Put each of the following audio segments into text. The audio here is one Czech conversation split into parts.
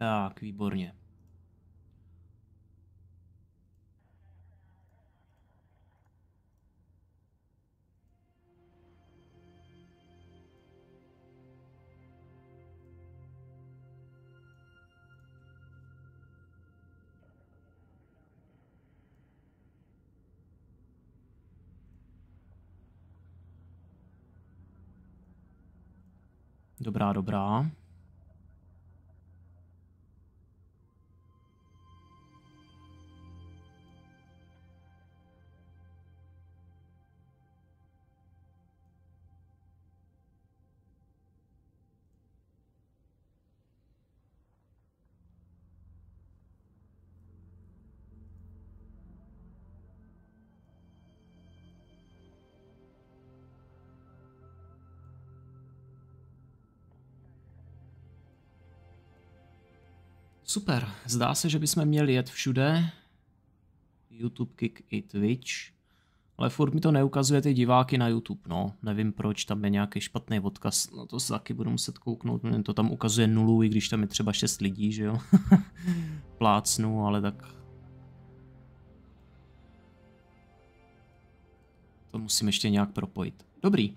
Tak, výborně. Dobrá, dobrá. Super, zdá se, že bychom měli jet všude. YouTube, Kick i Twitch. Ale furt mi to neukazuje ty diváky na YouTube, no. Nevím proč, tam je nějaký špatný odkaz. No to se taky budu muset kouknout. Mě to tam ukazuje nulu, i když tam je třeba 6 lidí, že jo. Plácnu, ale tak... To musím ještě nějak propojit. Dobrý.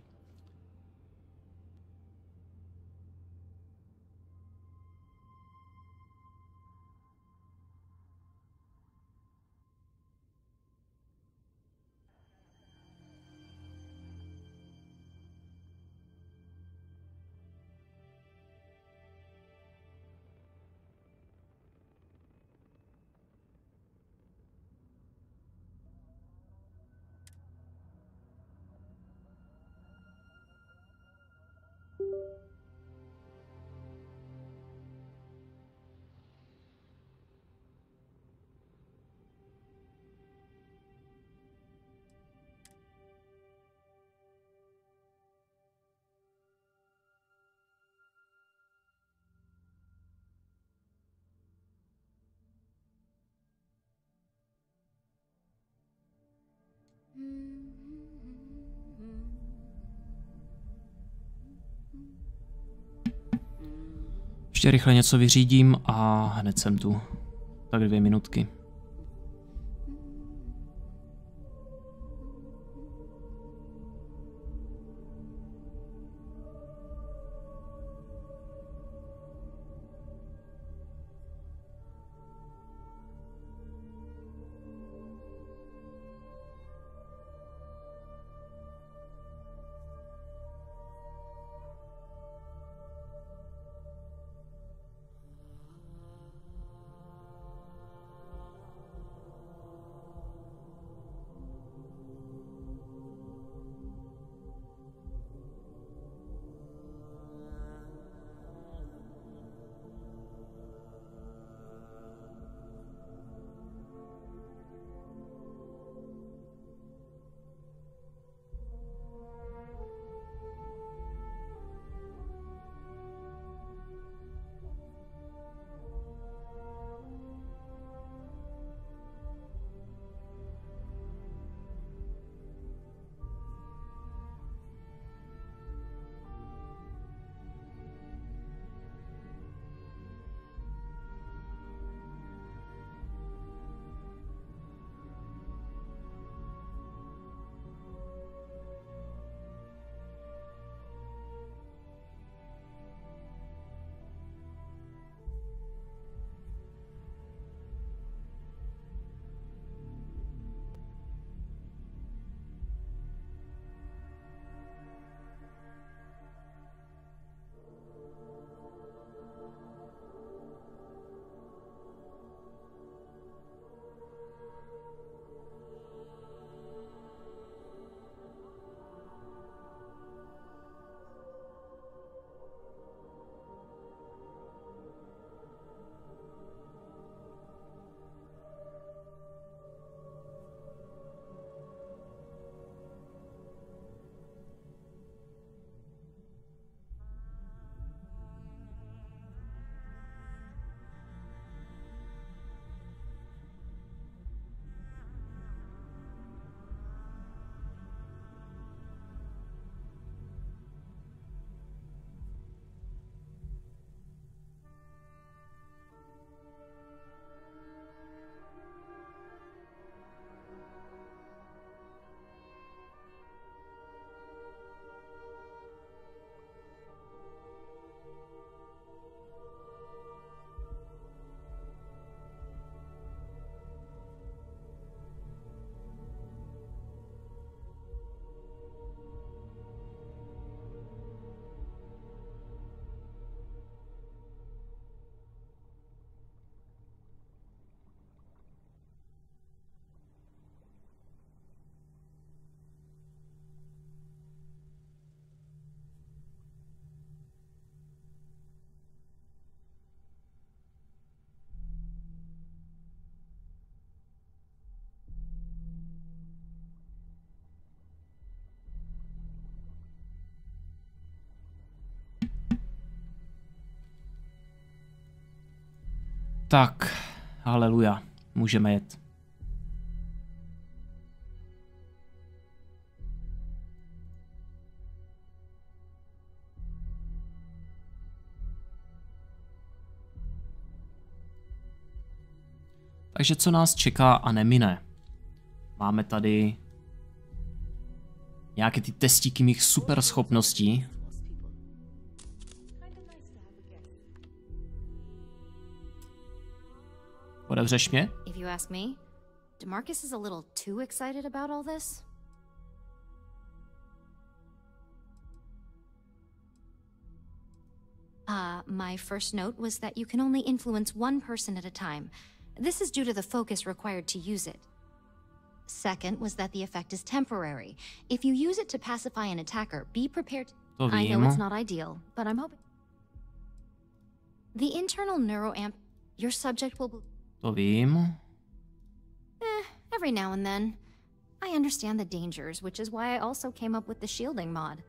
Ještě rychle něco vyřídím a hned jsem tu. Tak 2 minutky. Tak, haleluja, můžeme jet. Takže co nás čeká a nemine? Máme tady nějaké ty testíky mých super schopností. Otevřeš mě? If you ask me, DeMarcus is a little too excited about all this. My first note was that you can only influence one person at a time. This is due to the focus required to use it. Second was that the effect is temporary. If you use it to pacify an attacker, be prepared. I know it's not ideal, but I'm hoping. The internal neuroamp, your subject will. To vím. Every now and then. I understand the dangers, which is why I also came up with the shielding mod.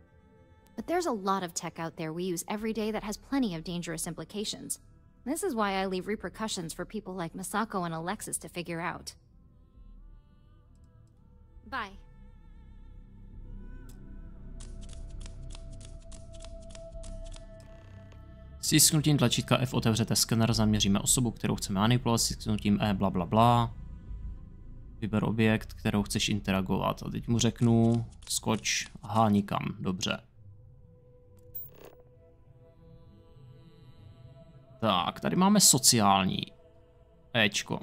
But there's a lot of tech out there we use every day that has plenty of dangerous implications. This is why I leave repercussions for people like Masako and Alexis to figure out. Bye. Stisknutím tlačítka F otevřete skener, zaměříme osobu, kterou chceme manipulovat, stisknutím E bla bla bla. Vyber objekt, kterou chceš interagovat. A teď mu řeknu, skoč, aha, nikam, dobře. Tak, tady máme sociální. Ečko.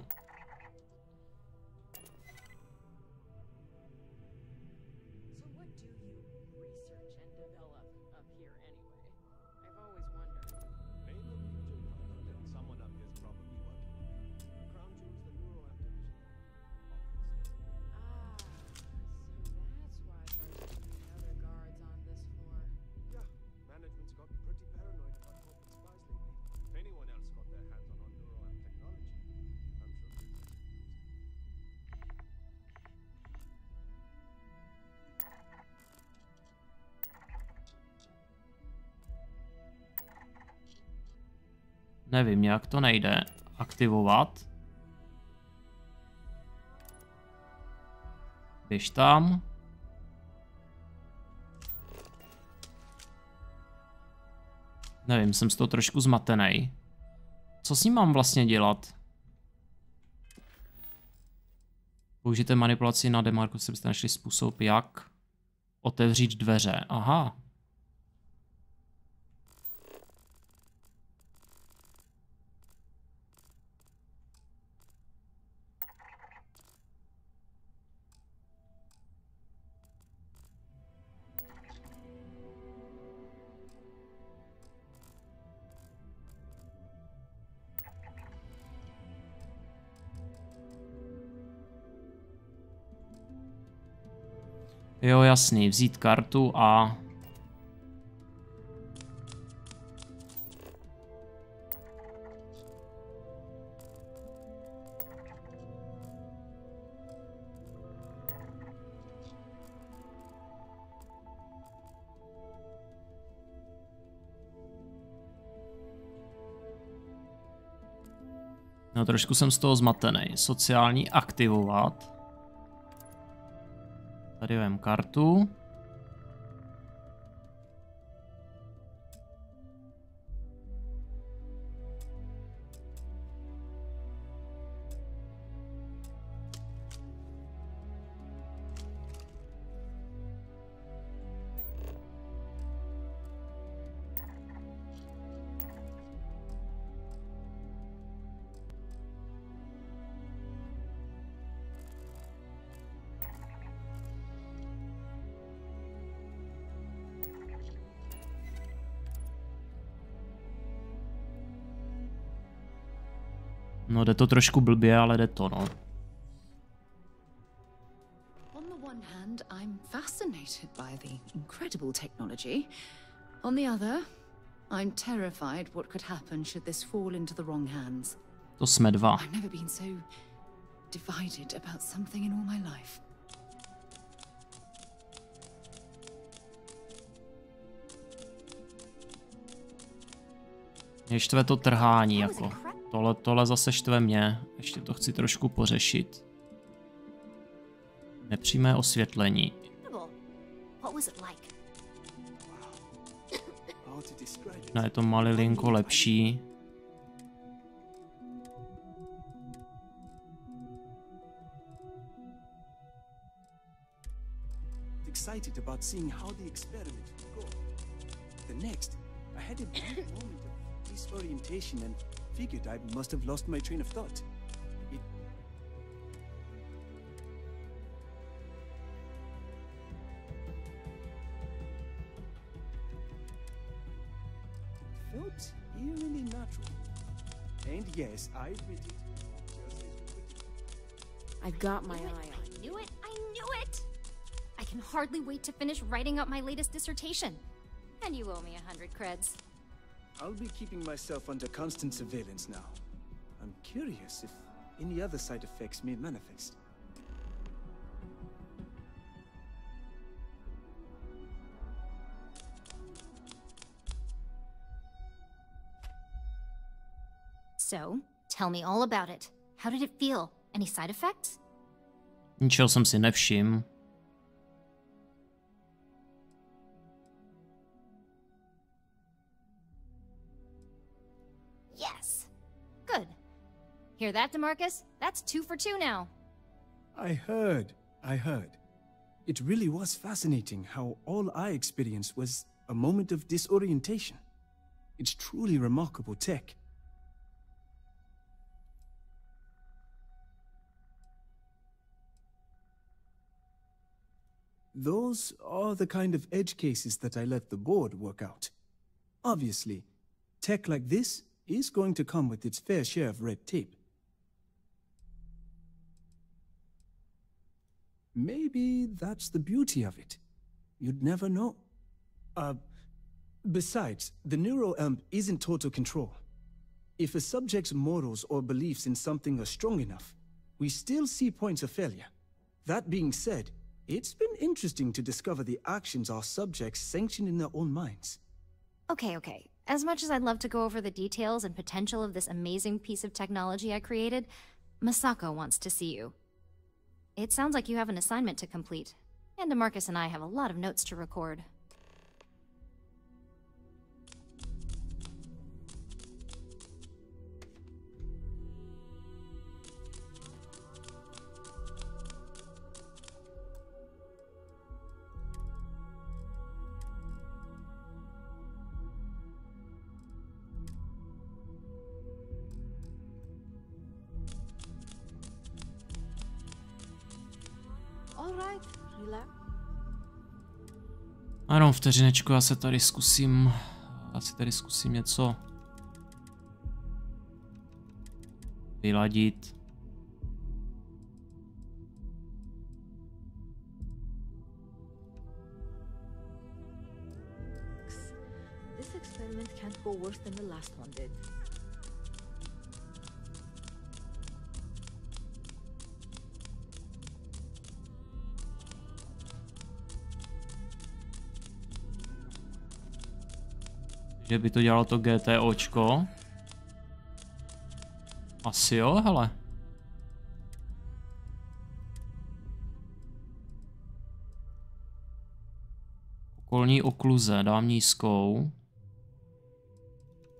Nevím, jak to nejde aktivovat. Běž tam. Nevím, jsem z toho trošku zmatený. Co s ním mám vlastně dělat? Použijte manipulaci na demarku, abyste našli způsob, jak otevřít dveře. Aha. Jo, jasný, vzít kartu a... No, trošku jsem z toho zmatený. Sociální aktivovat. Tady vem kartu. No, jde to trošku blbě, ale jde to, no. On the one hand, I'm fascinated by the incredible technology. On the other, I'm terrified what could happen should this fall into the wrong hands. To jsme dva. I've never been so divided about something in all my life. Mě štve to trhání, jako. Tohle zase štve mě. Ještě to chci trošku pořešit. Nepřímé osvětlení. No, je to malilinko lepší. Excited about seeing how the experiment will go. The next, I had a brief moment of disorientation and figured I must have lost my train of thought. It felt eerily natural. And yes, I admit it. I've got my eye on I knew it! I knew it! I can hardly wait to finish writing up my latest dissertation. And you owe me 100 creds. I'll be keeping myself under constant surveillance now. I'm curious if any other side effects may manifest. So, tell me all about it. How did it feel? Any side effects? Ničeho jsem si nevšiml. Yes. Good. Hear that, DeMarcus? That's 2 for 2 now. I heard. It really was fascinating how all I experienced was a moment of disorientation. It's truly remarkable tech. Those are the kind of edge cases that I let the board work out. Obviously, tech like this is going to come with its fair share of red tape. Maybe that's the beauty of it. You'd never know. Besides, the neural amp isn't total control. If a subject's morals or beliefs in something are strong enough, we still see points of failure. That being said, it's been interesting to discover the actions our subjects sanction in their own minds. Okay. As much as I'd love to go over the details and potential of this amazing piece of technology I created, Masako wants to see you. It sounds like you have an assignment to complete, and DeMarcus and I have a lot of notes to record. Ano, vteřinečku, já si tady zkusím něco vyladit. This experiment can't go worse than the last one did. Že by to dělalo to GTOčko. Asi jo, hele. Okolní okluze dám nízkou.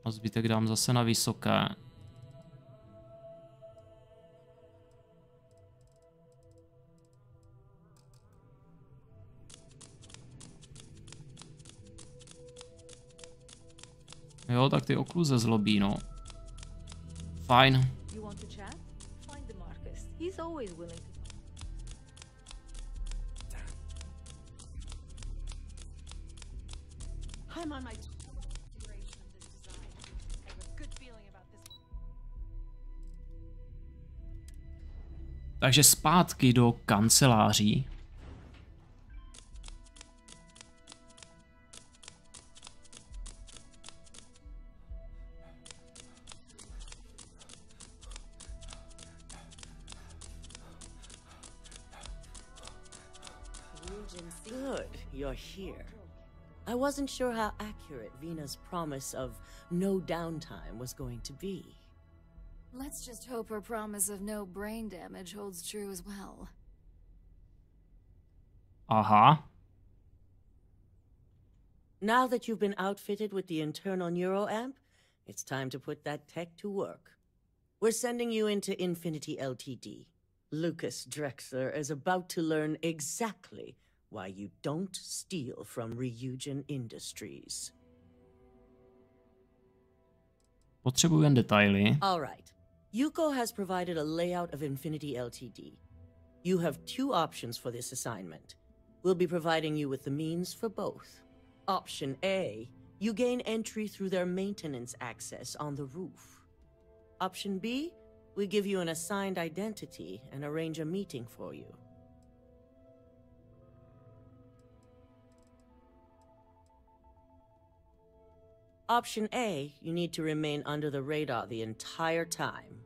A zbytek dám zase na vysoké. Jo, tak ty okluze zlobí, no. Fajn. Takže zpátky do kanceláří. You're here. I wasn't sure how accurate Vina's promise of no downtime was going to be. Let's just hope her promise of no brain damage holds true as well. Aha. Now that you've been outfitted with the internal neuroamp, it's time to put that tech to work. We're sending you into Infinity Ltd. Lucas Drexler is about to learn exactly why you don't steal from Ryujin Industries. Potřebuji jen detaily. All right. Yuko has provided a layout of Infinity Ltd. You have two options for this assignment. We'll be providing you with the means for both. Option A, you gain entry through their maintenance access on the roof. Option B, we give you an assigned identity and arrange a meeting for you. Option A, you need to remain under the radar the entire time.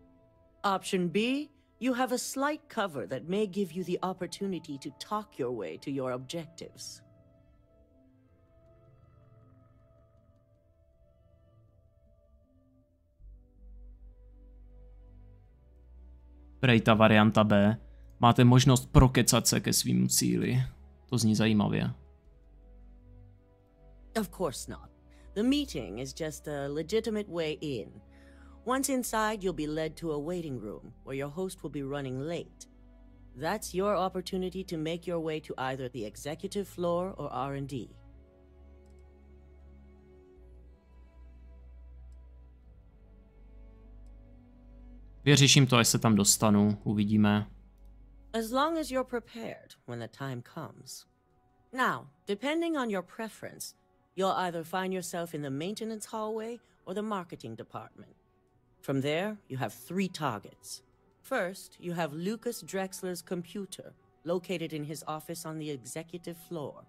Option B, you have a slight cover that may give you the opportunity to talk your way to your objectives. Prej ta varianta B. Máte možnost prokecat se ke svýmu cíli. To zní zajímavě. Of course not. The meeting is just a legitimate way in. Once inside, you'll be led to a waiting room where your host will be running late. That's your opportunity to make your way to either the executive floor or R&D. Vyřeším to, až se tam dostanu. Uvidíme. As long as you're prepared when the time comes. Now, depending on your preference, you'll either find yourself in the maintenance hallway or the marketing department. From there, you have 3 targets. First, you have Lucas Drexler's computer, located in his office on the executive floor.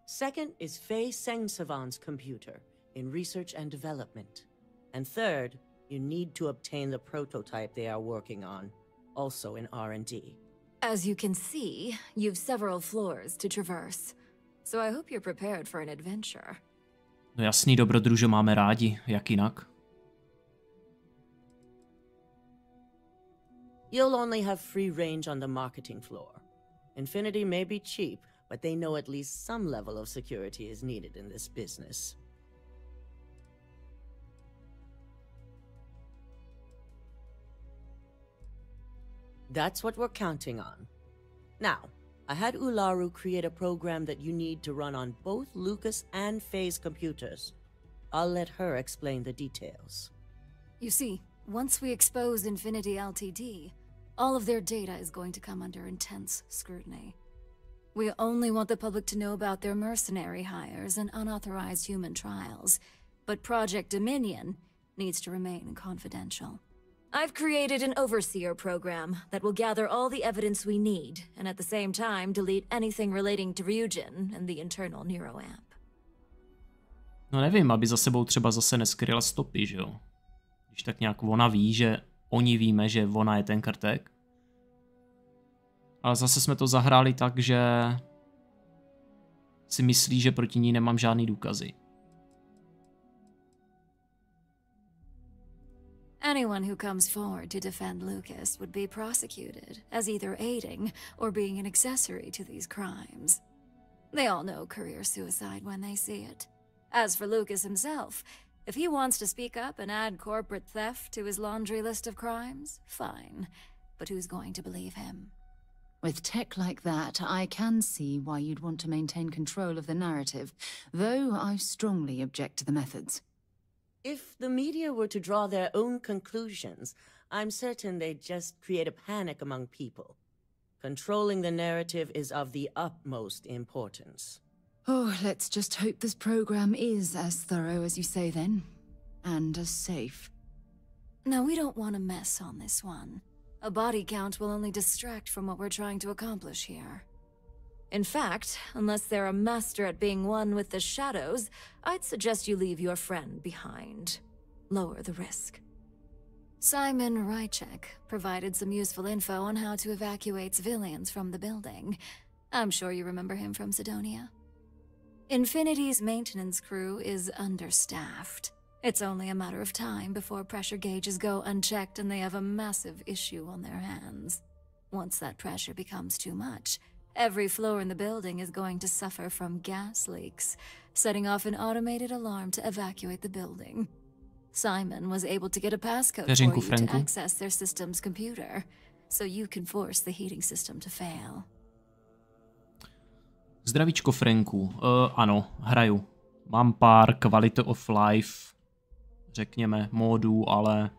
Second is Faye Sengsavan's computer, in research and development. And third, you need to obtain the prototype they are working on, also in R&D. As you can see, you've several floors to traverse. So I hope you're prepared for an adventure. No jasný, dobrodruže, máme rádi. Jak jinak? You'll only have free range on the marketing floor. Infinity may be cheap, but they know at least some level of security is needed in this business. That's what we're counting on. Now, I had Ularu create a program that you need to run on both Lucas and Faye's computers. I'll let her explain the details. You see, once we expose Infinity Ltd, all of their data is going to come under intense scrutiny. We only want the public to know about their mercenary hires and unauthorized human trials, but Project Dominion needs to remain confidential. I've created an overseer program that will gather all the evidence we need, and at the same time delete anything relating to Ryujin and the internal neuroamp. No nevím, aby za sebou třeba zase neskryla stopy, že jo? Když tak nějak ona ví, že oni víme, že ona je ten krtek. Ale zase jsme to zahráli tak, že si myslí, že proti ní nemám žádný důkazy. Anyone who comes forward to defend Lucas would be prosecuted as either aiding or being an accessory to these crimes. They all know career suicide when they see it. As for Lucas himself, if he wants to speak up and add corporate theft to his laundry list of crimes, fine. But who's going to believe him? With tech like that, I can see why you'd want to maintain control of the narrative, though I strongly object to the methods. If the media were to draw their own conclusions, I'm certain they'd just create a panic among people. Controlling the narrative is of the utmost importance. Oh, let's just hope this program is as thorough as you say then, and as safe. No, we don't want to mess on this one. A body count will only distract from what we're trying to accomplish here. In fact, unless they're a master at being one with the shadows, I'd suggest you leave your friend behind. Lower the risk. Simon Rychek provided some useful info on how to evacuate civilians from the building. I'm sure you remember him from Sidonia. Infinity's maintenance crew is understaffed. It's only a matter of time before pressure gauges go unchecked and they have a massive issue on their hands. Once that pressure becomes too much, every floor in the building is going to suffer from gas leaks, setting off an automated alarm to evacuate the building. Simon was able to get a passcode for you to access their system's computer, so you can force the heating system to fail. Zdravíčko, Franku. Ano, hraju. Mám pár quality of life, řekněme, módů, ale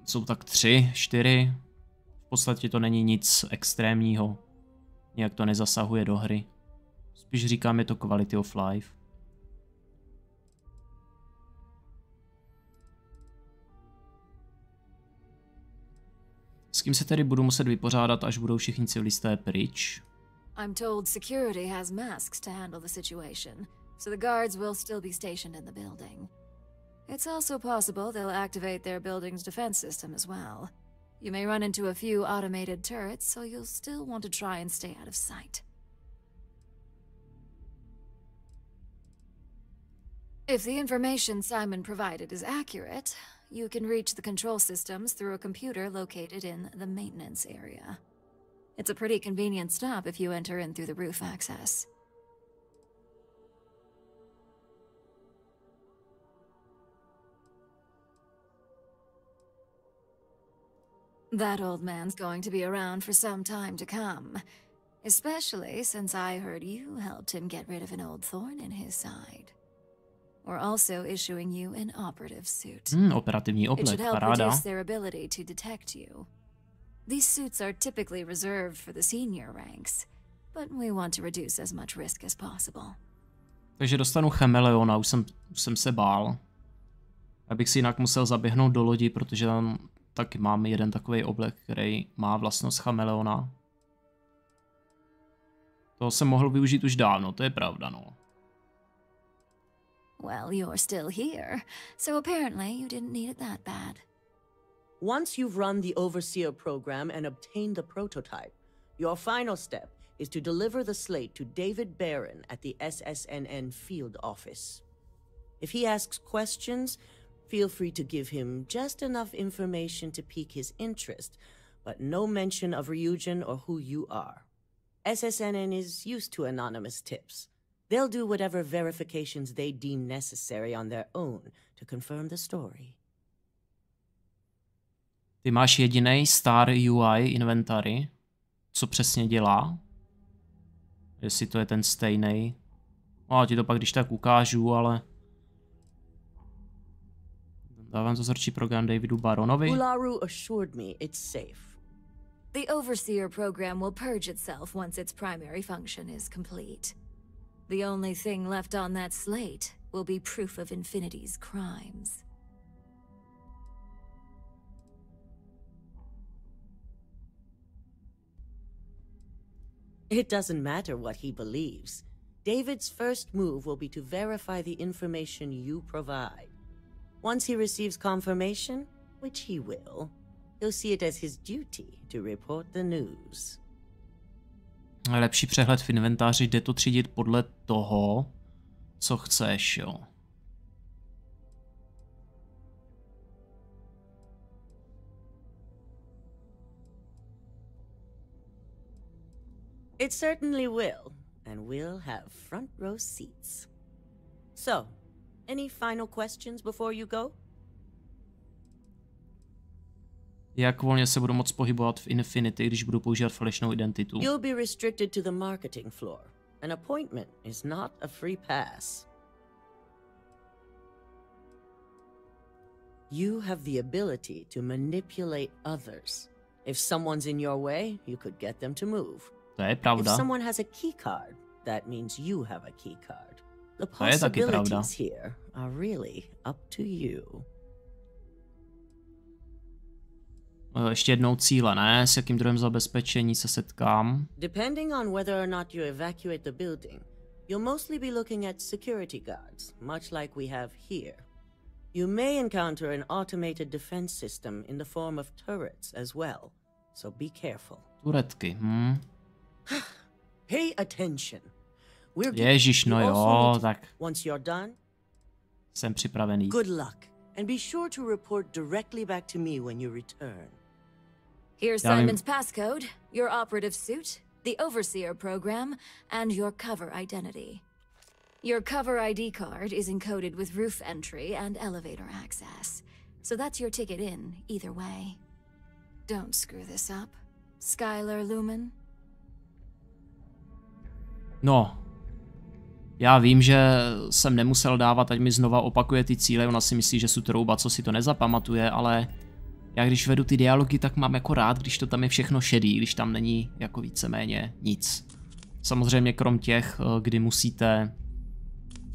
jsou tak 3, 4. V podstatě to není nic extrémního. Nějak to nezasahuje do hry. Spíš říkám, je to quality of life. S kým se tedy budu muset vypořádat, až budou všichni civilisté pryč? I'm told security has masks to handle the situation, so the guards will still be stationed in the building. It's also possible they'll activate their building's defense system as well. You may run into a few automated turrets, so you'll still want to try and stay out of sight. If the information Simon provided is accurate, you can reach the control systems through a computer located in the maintenance area. It's a pretty convenient stop if you enter in through the roof access. That old man's going to be around for some time to come, especially since I heard you helped him get rid of an old thorn in his side. We're also issuing you an operative suit. Operativní oblek, it should help paráda. reduce their ability to detect you. These suits are typically reserved for the senior ranks, but we want to reduce as much risk as possible. Takže dostanu chameleona, už jsem se bál. Abych si jinak musel zaběhnout do lodi, protože tam taky mám jeden takový oblek, který má vlastnost chameleona. To jsem mohl využít už dávno, to je pravda, no. Well, you're still here, so apparently you didn't need it that bad. Once you've run the Overseer program and obtained the prototype, your final step is to deliver the slate to David Barron at the SSNN field office. If he asks questions, feel free to give him just enough information to pique his interest, but no mention of Ryujin or who you are. SSNN is used to anonymous tips. They'll do whatever verifications they deem necessary on their own to confirm the story. Ty máš jediný Star UI inventory. Co přesně dělá? Jestli to je ten stejný. No, já ti to pak když tak ukážu, ale... Dávám dozorčí program Davidu Baronovi. Ularu assured me it's safe. The Overseer program will purge itself once its primary function is complete. The only thing left on that slate will be proof of Infinity's crimes. It doesn't matter what he believes. David's first move will be to verify the information you provide. Once he receives confirmation, which he will, he'll see it as his duty to report the news. Lepší přehled v inventáři, jde to třídit podle toho, co chceš, jo. It certainly will, and we'll have front row seats. So, any final questions before you go? Jak volně se budu moct pohybovat v Infinity, když budu používat falešnou identitu? You'll be restricted to the marketing floor. An appointment is not a free pass. You have the ability to manipulate others. If someone's in your way, you could get them to move. To je pravda. If someone has a key card, that means you have a key card. The possibilities here are really up to you. Ještě jednou cíle, ne? S jakým druhem zabezpečení se setkám? Depending on whether or not you evacuate the building, you'll mostly be looking at security guards, much like we have here. You may encounter an automated defense system in the form of turrets as well, so be careful. Turetky, Pay attention. Ježiš, no jo, tak. Once you're done, Jsem připravený. Good luck, and be sure to report directly back to me when you return. Here's Simon's passcode, your operative suit, the Overseer program, and your cover identity. Your cover ID card is encoded with roof entry and elevator access, so that's your ticket in, either way. Don't screw this up, Skylar Lumen. No, já vím, že jsem nemusel dávat, ať mi znova opakuje ty cíle, ona si myslí, že jsou trouba, co si to nezapamatuje, ale já když vedu ty dialogy, tak mám jako rád, když to tam je všechno šedý, když tam není jako víceméně nic. Samozřejmě krom těch, kdy musíte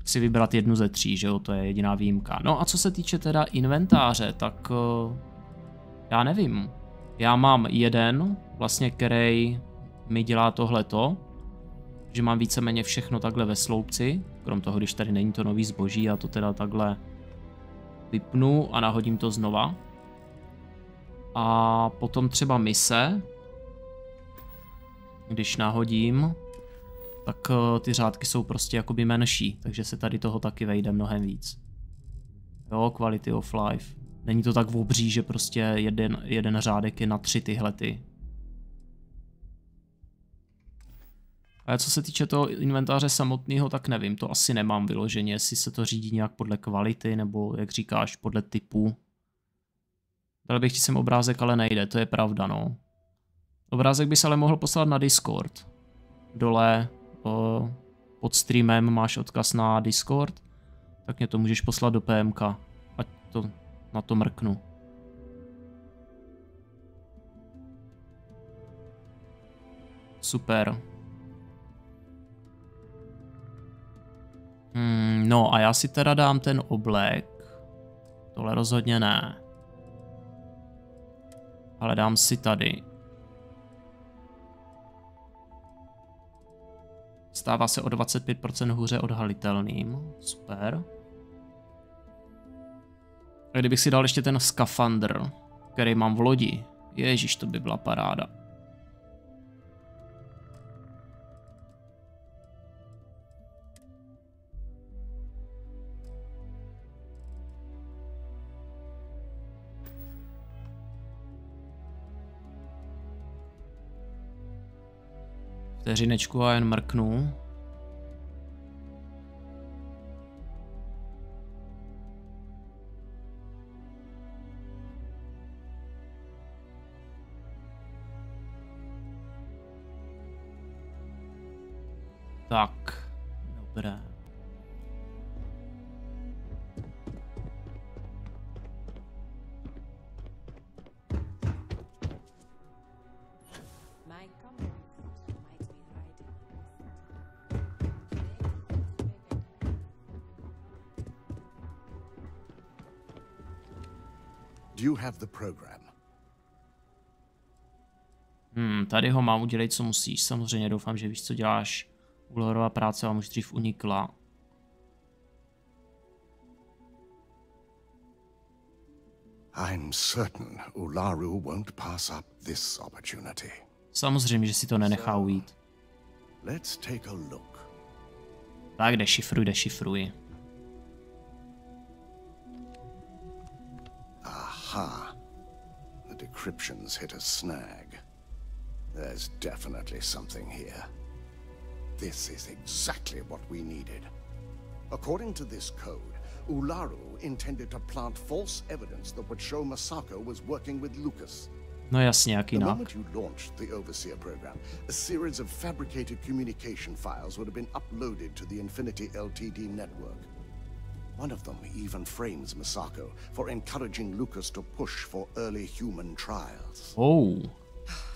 si vybrat jednu ze 3, že jo, to je jediná výjimka. No a co se týče teda inventáře, tak já nevím. Já mám jeden, vlastně, který mi dělá tohleto, že mám víceméně všechno takhle ve sloupci, krom toho, když tady není to nový zboží, já to teda takhle vypnu a nahodím to znova. A potom třeba mise, když nahodím, tak ty řádky jsou prostě jakoby menší, takže se tady toho taky vejde mnohem víc. Jo, quality of life. Není to tak obří, že prostě jeden řádek je na 3 tyhlety. A co se týče toho inventáře samotného, tak nevím, to asi nemám vyloženě, jestli se to řídí nějak podle kvality, nebo jak říkáš, podle typu. Dal bych ti sem obrázek, ale nejde, to je pravda, no. Obrázek bys ale mohl poslat na Discord. Dole pod streamem máš odkaz na Discord, tak mě to můžeš poslat do PMK, ať to na to mrknu. Super. No a já si teda dám ten oblek. Tohle rozhodně ne. Ale dám si tady. Stává se o 25% hůře odhalitelným. Super. A kdybych si dal ještě ten skafandr, který mám v lodi. Ježíš, to by byla paráda. Vteřinečku a jen mrknu. Tak, dobré. Do you have the program? Tady ho mám, udělej, co musíš. Samozřejmě doufám, že víš, co děláš. Úlohová práce vám už dřív unikla. I'm certain Ularu won't pass up this opportunity. Samozřejmě, že si to nenechá ujít. Let's take a look. Tak, dešifruj. Aha. The decryptions hit a snag. There's definitely something here. This is exactly what we needed. According to this code, Ularu intended to plant false evidence that would show Masako was working with Lucas. No jasně, jak The jinak. moment you launched the Overseer program, a series of fabricated communication files would have been uploaded to the Infinity Ltd network. One of them even frames Masako for encouraging Lucas to push for early human trials. Oh.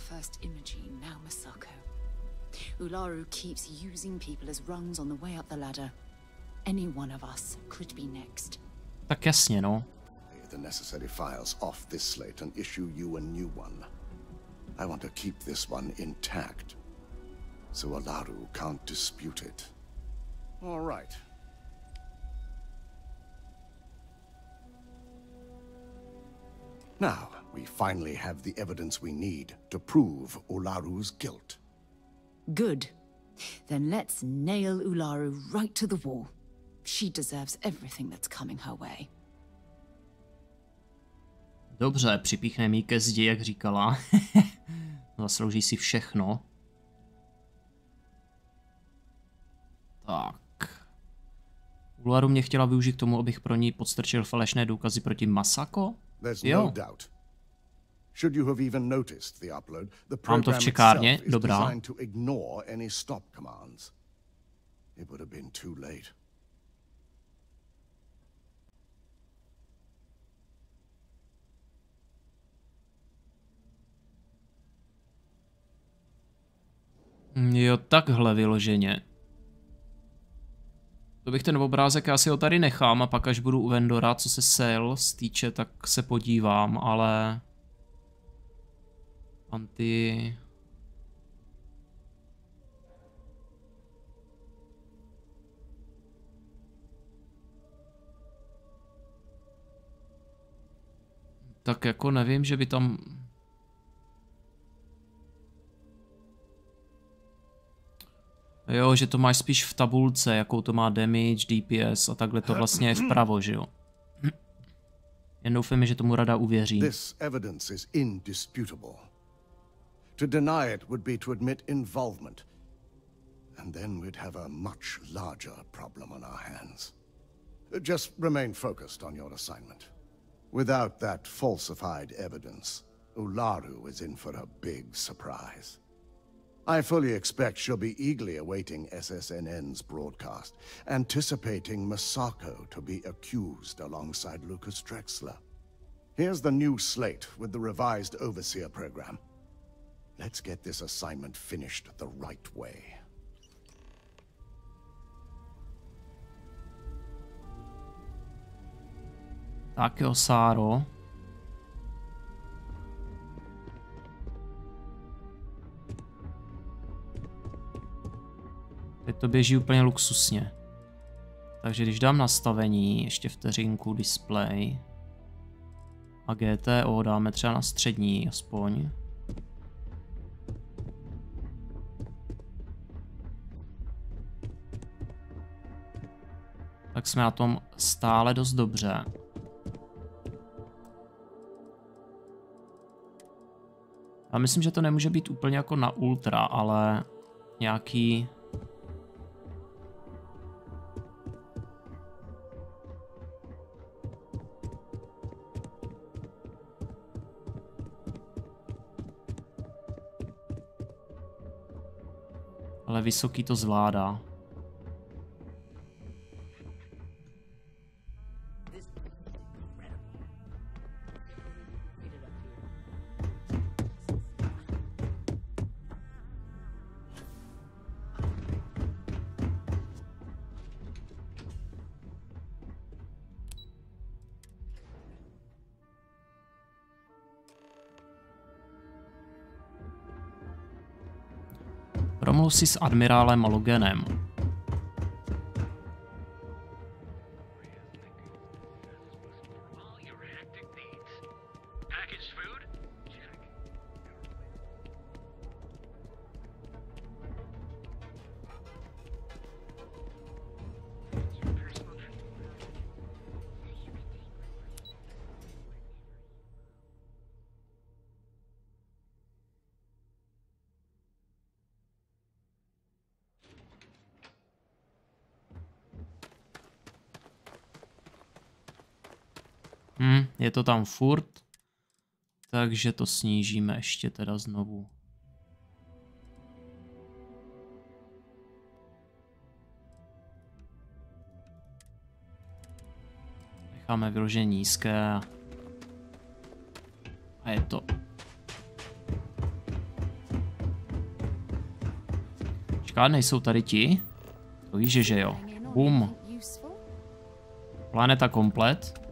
First Imogene, now Masako. Ularu keeps using people as rungs on the way up the ladder. Any one of us could be next. Tak jasně, no. The necessary files off this slate and issue you a new one. I want to keep this one intact, so Ularu can't dispute it. All right. Now, we finally have the evidence we need to prove Ularu's guilt. Good. Then let's nail Ularu right to the wall. She deserves everything that's coming her way. Dobře, připíchneme jí ke zdi, jak říkala. Zaslouží si všechno. Tak. Ularu mě chtěla využít k tomu, abych pro ní podstrčil falešné důkazy proti Masako? Jo. Should you have even noticed the upload, the Mám to v program čekárně, itself is dobrá. designed to ignore any stop commands. It would have been too late. Jo, takhle vyloženě. To bych ten obrázek, já si ho tady nechám a pak až budu u vendora, co se sales týče, tak se podívám, ale... Anti... Tak jako nevím, že by tam... Jo, že to máš spíš v tabulce, jakou to má damage, DPS a takhle to vlastně je vpravo, že jo. Jen doufám, že tomu rada uvěří. This evidence is indisputable. To deny it would be to admit involvement. And then we'd have a much larger problem on our hands. Just remain focused on your assignment. Without that falsified evidence, Ularu is in for a big surprise. I fully expect she'll be eagerly awaiting SSNN's broadcast, anticipating Masako to be accused alongside Lucas Drexler. Here's the new slate with the revised Overseer program. Let's get this assignment finished the right way. Tak jo, Sáro. Teď to běží úplně luxusně. Takže když dám nastavení, ještě vteřinku display a GTO dáme třeba na střední aspoň. Tak jsme na tom stále dost dobře. Já myslím, že to nemůže být úplně jako na ultra, ale nějaký... Ale vysoký to zvládá. Promluv si s admirálem Loganem. Je to tam furt, takže to snížíme ještě teda znovu. Necháme vyloženě nízké a je to. Čeká, nejsou tady ti? To víš, že jo. Bum. Planeta komplet.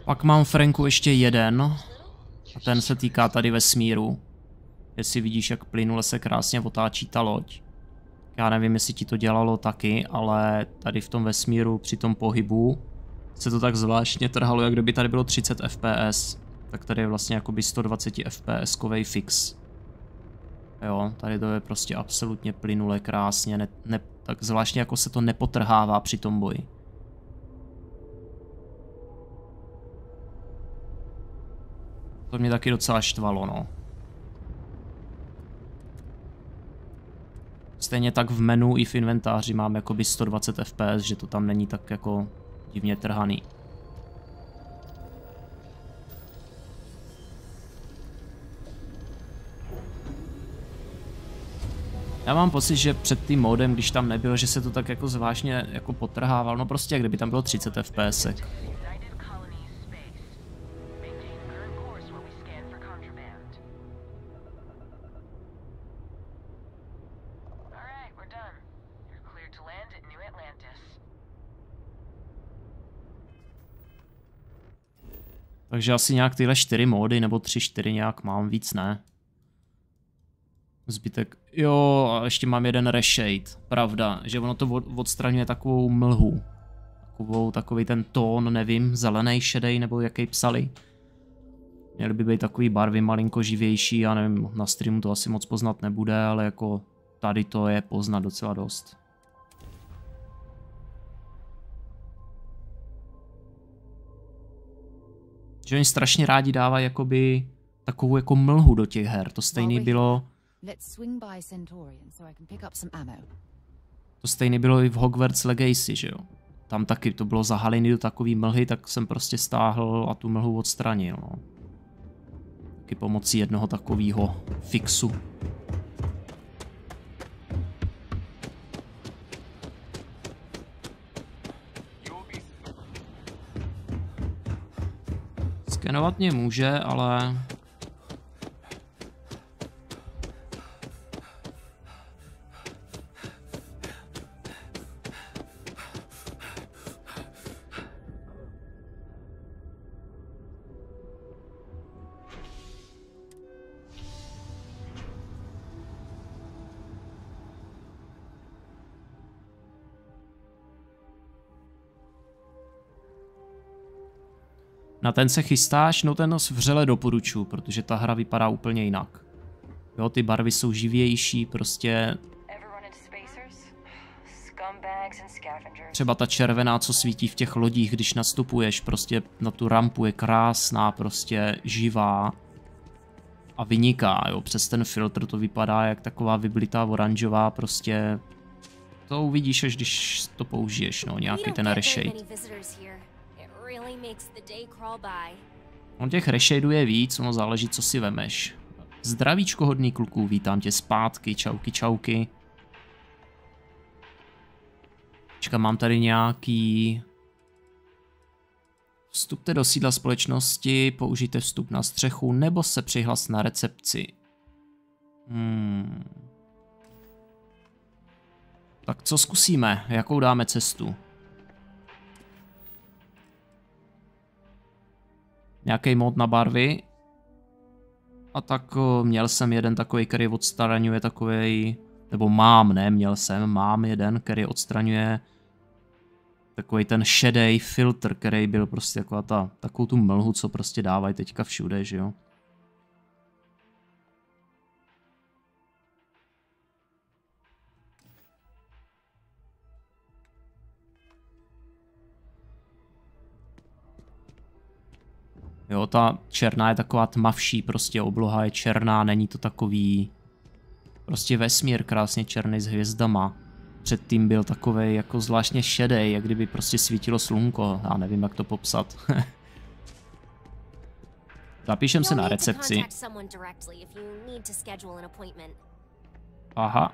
Pak mám Franku ještě jeden. A ten se týká tady vesmíru. Jestli vidíš, jak plynule se krásně otáčí ta loď. Já nevím, jestli ti to dělalo taky, ale tady v tom vesmíru při tom pohybu se to tak zvláštně trhalo, jak kdyby tady bylo 30 fps. Tak tady je vlastně jakoby 120 fps-kovej fix. Jo, tady to je prostě absolutně plynule, krásně, tak zvláštně jako se to nepotrhává při tom boji. To mě taky docela štvalo, no. Stejně tak v menu i v inventáři mám jakoby 120 fps, že to tam není tak jako divně trhaný. Já mám pocit, že před tím modem, když tam nebyl, že se to tak jako zvláštně jako potrhával, no prostě jak kdyby tam bylo 30 fps. Takže asi nějak tyhle 4 módy, nebo 3-4 nějak mám, víc ne. Zbytek, jo, a ještě mám jeden reshade, pravda, že ono to odstraňuje takovou mlhu. Takový ten tón, nevím, zelený, šedej, nebo jaký psali. Měly by být takový barvy malinko živější, já nevím, na streamu to asi moc poznat nebude, ale jako tady to je poznat docela dost. Že oni strašně rádi dávají jakoby takovou jako mlhu do těch her, to stejný bylo... To stejný bylo i v Hogwarts Legacy, že jo. Tam taky to bylo zahalený do takový mlhy, tak jsem prostě stáhl a tu mlhu odstranil, no. Taky pomocí jednoho takového fixu. Skenovat mě může, ale... Na ten se chystáš? No ten vřele doporučuji, protože ta hra vypadá úplně jinak. Jo, ty barvy jsou živější, prostě... Třeba ta červená, co svítí v těch lodích, když nastupuješ, prostě na tu rampu je krásná, prostě živá. A vyniká, jo, přes ten filtr to vypadá jak taková vyblitá oranžová, prostě... To uvidíš, až když to použiješ, no, nějaký ten reshade. On těch reshadeů je víc, ono záleží, co si vemeš. Zdravíčko hodný kluků, vítám tě zpátky, čauky, čauky. Počkám, mám tady nějaký... Vstupte do sídla společnosti, použijte vstup na střechu, nebo se přihlas na recepci. Tak co zkusíme? Jakou dáme cestu? Nějaký mod na barvy. A tak měl jsem jeden takový, který odstraňuje takovej, nebo mám, ne, mám jeden, který odstraňuje takový ten šedej filtr, který byl prostě takovou tu mlhu, co prostě dávají teďka všude, že jo. Jo, ta černá je taková tmavší, prostě obloha je černá, není to takový... Prostě vesmír krásně černý s hvězdama. Předtím byl takovej jako zvláštně šedej, jak kdyby prostě svítilo slunko, já nevím, jak to popsat. Zapíšem se na recepci. Aha.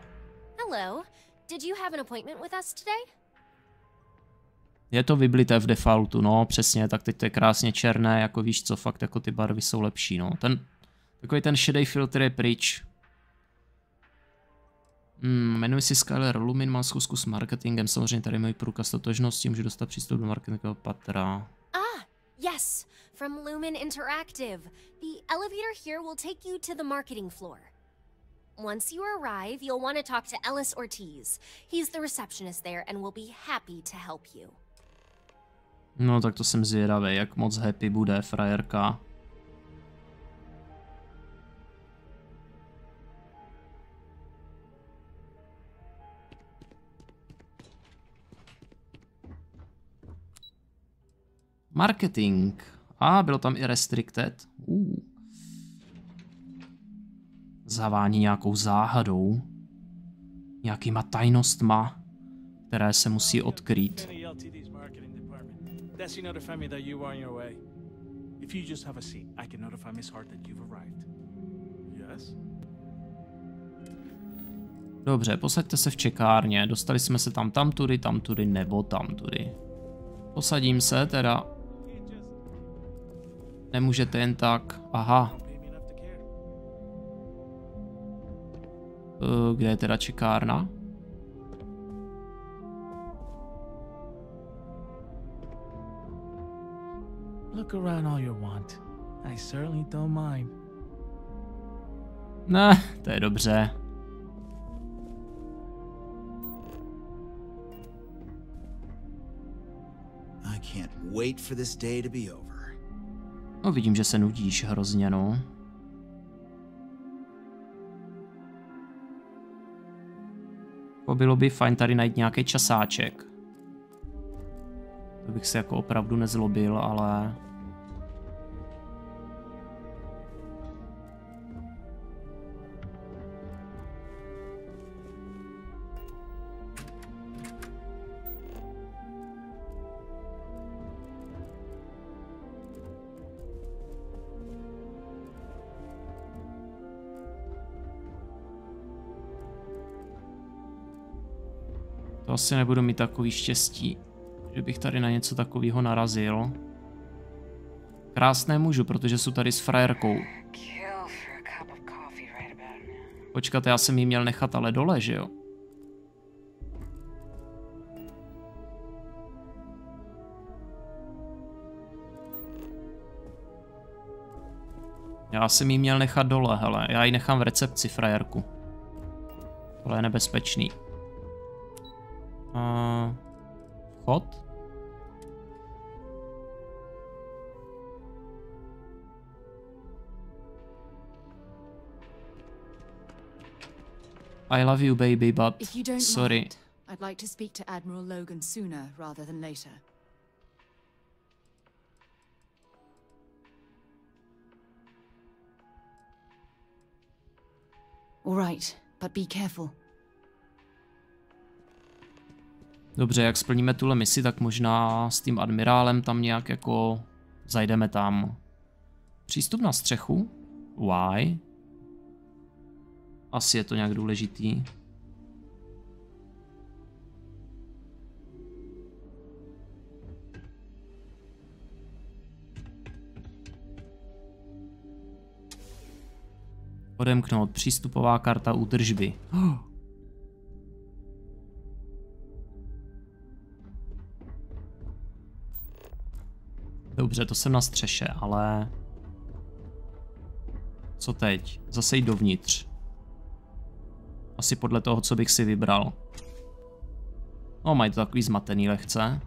Je to vyblité v defaultu, no, přesně, tak teď to je krásně černé, jako víš co, fakt jako ty barvy jsou lepší, no. Takový ten šedej filtr je pryč. Jmenuji si Skyler Lumin, má zkusku s marketingem, samozřejmě tady můj průkaz totožnosti, můžu dostat přístup do marketingového patra. Yes. from Lumen Interactive. The elevator here will take you to the marketing floor. Once you arrive, you'll want to talk to Ellis Ortiz. He's the receptionist there and will be happy to help you. No tak to jsem zvědavý, jak moc happy bude frajerka. Marketing. Bylo tam i restricted. Zavání nějakou záhadou. Nějakýma tajnostma, které se musí odkrýt. Dobře, posaďte se v čekárně. Dostali jsme se tamtudy, nebo tamtudy. Posadím se teda. Nemůžete jen tak. Aha. Kde je teda čekárna? Look around all you want. I certainly don't mind. Ne, to je dobře. I can't wait for this day to be over. No vidím, že se nudíš hrozně, no. Bylo by fajn tady najít nějaký časáček. To bych se jako opravdu nezlobil, ale... To asi nebudu mít takový štěstí, že bych tady na něco takového narazil. Krásné můžu, protože jsou tady s frajerkou. Počkat, já jsem jí měl nechat ale dole, že jo? Já jsem jí měl nechat dole, hele. Já ji nechám v recepci, frajerku. Tohle je nebezpečný. Vchod? I love you, baby, but sorry. Mind, I'd like to speak to Admiral Logan sooner rather than later. All right, but be careful. Dobře, jak splníme tuhle misi, tak možná s tím admirálem tam nějak jako zajdeme tam. Přístup na střechu? Why? Asi je to nějak důležitý. Odemknout přístupová karta údržby. Dobře, to jsem na střeše, ale... Co teď? Zase jít dovnitř. Asi podle toho, co bych si vybral. No, mají to takový zmatený lehce.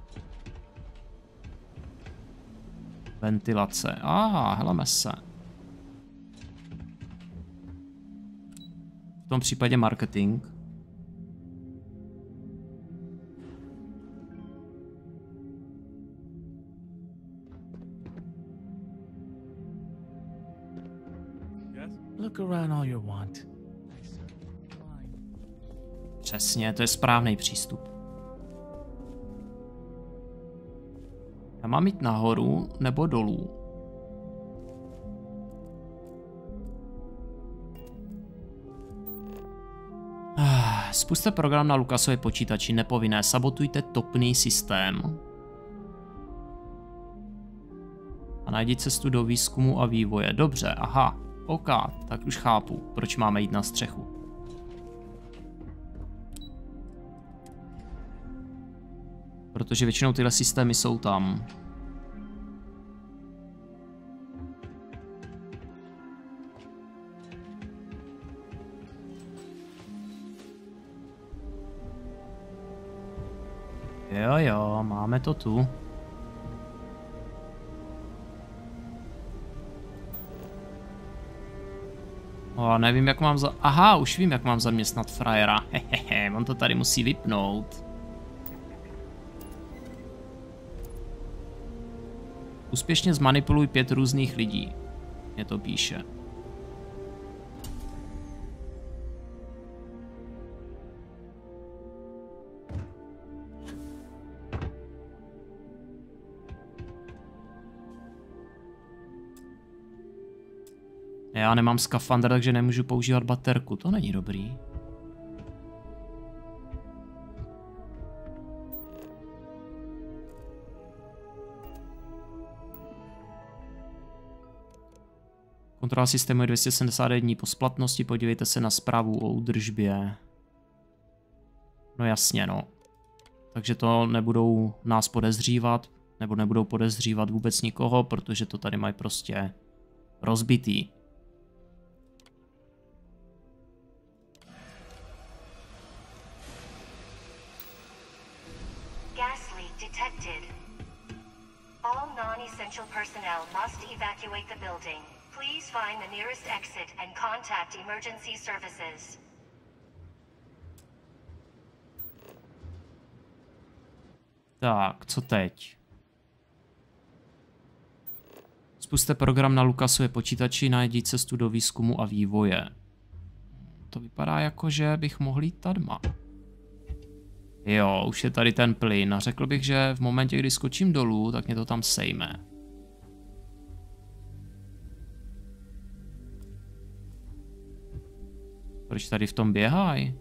Ventilace. Heleme se. V tom případě marketing. Look around all you want. Přesně, to je správný přístup. Já mám jít nahoru nebo dolů? Spusťte program na Lucasově počítači, nepovinné, sabotujte topný systém. A najdi cestu do výzkumu a vývoje. Dobře, aha, OK, tak už chápu, proč máme jít na střechu. Protože většinou tyhle systémy jsou tam. Jo, máme to tu. O, nevím, jak mám Aha, už vím, jak mám zaměstnat frajera. Hehehe, on to tady musí vypnout. Úspěšně zmanipuluj 5 různých lidí. Mě to píše. Já nemám skafandr, takže nemůžu používat baterku. To není dobrý. Kontrola systému je 279 dní po splatnosti. Podívejte se na zprávu o údržbě. No jasně, no. Takže to nebudou nás podezřívat, nebo nebudou podezřívat vůbec nikoho, protože to tady mají prostě rozbitý. All non-essential personnel must evacuate the building. Please find the nearest exit and contact emergency services. Tak, co teď? Spuste program na Lucasově počítači, najdi cestu do výzkumu a vývoje. To vypadá jako, že bych mohl jít tadma. Jo, už je tady ten plyn a řekl bych, že v momentě, kdy skočím dolů, tak mě to tam sejme. Proč tady v tom běhají?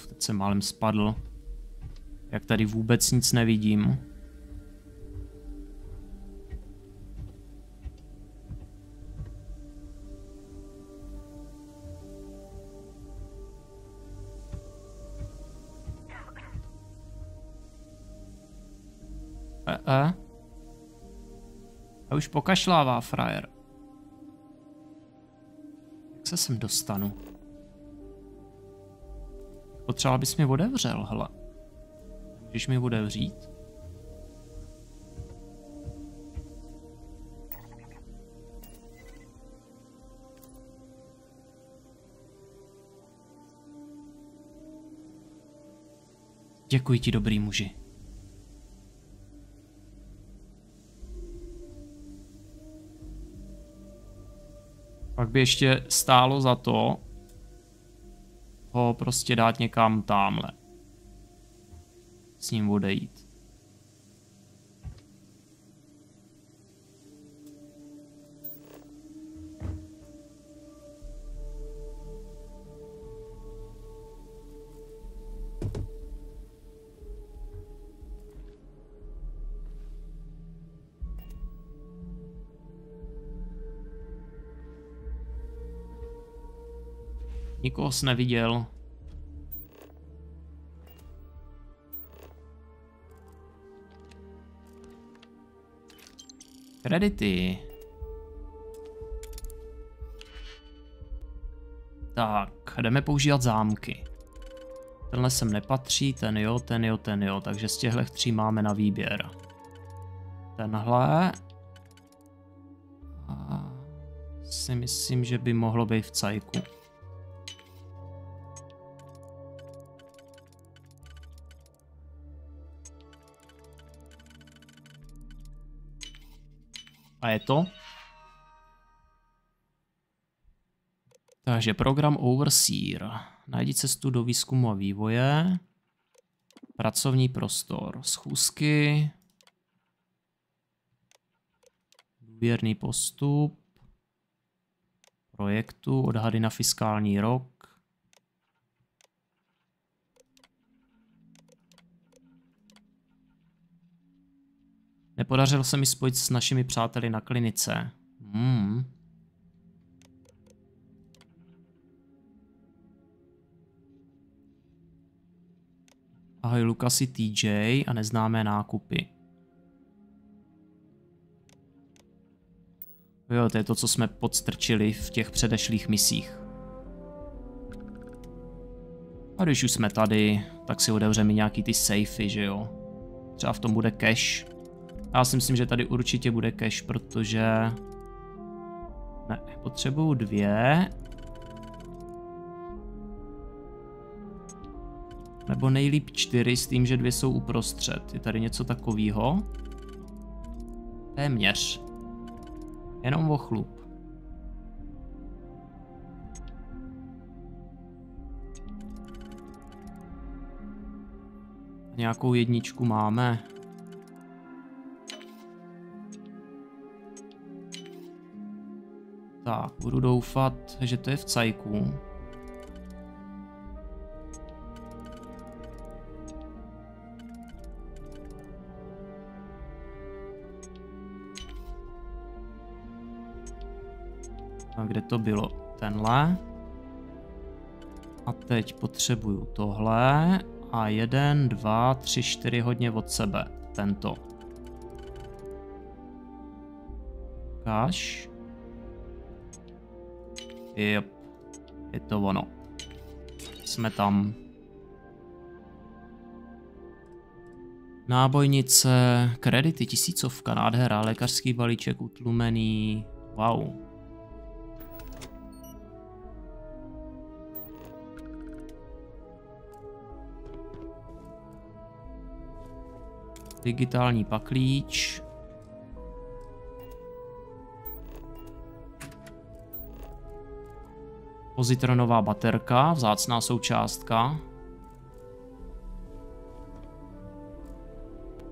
Teď jsem málem spadl. Jak tady vůbec nic nevidím. A už pokašlává frajer. Jak se sem dostanu? Potřeba, abys mi otevřel, hele. Můžeš mi otevřít? Děkuji ti, dobrý muži. Pak by ještě stálo za to ho prostě dát někam támhle. S ním odejít. Nikoho jsi neviděl. Kredity. Tak, jdeme používat zámky. Tenhle sem nepatří, ten jo, ten jo, ten jo, takže z těchto 3 máme na výběr. Tenhle. A si myslím, že by mohlo být v cajku. A je to? Takže program Overseer. Najdi cestu do výzkumu a vývoje. Pracovní prostor. Schůzky. Důvěrný postup. Projektu. Odhady na fiskální rok. Nepodařilo se mi spojit s našimi přáteli na klinice. Ahoj Lukasi, TJ a neznámé nákupy. Jo, to je to, co jsme podstrčili v těch předešlých misích. A když už jsme tady, tak si otevřeme nějaký ty safey, že jo? Třeba v tom bude cash. Já si myslím, že tady určitě bude cash, protože... Ne, potřebuju 2. Nebo nejlíp 4 s tím, že 2 jsou uprostřed. Je tady něco takového? Téměř. Jenom o chlup. Nějakou jedničku máme. Tak, budu doufat, že to je v cajku. A kde to bylo? Tenhle. A teď potřebuju tohle. A 1, 2, 3, 4 hodně od sebe. Tento. Kaš. Jep. Je to ono. Jsme tam. Nábojnice, kredity, 1000, nádhera, lékařský balíček utlumený. Wow. Digitální paklíč. Pozitronová baterka, vzácná součástka.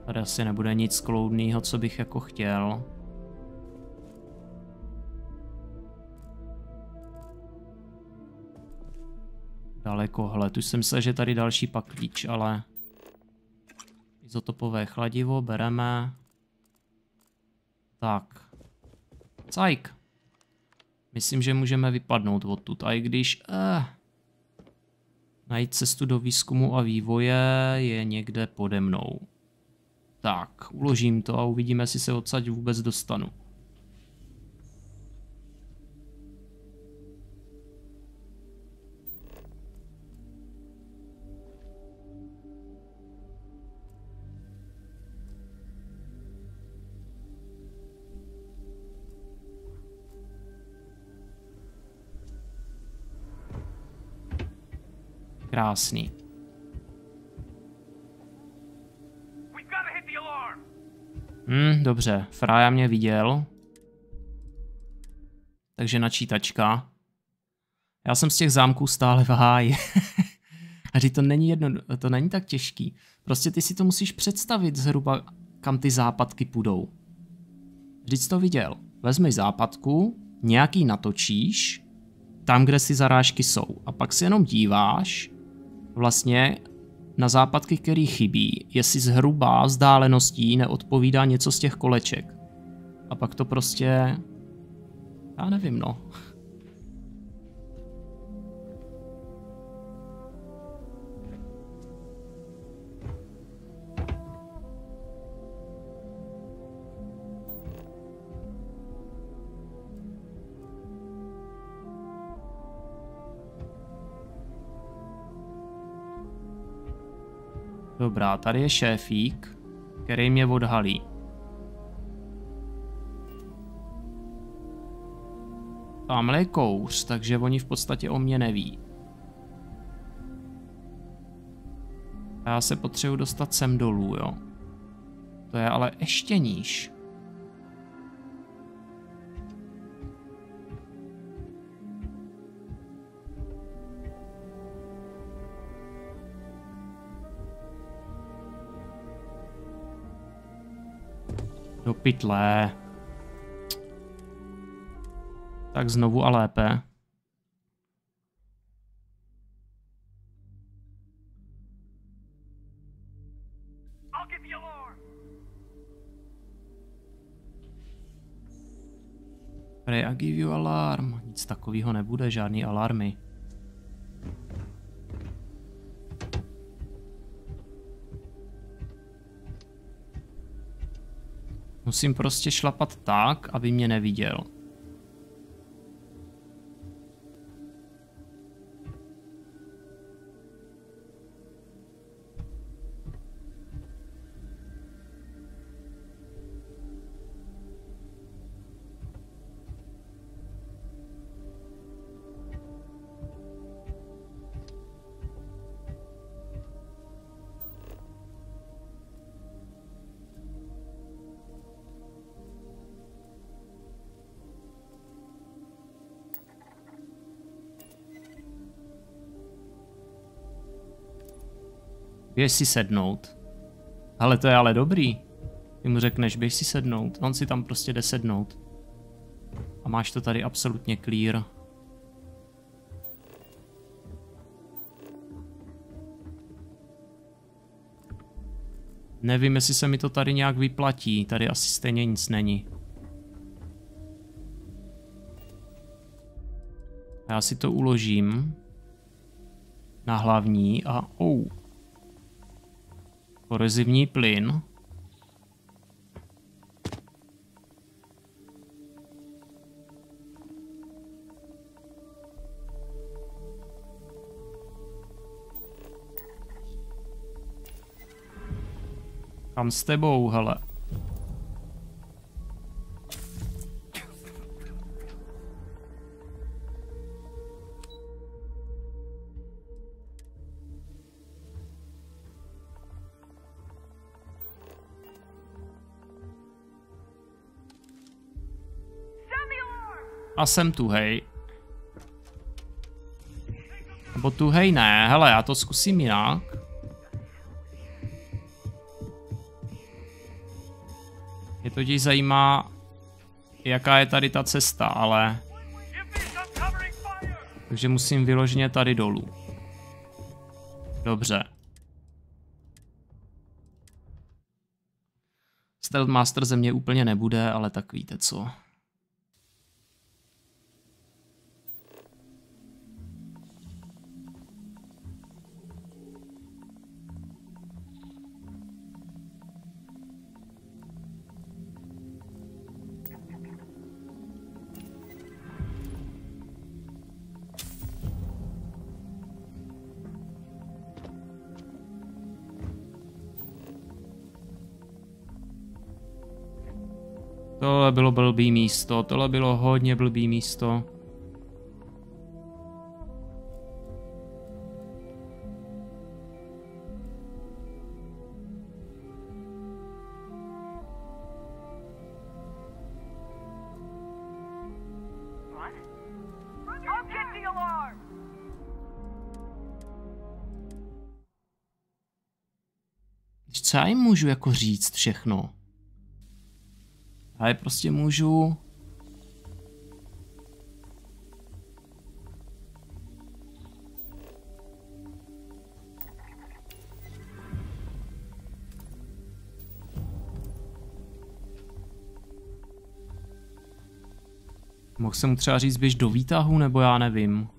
Tady asi nebude nic kloudného, co bych jako chtěl. Dalekohled, už jsem myslel, že tady další paklíč, ale... Izotopové chladivo bereme. Tak. Cajk. Myslím, že můžeme vypadnout odtud. A i když... najít cestu do výzkumu a vývoje je někde pode mnou. Tak, uložím to a uvidíme, jestli se odsaď vůbec dostanu. Krásný. Dobře, Fraja mě viděl. Takže načítačka. Já jsem z těch zámků stále v háji. A to není tak těžký. Prostě ty si to musíš představit zhruba, kam ty západky půjdou. Vždyť jsi to viděl. Vezmeš západku, nějaký natočíš, tam, kde si zarážky jsou. A pak si jenom díváš vlastně na západky, který chybí, jestli zhruba vzdáleností neodpovídá něco z těch koleček. A pak to prostě... Já nevím, no. Dobrá, tady je šéfík, který mě odhalí. Tamhle je kouř, takže oni v podstatě o mě neví. Já se potřebuji dostat sem dolů, jo. To je ale ještě níž. Do pytle. Tak znovu a lépe. Pray, I give you alarm. Nic takového nebude, žádný alarmy. Musím prostě šlapat tak, aby mě neviděl. Běž si sednout. Ale to je ale dobrý. Ty mu řekneš, běž si sednout. On si tam prostě jde sednout. A máš to tady absolutně clear. Nevím, jestli se mi to tady nějak vyplatí. Tady asi stejně nic není. Já si to uložím na hlavní a korozivní plyn. Kam s tebou, hele? A jsem tu, hej. Nebo tu, hej, ne, hele, já to zkusím jinak. Mě totiž zajímá, jaká je tady ta cesta, ale... Takže musím vyloženě tady dolů. Dobře. Stealth Master ze mě úplně nebude, ale tak víte co. Tohle bylo blbý místo, tohle bylo hodně blbý místo. Co já jim můžu jako říct všechno? Já je prostě můžu... Mohl jsem mu třeba říct, běž do výtahu, nebo já nevím.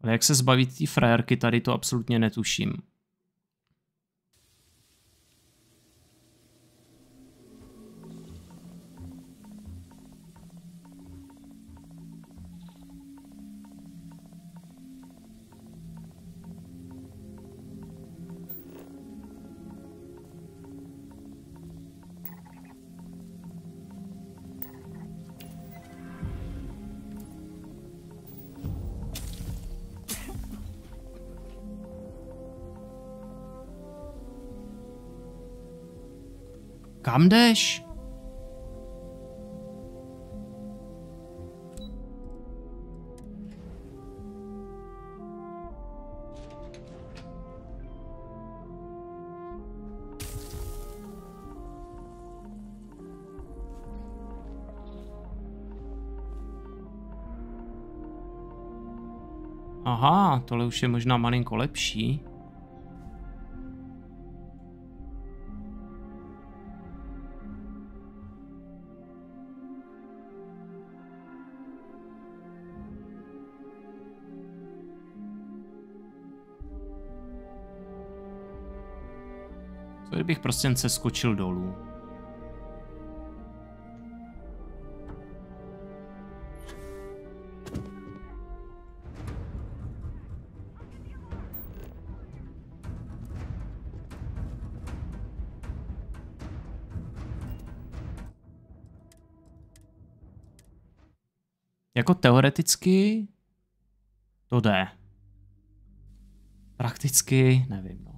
Ale jak se zbavit té frajerky, tady to absolutně netuším. Kam jdeš? Aha, tohle už je možná malinko lepší. Co kdybych prostě se skočil dolů? Jako teoreticky to jde. Prakticky nevím, no.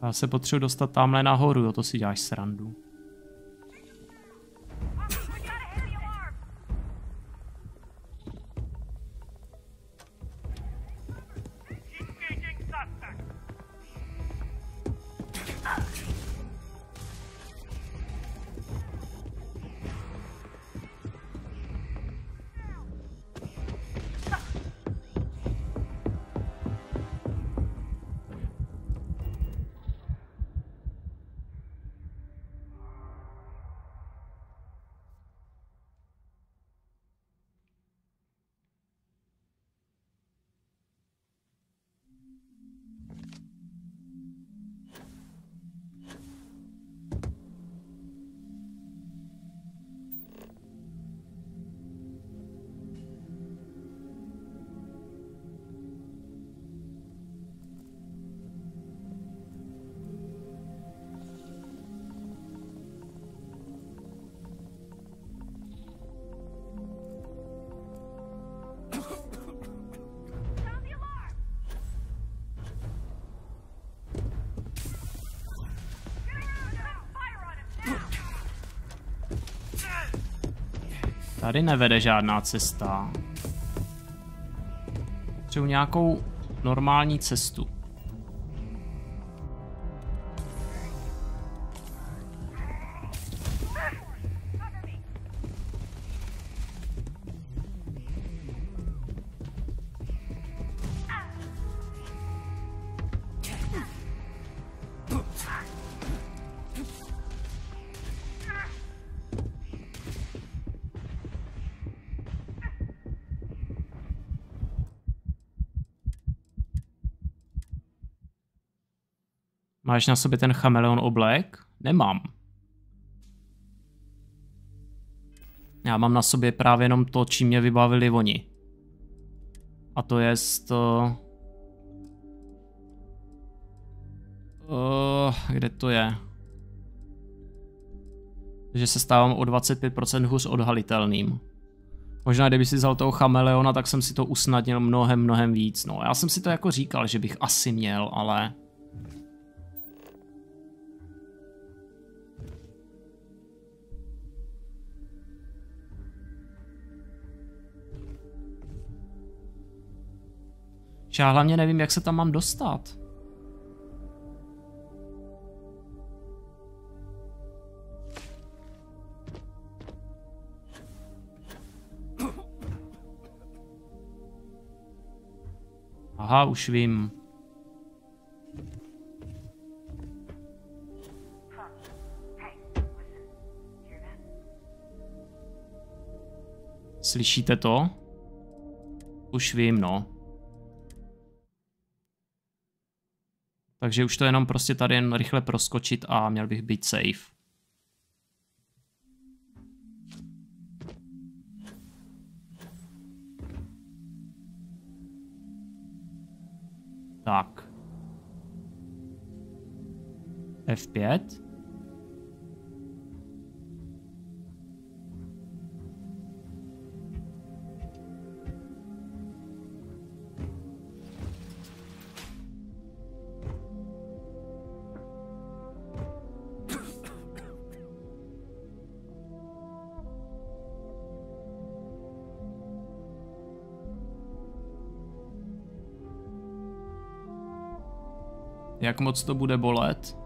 Já se potřebuji dostat tamhle nahoru, jo, to si děláš srandu. Tady nevede žádná cesta. Potřebuji nějakou normální cestu. Máš na sobě ten chameleon oblek? Nemám. Já mám na sobě právě jenom to, čím mě vybavili oni. A to je to... kde to je? Že se stávám o 25% hůř odhalitelným. Možná kdyby si vzal toho chameleona, tak jsem si to usnadnil mnohem víc. No, já jsem si to jako říkal, že bych asi měl, ale... Já hlavně nevím, jak se tam mám dostat. Aha, už vím. Slyšíte to? Už vím, no. Takže už to jenom prostě tady jen rychle proskočit a měl bych být safe. Tak. F5. Jak moc to bude bolet?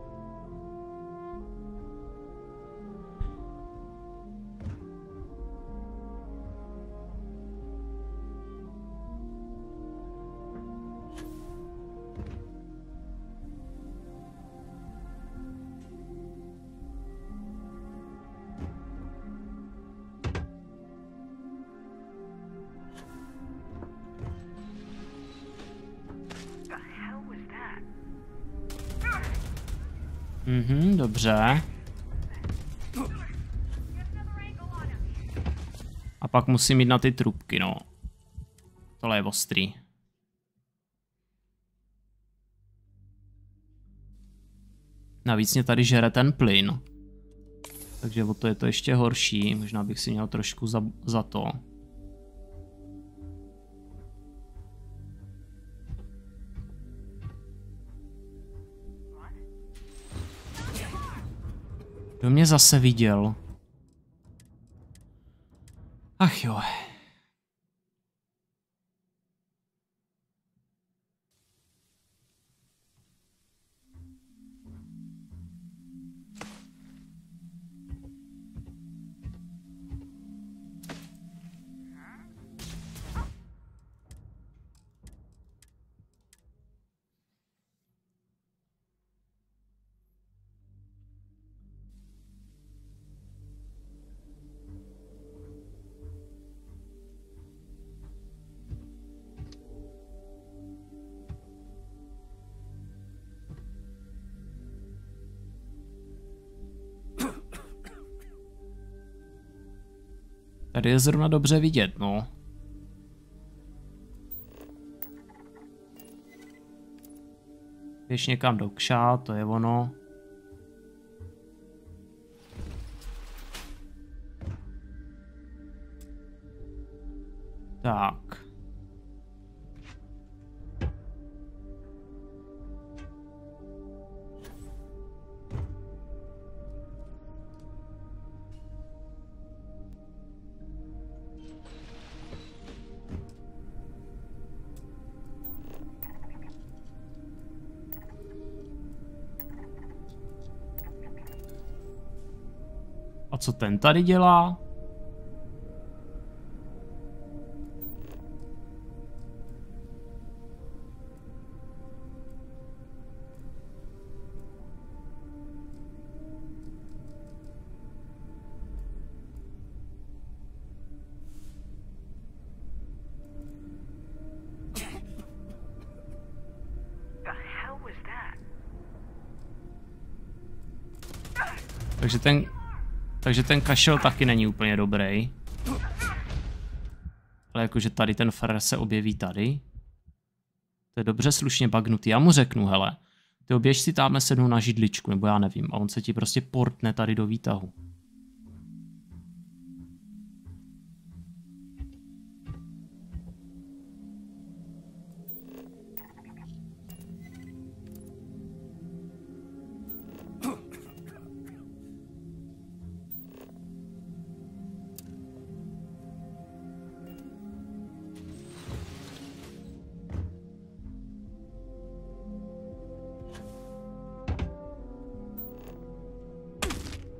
Dobře. A pak musím jít na ty trubky, no. Tohle je ostrý. Navíc mě tady žere ten plyn. Takže o to je to ještě horší. Možná bych si měl trošku za to. Kdo mě zase viděl? Ach jo. Tady je zrovna dobře vidět, no. Běž někam do kša, to je ono. Tak. A co ten tady dělá? Takže ten kašel taky není úplně dobrý. Ale jakože tady ten frér se objeví tady. To je dobře slušně bagnutý. Já mu řeknu, hele, ty oběž si tamhle sednu na židličku, nebo já nevím. A on se ti prostě portne tady do výtahu.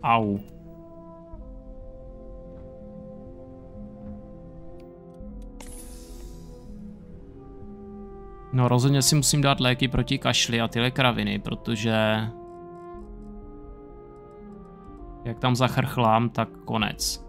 Au. No rozhodně si musím dát léky proti kašli a tyhle kraviny, protože jak tam zachrchlám, tak konec.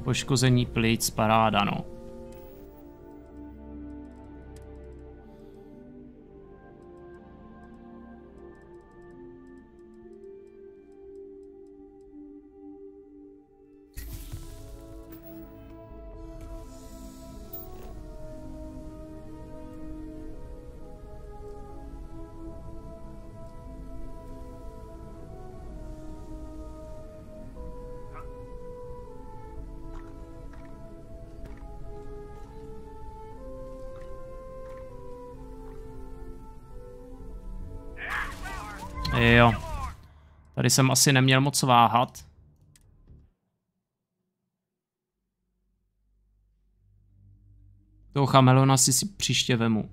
Poškození plic, paráda, no. Jo. Tady jsem asi neměl moc váhat. Toho chameleona si příště vemu.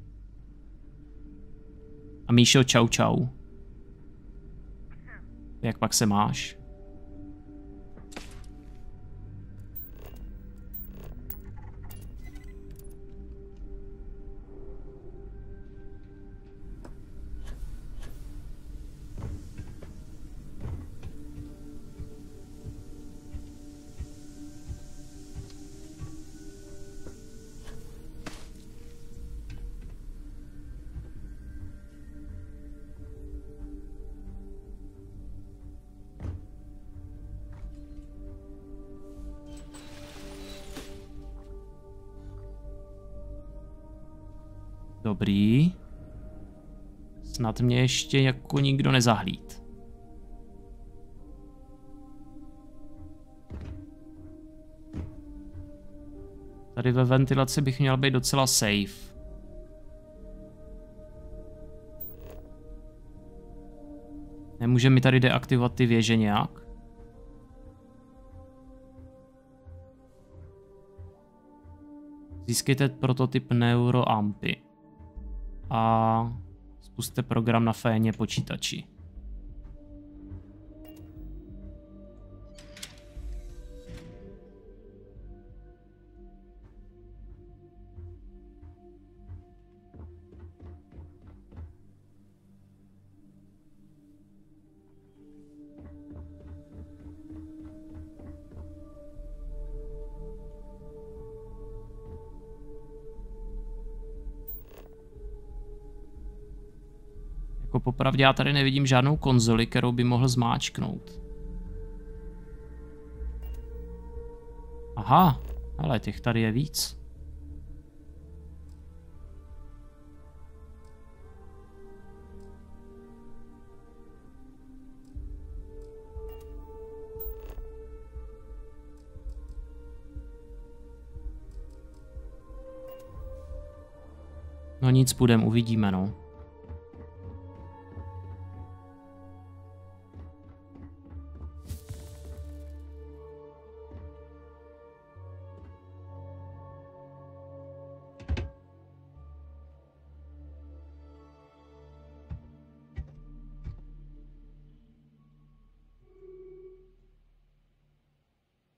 A Míšo, čau čau. Jak pak se máš? Dobrý. Snad mě ještě jako nikdo nezahlíd. Tady ve ventilaci bych měl být docela safe. Nemůže mi tady deaktivovat ty věže nějak? Získejte prototyp neuroampy. A spuste program na féně počítači. Jako popravdě já tady nevidím žádnou konzoli, kterou by mohl zmáčknout. Aha, ale těch tady je víc. No nic, půjdem, uvidíme, no.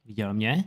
Viděl mě?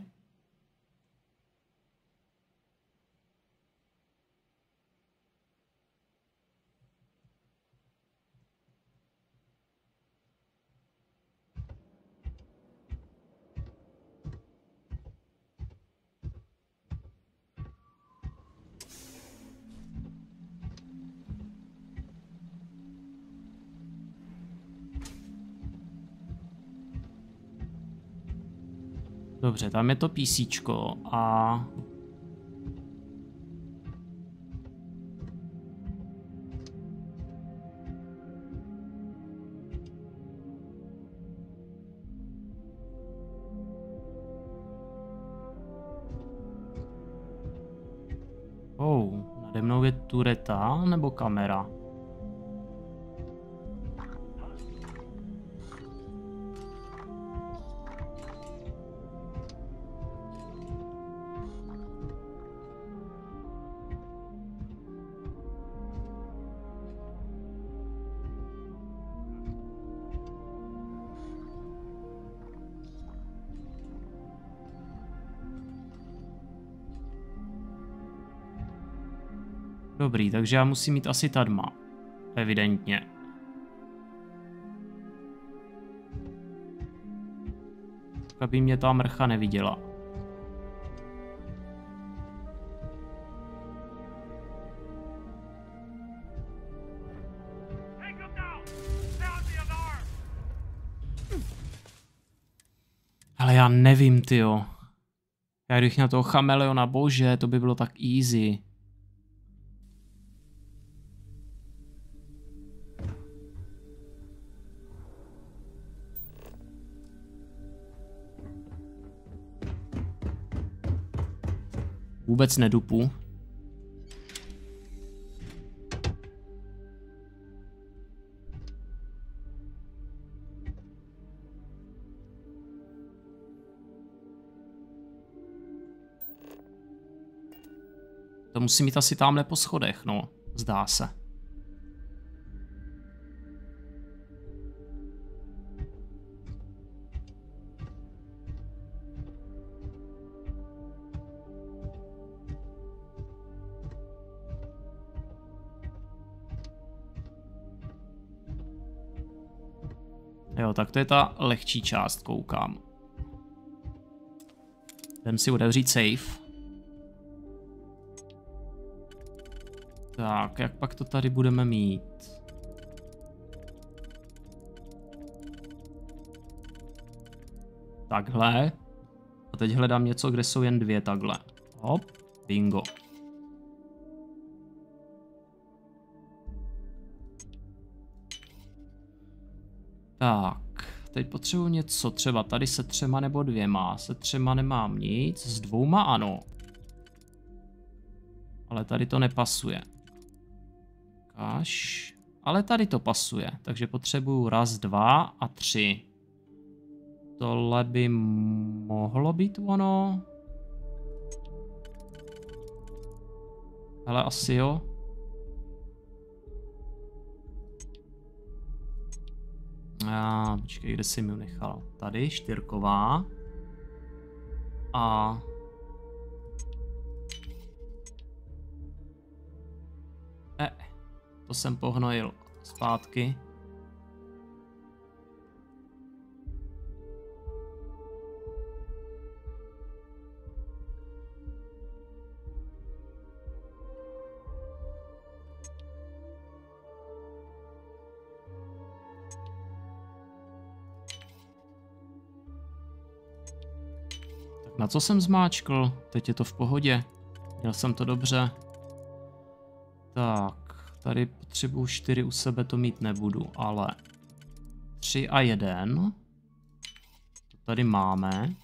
Dobře, tam je to PCčko a... nade mnou je tureta nebo kamera? Dobrý, takže já musím mít asi tadma. Evidentně. Aby mě ta mrcha neviděla. Ale já nevím, tyjo. Já kdybych na toho chameleona, bože, to by bylo tak easy. Vůbec nedupu. To musí mít asi tamhle po schodech, no. Zdá se. Jo, tak to je ta lehčí část, koukám. Jdem si otevřít safe. Tak, jak pak to tady budeme mít? Takhle. A teď hledám něco, kde jsou jen dvě takhle. Hop, bingo. Tak, teď potřebuji něco, třeba tady se 3 nebo 2. Se 3 nemám nic, s 2 ano. Ale tady to nepasuje. Kaž. Ale tady to pasuje, takže potřebuju 1, 2 a 3. Tohle by mohlo být ono. Ale asi jo. Počkej, kde jsi mi nechal? Tady, 4. A... to jsem pohnojil zpátky. Na co jsem zmáčkl? Teď je to v pohodě. Měl jsem to dobře. Tak, tady potřebuji 4 u sebe, to mít nebudu, ale 3 a 1. To tady máme.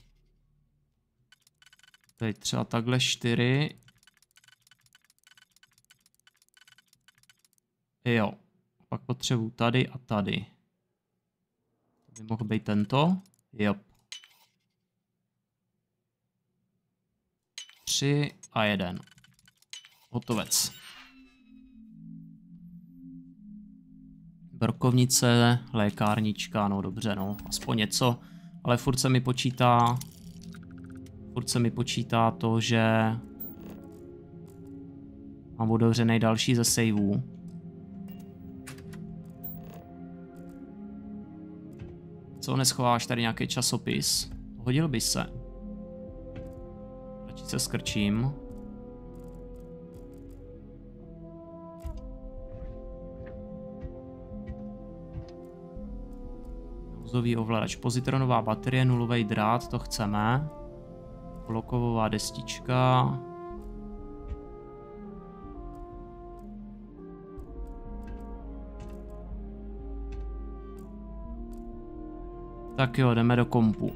Teď třeba takhle 4. Jo, pak potřebuji tady a tady. To by mohl být tento. Jo. 3 a 1. Hotovec. Brokovnice, lékárnička, no dobře, no, aspoň něco. Ale furt se mi počítá to, že mám otevřený další ze saveů. Co, neschováš tady nějaký časopis? Hodil by se. Radši se skrčím. Nouzový ovladač, pozitronová baterie, nulový drát, to chceme. Blokovová destička. Tak jo, jdeme do kompu.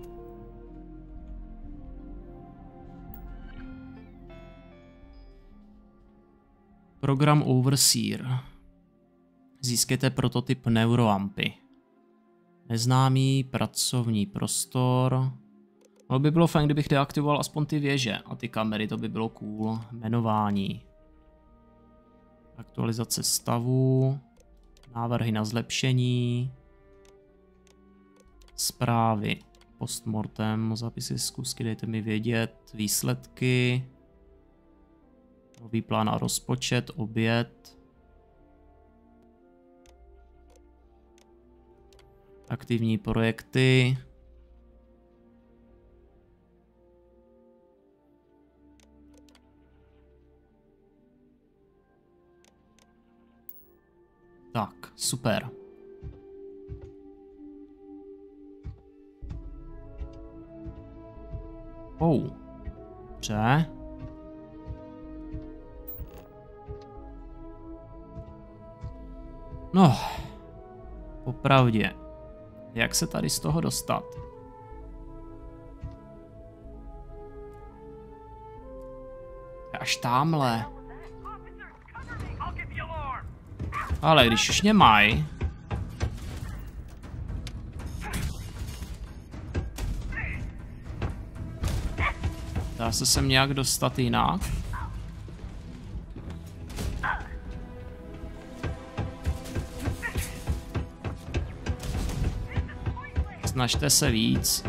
Program Overseer. Získejte prototyp neuroampy. Neznámý pracovní prostor. No by bylo fajn, kdybych deaktivoval aspoň ty věže a ty kamery, to by bylo cool. Jmenování. Aktualizace stavu. Návrhy na zlepšení. Zprávy. Postmortem. Zapisy zkusky, dejte mi vědět. Výsledky. Nový plán a rozpočet. Oběd. Aktivní projekty. Tak, super. Dobře. No, popravdě. Jak se tady z toho dostat? Až támhle. Ale když už mě mají. Dá se sem nějak dostat jinak? Snažte se víc.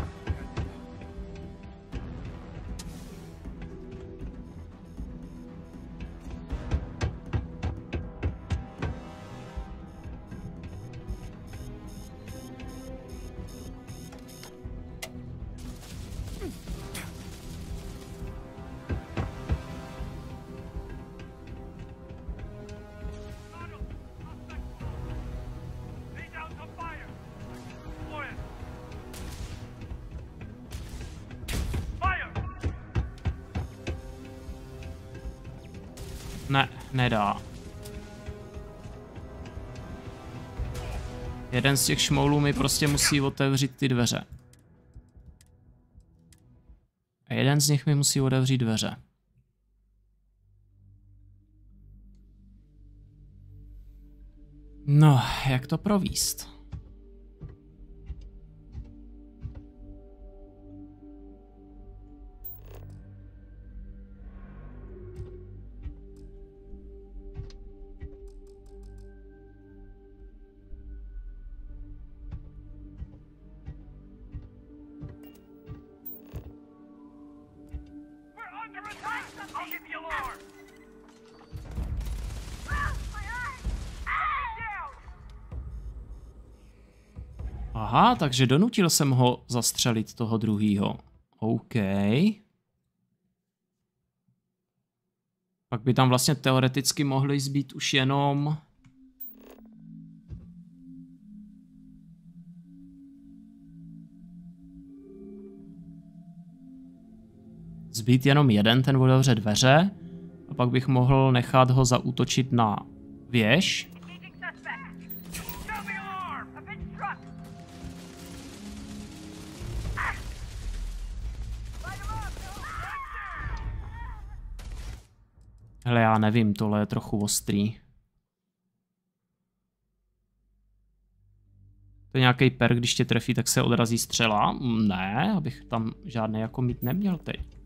Ne, nedá. Jeden z těch šmoulů mi prostě musí otevřít ty dveře. A jeden z nich mi musí otevřít dveře. No, jak to províst? Aha, takže donutil jsem ho zastřelit toho druhýho. OK. Pak by tam vlastně teoreticky mohli zbýt už jenom... Zbýt jenom jeden, ten otevře dveře. A pak bych mohl nechat ho zaútočit na věž. Hele, já nevím, tohle je trochu ostrý. To je nějaký perk, když tě trefí, tak se odrazí střela? Ne, abych tam žádný jako mít neměl teď.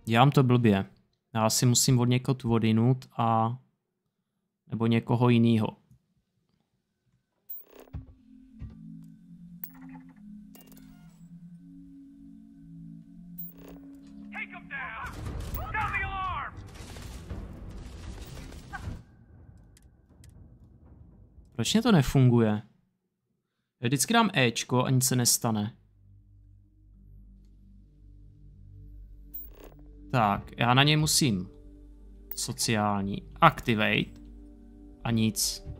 Dělám to blbě. Já si musím od někoho odinut a... nebo někoho jinýho. Proč mě to nefunguje? Já vždycky dám Ečko a nic se nestane. Tak, já na něj musím sociální activate a nic.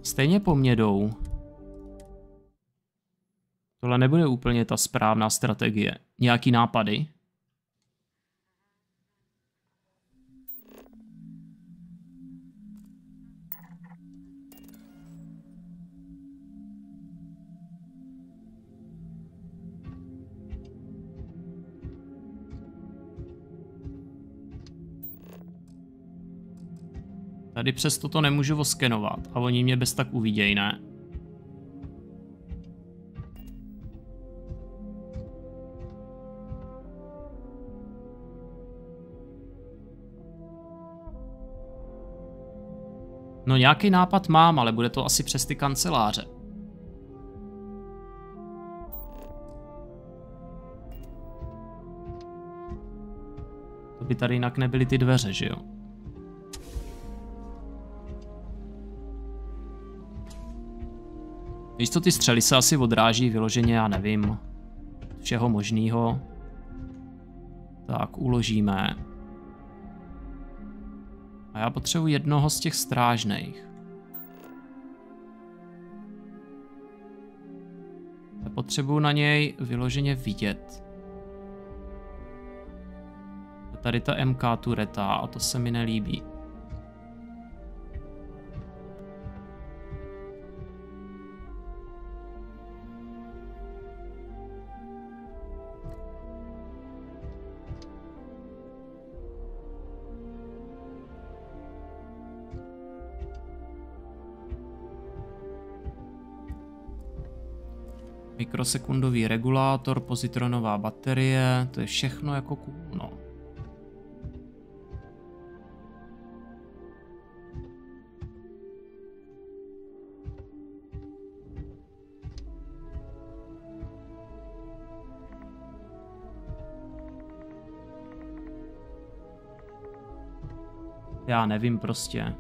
Stejně po mně jdou. Tohle nebude úplně ta správná strategie. Nějaký nápady? Tady přesto to nemůžu oskenovat a oni mě bez tak uvidějí, ne? No nějaký nápad mám, ale bude to asi přes ty kanceláře. To by tady jinak nebyly ty dveře, že jo? Víš co, ty střely se asi odráží vyloženě, já nevím, všeho možného. Tak, uložíme. A já potřebuji jednoho z těch strážných. Potřebuji na něj vyloženě vidět. Tady ta MK tureta a to se mi nelíbí. Mikrosekundový regulátor, pozitronová baterie, to je všechno jako cool, no. Já nevím prostě.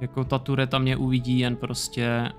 Jako ta tureta mě uvidí jen prostě...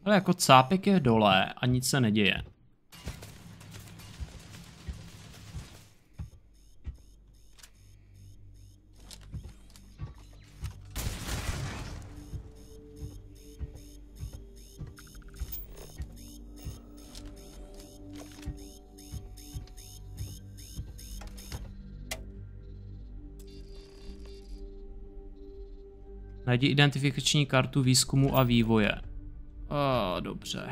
Ale jako cápek je dole a nic se neděje. Najdi identifikační kartu výzkumu a vývoje. Dobře.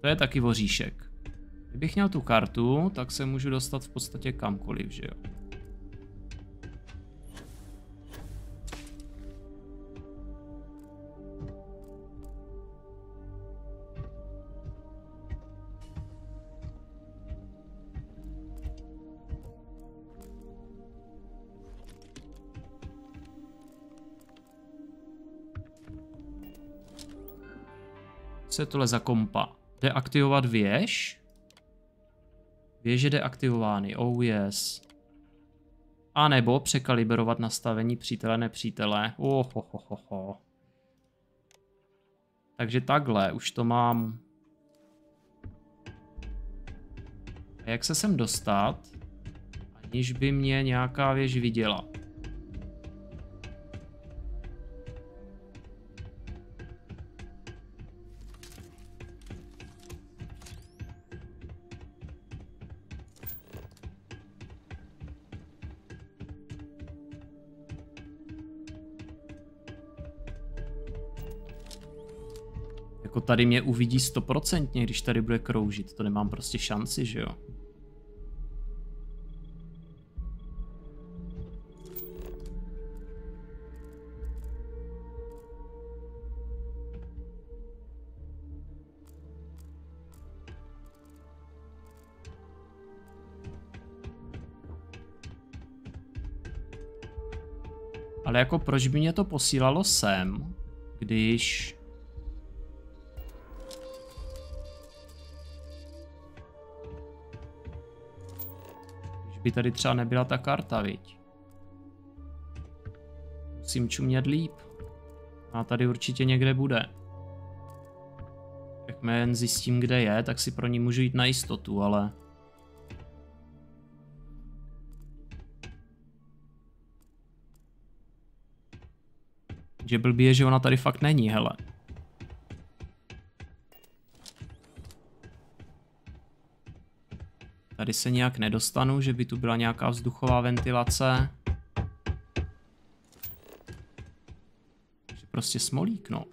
To je taky voříšek. Kdybych měl tu kartu, tak se můžu dostat v podstatě kamkoliv, že jo? Co je tohle za kompa? Deaktivovat věž? Věž je deaktivovány, oh yes. A nebo překalibrovat nastavení přítele nepřítele. Takže takhle, už to mám. A jak se sem dostat, aniž by mě nějaká věž viděla? Jako tady mě uvidí 100%, když tady bude kroužit. To nemám prostě šanci, že jo? Ale jako proč by mě to posílalo sem, když... by tady třeba nebyla ta karta, viď? Musím čumět líp. A tady určitě někde bude. Jakmile jen zjistím, kde je, tak si pro ní můžu jít na jistotu, ale... Že blbý je, že ona tady fakt není, hele. Tady se nějak nedostanu, že by tu byla nějaká vzduchová ventilace. Takže prostě smolík, no.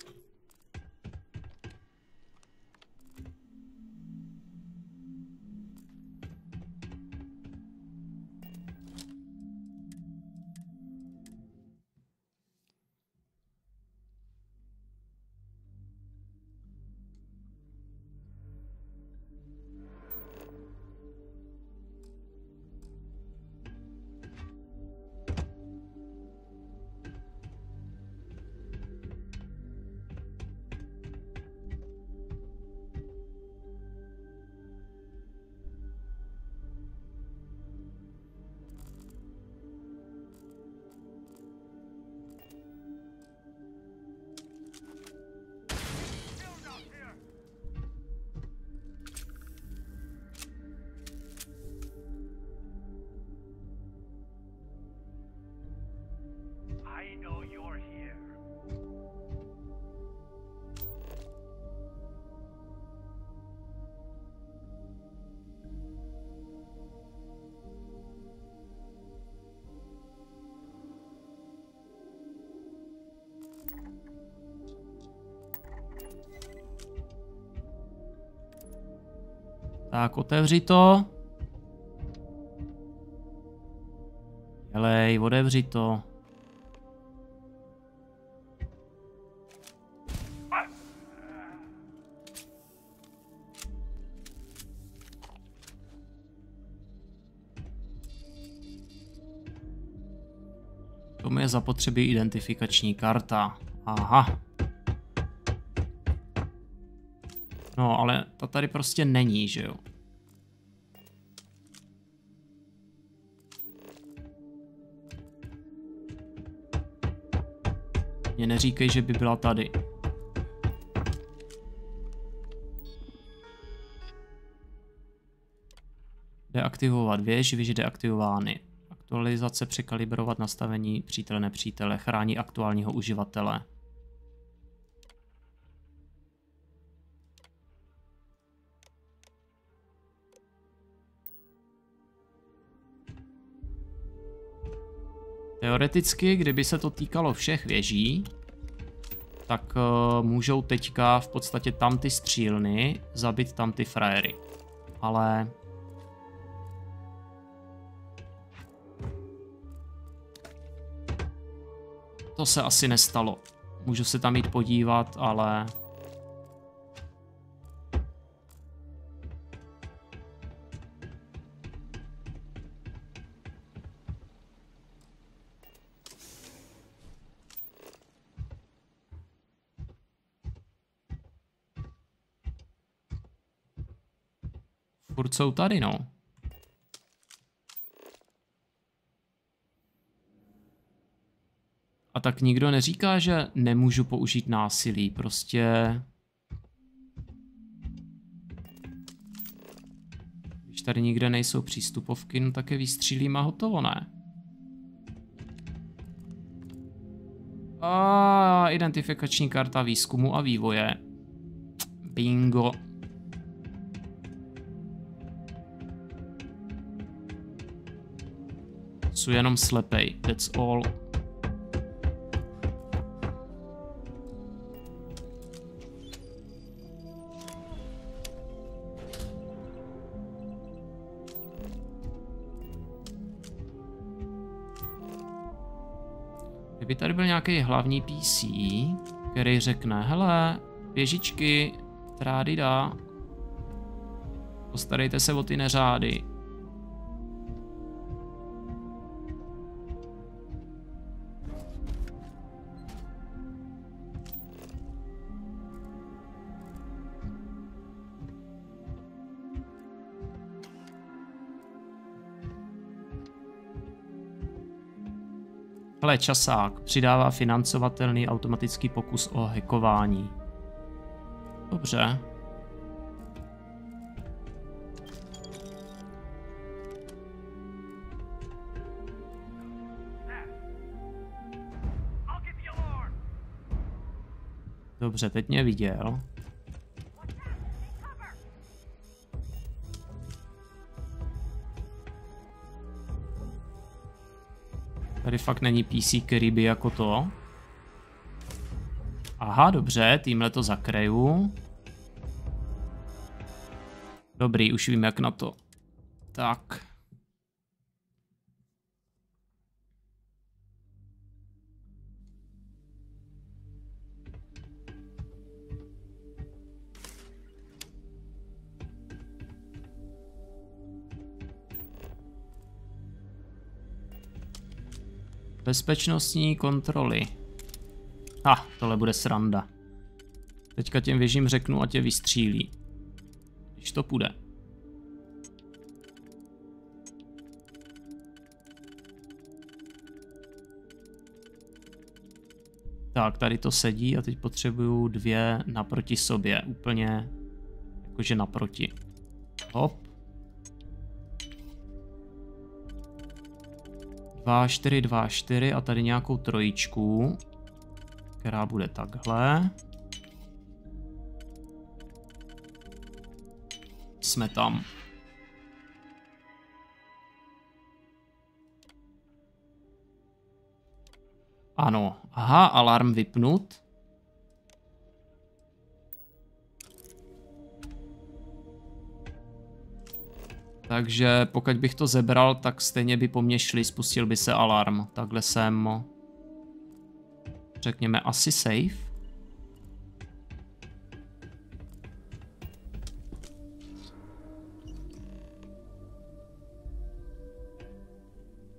Tak, otevři to. Dělej, otevři to. Tomu je zapotřebí identifikační karta. Aha. No, ale ta tady prostě není, že jo? Mně neříkej, že by byla tady. Deaktivovat věž, věž deaktivovány. Aktualizace, překalibrovat nastavení přítele nepřítele, chrání aktuálního uživatele. Teoreticky, kdyby se to týkalo všech věží, tak můžou teďka v podstatě tam ty střílny zabít tam ty frajery. Ale to se asi nestalo. Můžu se tam jít podívat, ale furt jsou tady, no. A tak nikdo neříká, že nemůžu použít násilí, prostě když tady nikde nejsou přístupovky, no tak je vystřílím a hotovo, ne? A identifikační karta výzkumu a vývoje. Bingo. Jsou jenom slepej, that's all. Kdyby tady byl nějaký hlavní PC, který řekne, hele, běžičky, trádida, postarejte se o ty neřády. Hele, časák. Přidává financovatelný automatický pokus o hackování. Dobře. Dobře, teď mě viděl. Tady fakt není PC, který by jako to. Aha, dobře, tímhle to zakryju. Dobrý, už vím jak na to. Tak. Bezpečnostní kontroly. Tohle bude sranda. Teďka těm věžím řeknu a tě vystřílí. Když to půjde. Tak, tady to sedí a teď potřebuju dvě naproti sobě. Úplně jakože naproti. Hop. 2, 4, 2, 4 a tady nějakou trojičku, která bude takhle. Jsme tam. Ano, aha, alarm vypnut. Takže pokud bych to zebral, tak stejně by po mně šli, spustil by se alarm. Takhle jsem, řekněme, asi safe.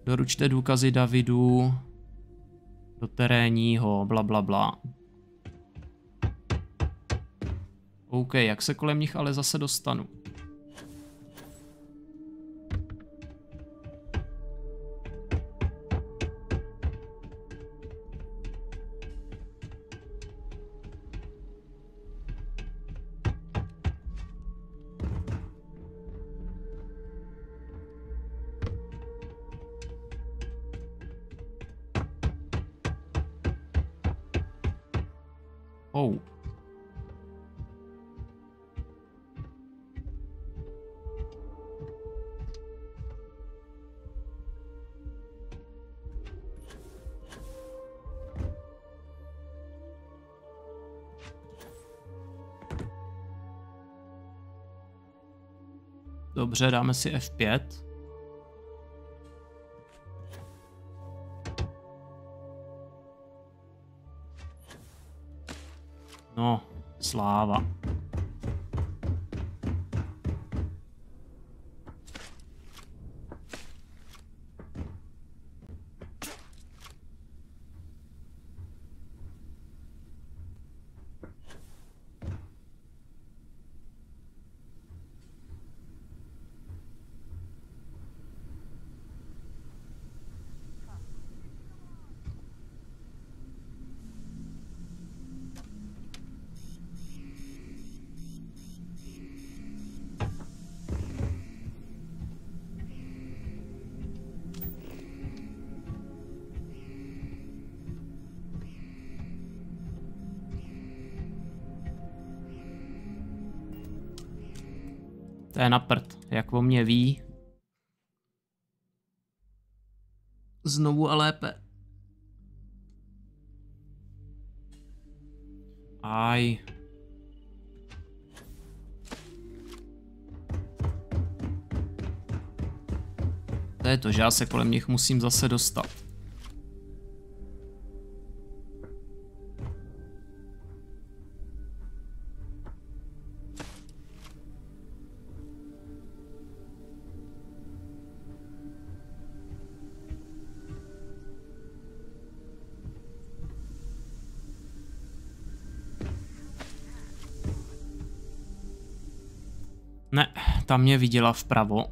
Doručte důkazy Davidu do terénního, bla bla bla. OK, jak se kolem nich ale zase dostanu? Oh. Dobře, dáme si F5. No, sláva. To je na prd, jak o mě ví. Znovu a lépe. Aj. To je to, že já se kolem nich musím zase dostat. Ne, tam mě viděla vpravo.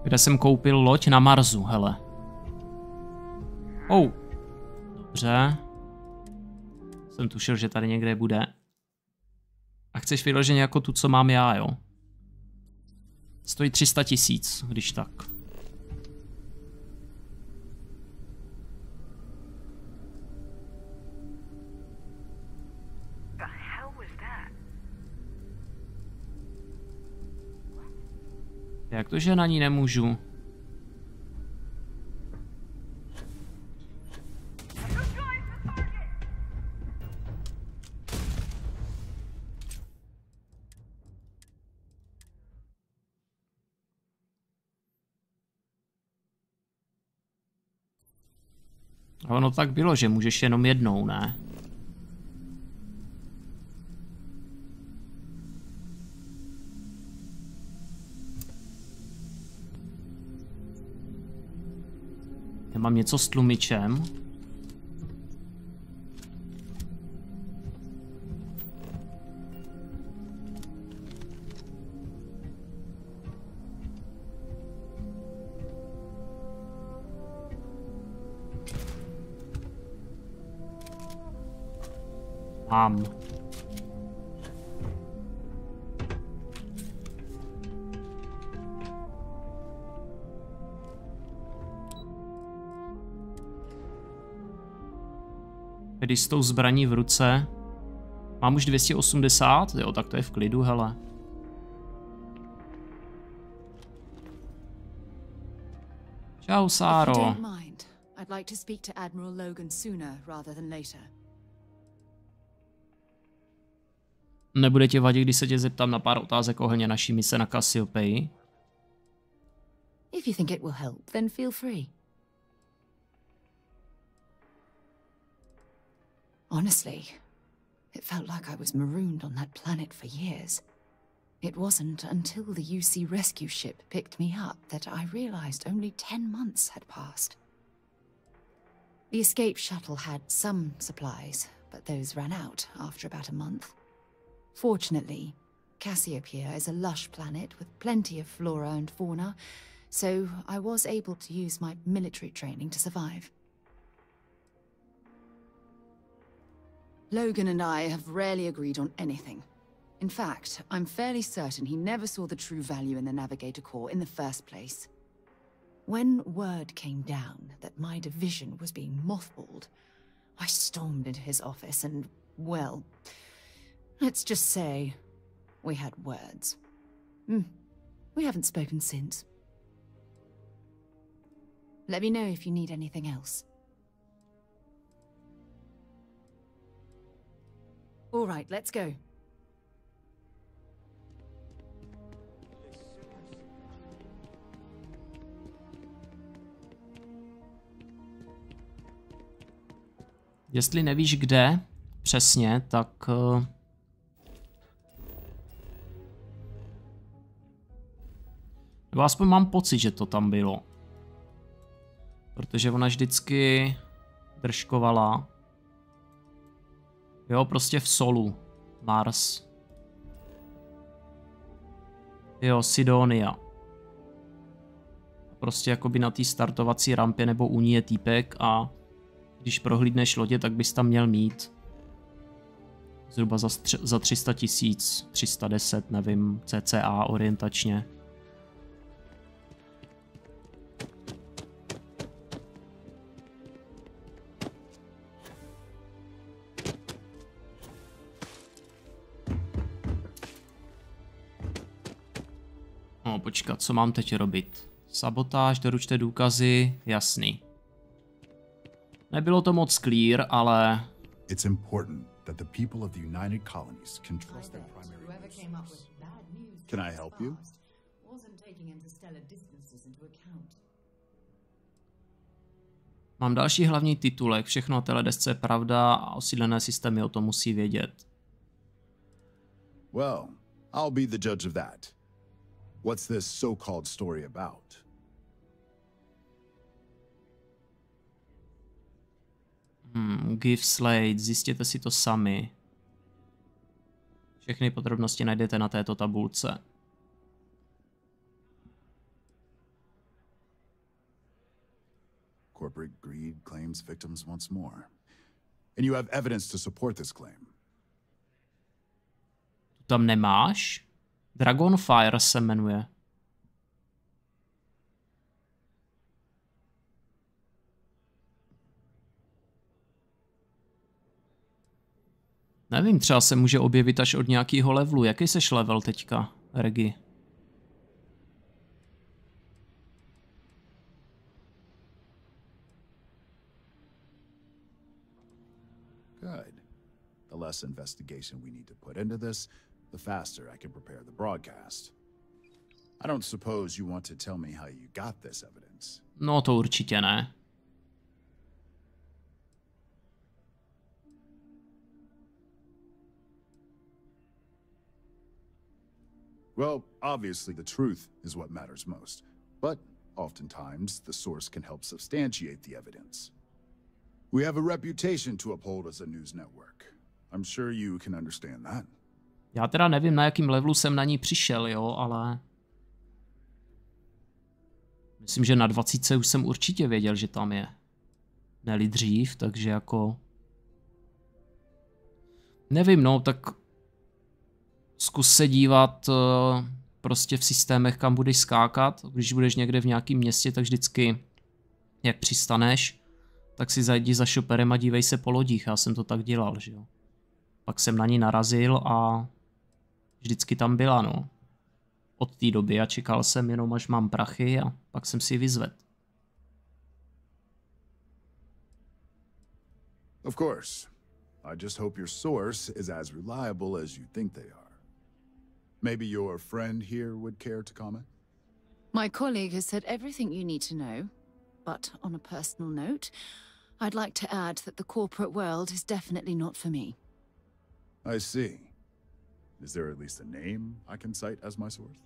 Kde jsem koupil loď na Marsu, hele. Oh. Dobře. Jsem tušil, že tady někde bude. A chceš vyloženě jako tu, co mám já, jo? Stojí 300 000, když tak. Jak to, že na ní nemůžu? Ono tak bylo, že můžeš jenom jednou, ne? Já mám něco s tlumičem. Mám. Když s tou zbraní v ruce. Mám už 280? Jo, tak to je v klidu, hele. Čau, Sáro. I'd like to speak to Admiral Logan sooner rather than later. Nebude ti vadit, když se tě zeptám na pár otázek ohledně naší mise na Cassiopeii? If you think it will help, then feel free. Honestly, it felt like I was marooned on that planet for years. It wasn't until the UC rescue ship picked me up that I realized only 10 months had passed. The escape shuttle had some supplies, but those ran out after about a month. Fortunately, Cassiopeia is a lush planet with plenty of flora and fauna, so I was able to use my military training to survive. Logan and I have rarely agreed on anything. In fact, I'm fairly certain he never saw the true value in the Navigator Corps in the first place. When word came down that my division was being mothballed, I stormed into his office and, well, let's just say we had words. We haven't spoken since. Let me know if you need anything else. All right, let's go. Jestli nevíš kde přesně, tak nebo aspoň mám pocit, že to tam bylo. Protože ona vždycky držkovala. Jo, prostě v Solu. Mars. Jo, Sidonia. Prostě jakoby na té startovací rampě nebo u ní je týpek a když prohlídneš lodě, tak bys tam měl mít zhruba za 300 000, 310, nevím, cca orientačně. No, počkat, co mám teď robit? Sabotáž, doručte důkazy, jasný. Nebylo to moc clear, ale... It's important that the people of the United Colonies can trust their primary resources. Can I help you? Mám další hlavní titulek, všechno o teledesce je pravda a osídlené systémy o tom musí vědět. Well, I'll be the judge of that. What's this so-called story about? Give Slate, zjistěte si to sami. Všechny podrobnosti najdete na této tabulce. Corporate greed claims victims once more. And you have evidence to support this claim. Tu tam nemáš? Dragonfire se jmenuje. Nevím, třeba se může objevit až od nějakého levelu. Jaký seš level teďka, Regi? Good. The less investigation we need to put into this, the faster I can prepare the broadcast. I don't suppose you want to tell me how you got this evidence. No to určitě ne. Well, obviously the truth is what matters most, but oftentimes the source can help substantiate the evidence. We have a reputation to uphold as a news network. I'm sure you can understand that. Já teda nevím, na jakým levelu jsem na ní přišel, jo, ale... Myslím, že na 20 už jsem určitě věděl, že tam je. Ne-li dřív, takže jako... Nevím, no, tak zkus se dívat prostě v systémech, kam budeš skákat. Když budeš někde v nějakém městě, tak vždycky, jak přistaneš, tak si zajdi za šoperem a dívej se po lodích. Já jsem to tak dělal, že jo. Pak jsem na ní narazil a vždycky tam byla, no. Od té doby a čekal jsem jenom, až mám prachy a pak jsem si ji vyzvedl. Of course. I just hope your source is as reliable as you think they are. Maybe your friend here would care to comment? My colleague has said everything you need to know, but on a personal note, I'd like to add that the corporate world is definitely not for me. I see. Is there at least a name I can cite as my source?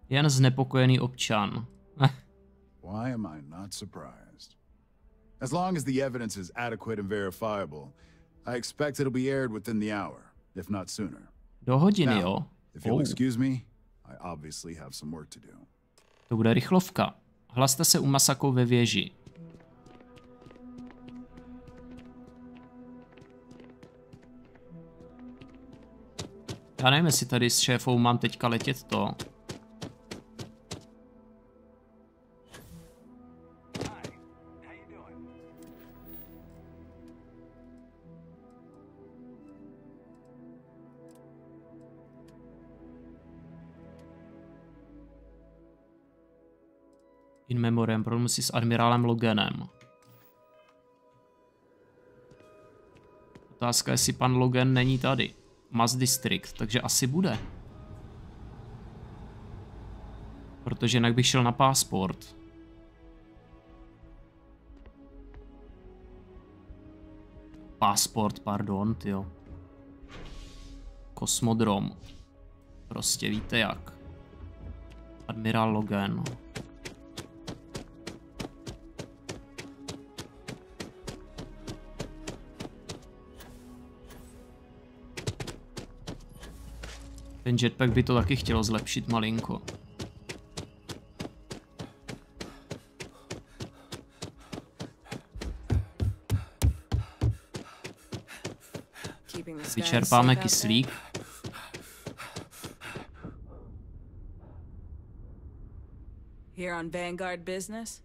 Jen znepokojený občan. Why am I not surprised? As long as the evidence is adequate and verifiable, I expect it'll be aired within the hour, if not sooner. Do hodiny, jo? If you'll excuse me, I obviously have some work to do. To bude rychlovka. Hlaste se u Masako ve věži. Já nevím, jestli tady s šéfou mám teďka letět to. In memoriam, problém si s admirálem Loganem. Otázka je, jestli pan Logan není tady. Mass District, takže asi bude. Protože jinak bych šel na pasport. Pasport, pardon, tyjo. Kosmodrom. Prostě víte jak. Admirál Logan. Ten jetpack by to taky chtělo zlepšit malinko. Vyčerpáme kyslík. Here on Vanguard business,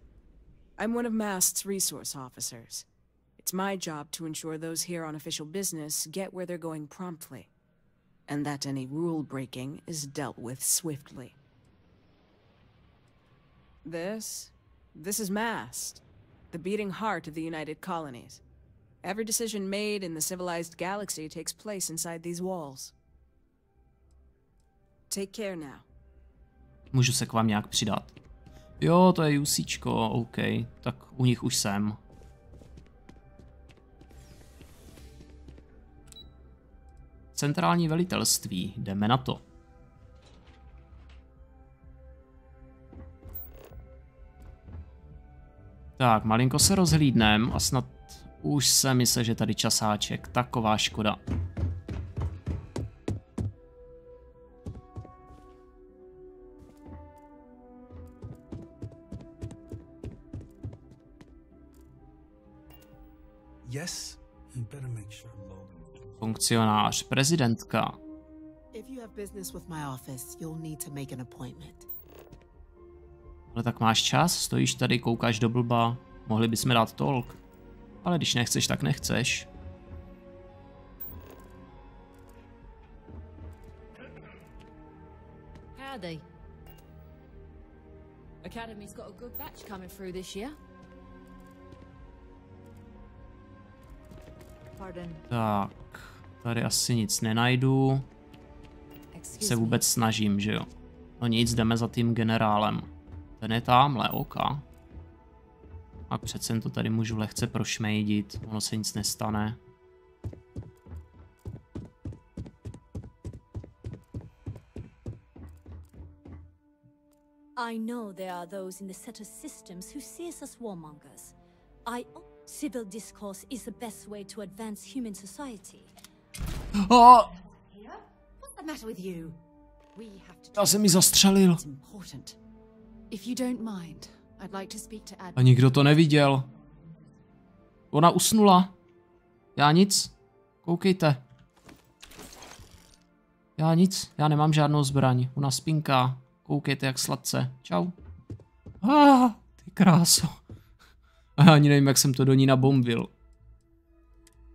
I'm one of Mast's resource officers. It's my job to ensure those here on official business get where they're going promptly, and that any rule breaking is dealt with swiftly. This is Mast, the beating heart of the United Colonies. Every decision made in the civilized galaxy takes place inside these walls. Take care now. Můžu se k vám nějak přidat. Jo, to je UCčko, OK. Tak u nich už jsem. Centrální velitelství, jdeme na to. Tak, malinko se rozhlídnem a snad už se myslel, že tady časáček. Taková škoda. Yes, you better make sure Logan. Funkcionář, prezidentka. If you have business with my office, you'll need to make an appointment. Ale tak máš čas, stojíš tady, koukáš do blba, mohli bychom dát talk. Ale když nechceš, tak nechceš. Howdy. Academy's got a good batch coming through this year. Pardon. Tak, tady asi nic nenajdu. Se vůbec snažím, že jo. No nic, jdeme za tím generálem. Ten je támhle, oka. A přece to tady můžu lehce prošmejdit, ono se nic nestane. I know there are those in the set of systems who see us as warmongers. Civil discourse is the best way to advance human society. Oh! What's the matter with you? We have to. Já jsem mi zastřelil. If you don't mind, I'd like to speak to A nikdo to neviděl. Ona usnula. Já nic. Koukejte. Já nic. Já nemám žádnou zbraň. Ona spinká. Koukejte, jak sladce. Čau. Ty kráso. A já ani nevím, jak jsem to do ní nabombil.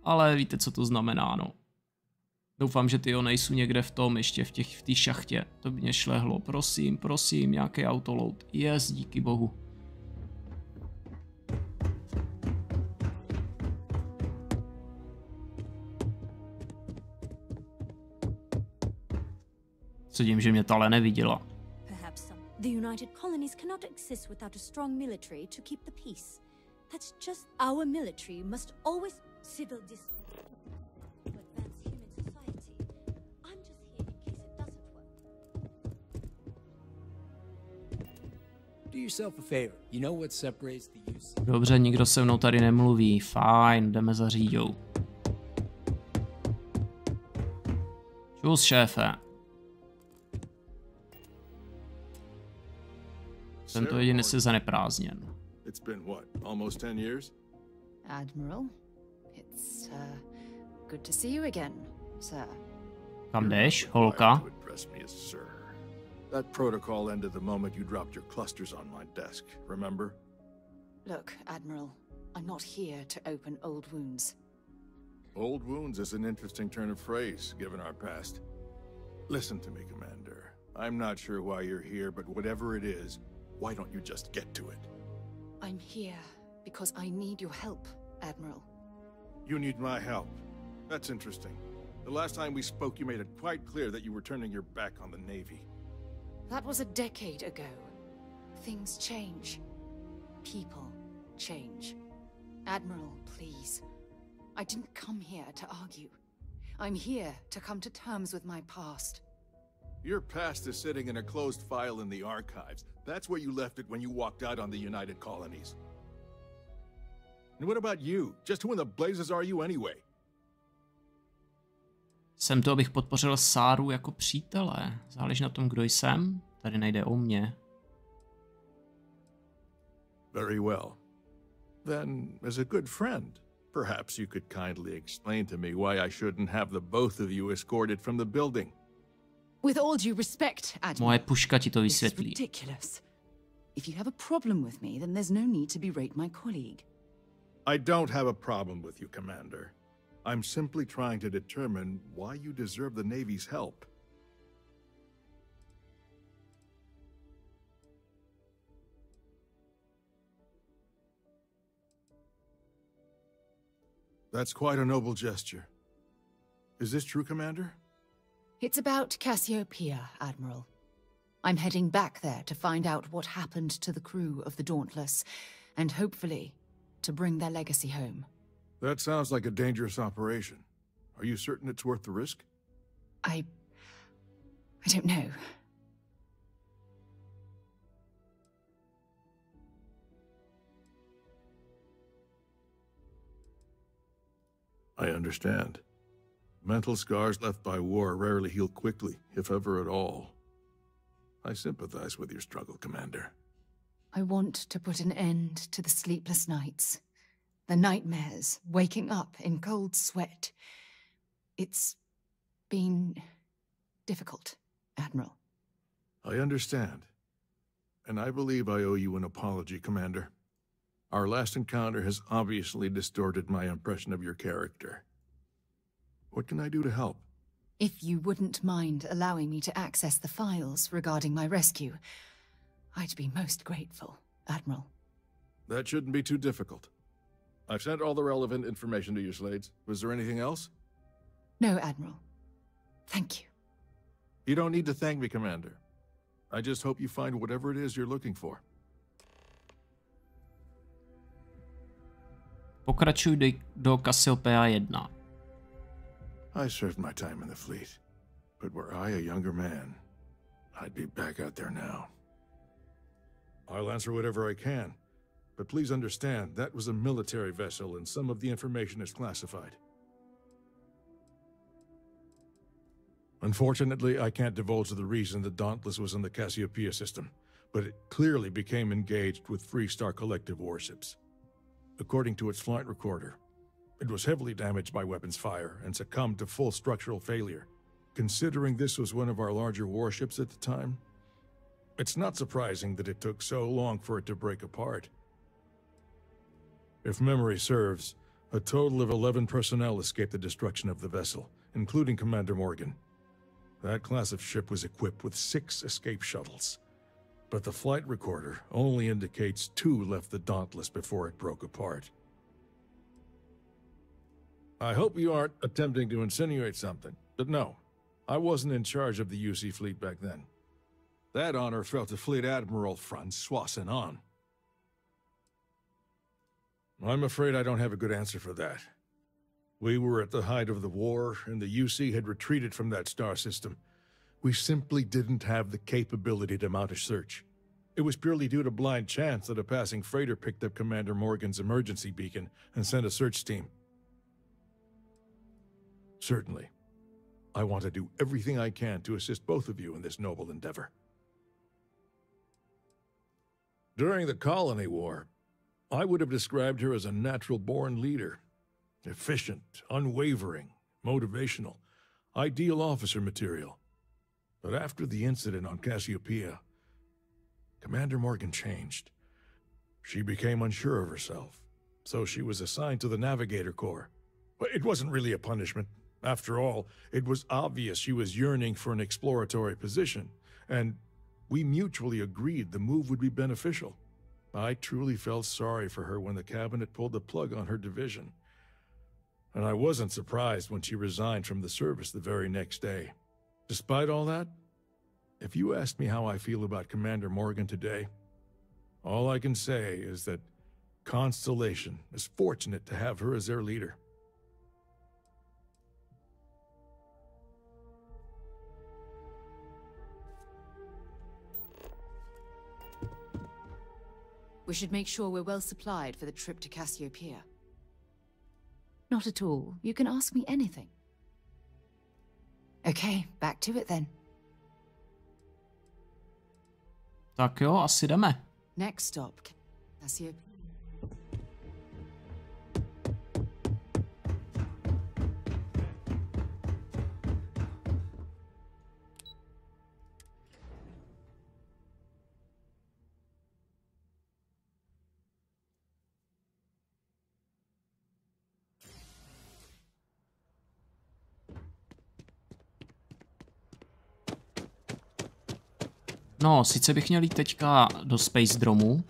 Ale víte, co to znamená, no. Doufám, že ty nejsou někde v tom, ještě v té šachtě. To by mě šlehlo. Prosím, prosím, nějaký autoload. Yes, díky bohu. Co tím, že mě to ale neviděla. The United Colonies cannot exist without a strong military to keep the peace. That's just our military must always civil dis to advance human society. I'm just here in case it doesn't work. Do yourself a favor. You know what separates the use. Dobře, nikdo se mnou tady nemluví. Fajn, jdeme za říďou. Čus, šéfe. Tento jedinec je zaneprázdněn. It's been what, almost 10 years? Admiral, it's good to see you again, sir. Kam jdeš, holka? That protocol ended the moment you dropped your clusters on my desk, remember? Look, Admiral, I'm not here to open old wounds. Old wounds is an interesting turn of phrase, given our past. Listen to me, Commander. I'm not sure why you're here, but whatever it is, why don't you just get to it? I'm here because I need your help, Admiral. You need my help. That's interesting. The last time we spoke, you made it quite clear that you were turning your back on the Navy. That was a decade ago. Things change. People change. Admiral, please. I didn't come here to argue. I'm here to come to terms with my past. Your past is sitting in a closed file in the archives. That's where you left it when you walked out on the United Colonies. And what about you? Just who in the blazes are you anyway? Jsem to, abych podpořil Sáru jako přítele. Záleží na tom, kdo jsem. Tady nejde o mě. Very well. Then, as a good friend, perhaps you could kindly explain to me why I shouldn't have the both of you escorted from the building. With all due respect, Admiral, moje puška ti to vysvětlí. It's ridiculous. If you have a problem with me, then there's no need to berate my colleague. I don't have a problem with you, Commander. I'm simply trying to determine why you deserve the Navy's help. That's quite a noble gesture. Is this true, Commander? It's about Cassiopeia, Admiral. I'm heading back there to find out what happened to the crew of the Dauntless, and hopefully, to bring their legacy home. That sounds like a dangerous operation. Are you certain it's worth the risk? I don't know. I understand. Mental scars left by war rarely heal quickly, if ever at all. I sympathize with your struggle, Commander. I want to put an end to the sleepless nights, the nightmares, waking up in cold sweat. It's been difficult, Admiral. I understand. And I believe I owe you an apology, Commander. Our last encounter has obviously distorted my impression of your character. What can I do to help? If you wouldn't mind allowing me to access the files regarding my rescue, I'd be most grateful, Admiral. That shouldn't be too difficult. I've sent all the relevant information to you, Slades. Was there anything else? No, Admiral. Thank you. You don't need to thank me, Commander. I just hope you find whatever it is you're looking for. Pokračuj do Cassiopeia 1. I served my time in the fleet, but were I a younger man, I'd be back out there now. I'll answer whatever I can, but please understand that was a military vessel and some of the information is classified. Unfortunately, I can't divulge the reason the Dauntless was in the Cassiopeia system, but it clearly became engaged with Free Star Collective warships. according to its flight recorder. It was heavily damaged by weapons fire and succumbed to full structural failure. Considering this was one of our larger warships at the time, it's not surprising that it took so long for it to break apart. If memory serves, a total of 11 personnel escaped the destruction of the vessel, including Commander Morgan. That class of ship was equipped with 6 escape shuttles, but the flight recorder only indicates 2 left the Dauntless before it broke apart. I hope you aren't attempting to insinuate something, but no, I wasn't in charge of the UC fleet back then. That honor fell to Fleet Admiral Francois Senon. I'm afraid I don't have a good answer for that. We were at the height of the war, and the UC had retreated from that star system. We simply didn't have the capability to mount a search. It was purely due to blind chance that a passing freighter picked up Commander Morgan's emergency beacon and sent a search team. Certainly. I want to do everything I can to assist both of you in this noble endeavor. During the Colony War, I would have described her as a natural-born leader. Efficient, unwavering, motivational, ideal officer material. But after the incident on Cassiopeia, Commander Morgan changed. She became unsure of herself, so she was assigned to the Navigator Corps. But it wasn't really a punishment. After all, it was obvious she was yearning for an exploratory position, and we mutually agreed the move would be beneficial. I truly felt sorry for her when the cabinet pulled the plug on her division. And I wasn't surprised when she resigned from the service the very next day. Despite all that, if you ask me how I feel about Commander Morgan today, all I can say is that Constellation is fortunate to have her as their leader. We should make sure we're well supplied for the trip to Cassiopeia. Not at all. You can ask me anything. Okay, back to it then. Tak jo, asi jdeme. Next stop, Cassiopeia. No, sice bych měl jít teďka do Space Dromu,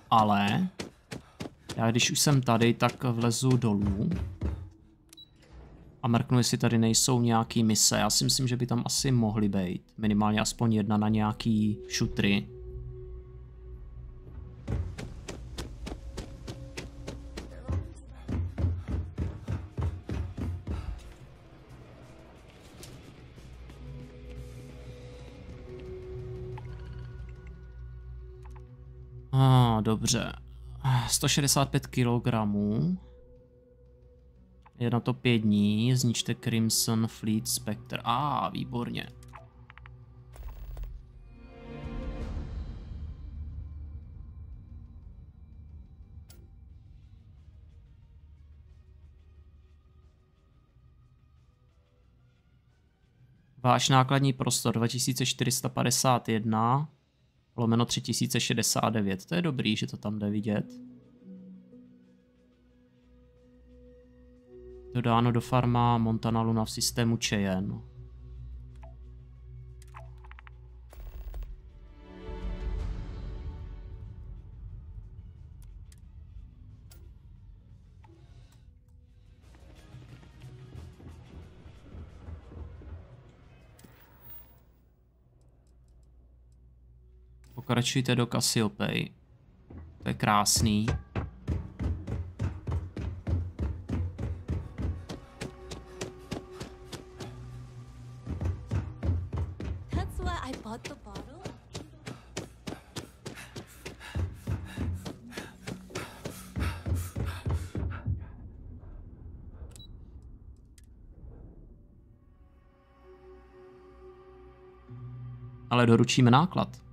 ale já když už jsem tady, tak vlezu dolů a mrknu, jestli tady nejsou nějaký mise. Já si myslím, že by tam asi mohly být. Minimálně aspoň jedna na nějaký šutry. Dobře. 165 kg. Je na to 5 dní. Zničte Crimson Fleet Spectre. Výborně. Váš nákladní prostor 2451 lomeno 3069. To je dobrý, že to tam jde vidět. Dodáno do farma Montana Luna v systému Cheyenne. Pokračujte do Cassiopeii. To je krásný. That's why I bought the bottle. Ale doručíme náklad.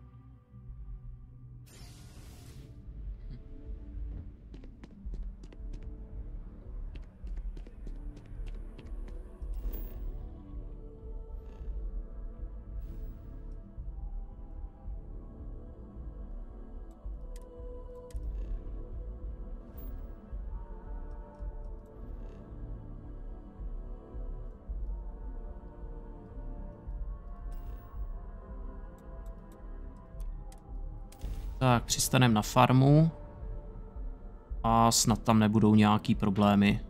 Tak, přistaneme na farmu. A snad tam nebudou nějaký problémy.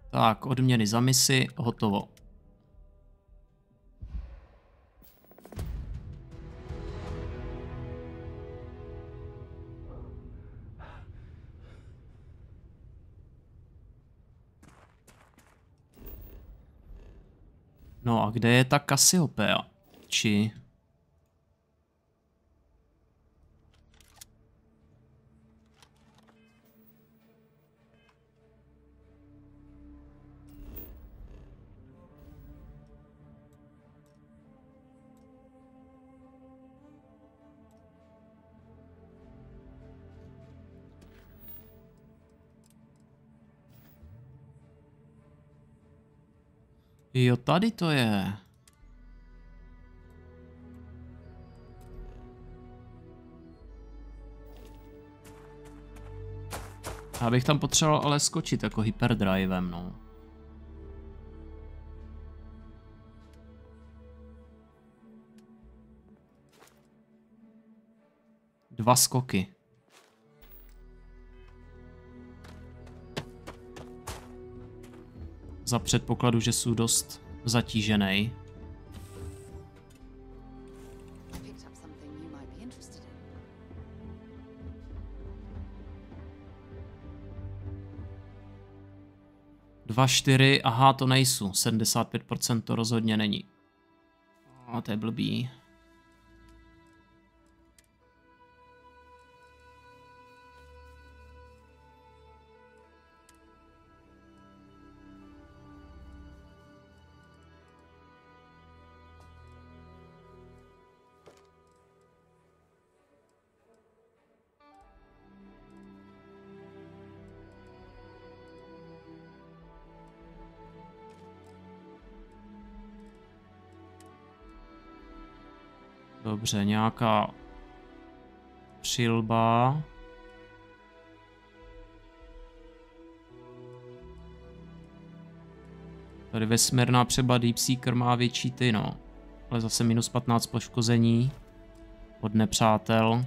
Tak, odměny za misi, hotovo. No a kde je ta Cassiopeia? Či... Jo, tady to je. Já bych tam potřeboval ale skočit jako hyperdrivem, no. Dva skoky. Za předpokladu, že jsou dost zatížený. Dva, 4, aha, to nejsou. 75% to rozhodně není. A to je blbý. Dobře, nějaká přilba. Tady vesmírná přeba Deepseeker má větší ty, no. Ale zase minus 15 poškození od nepřátel.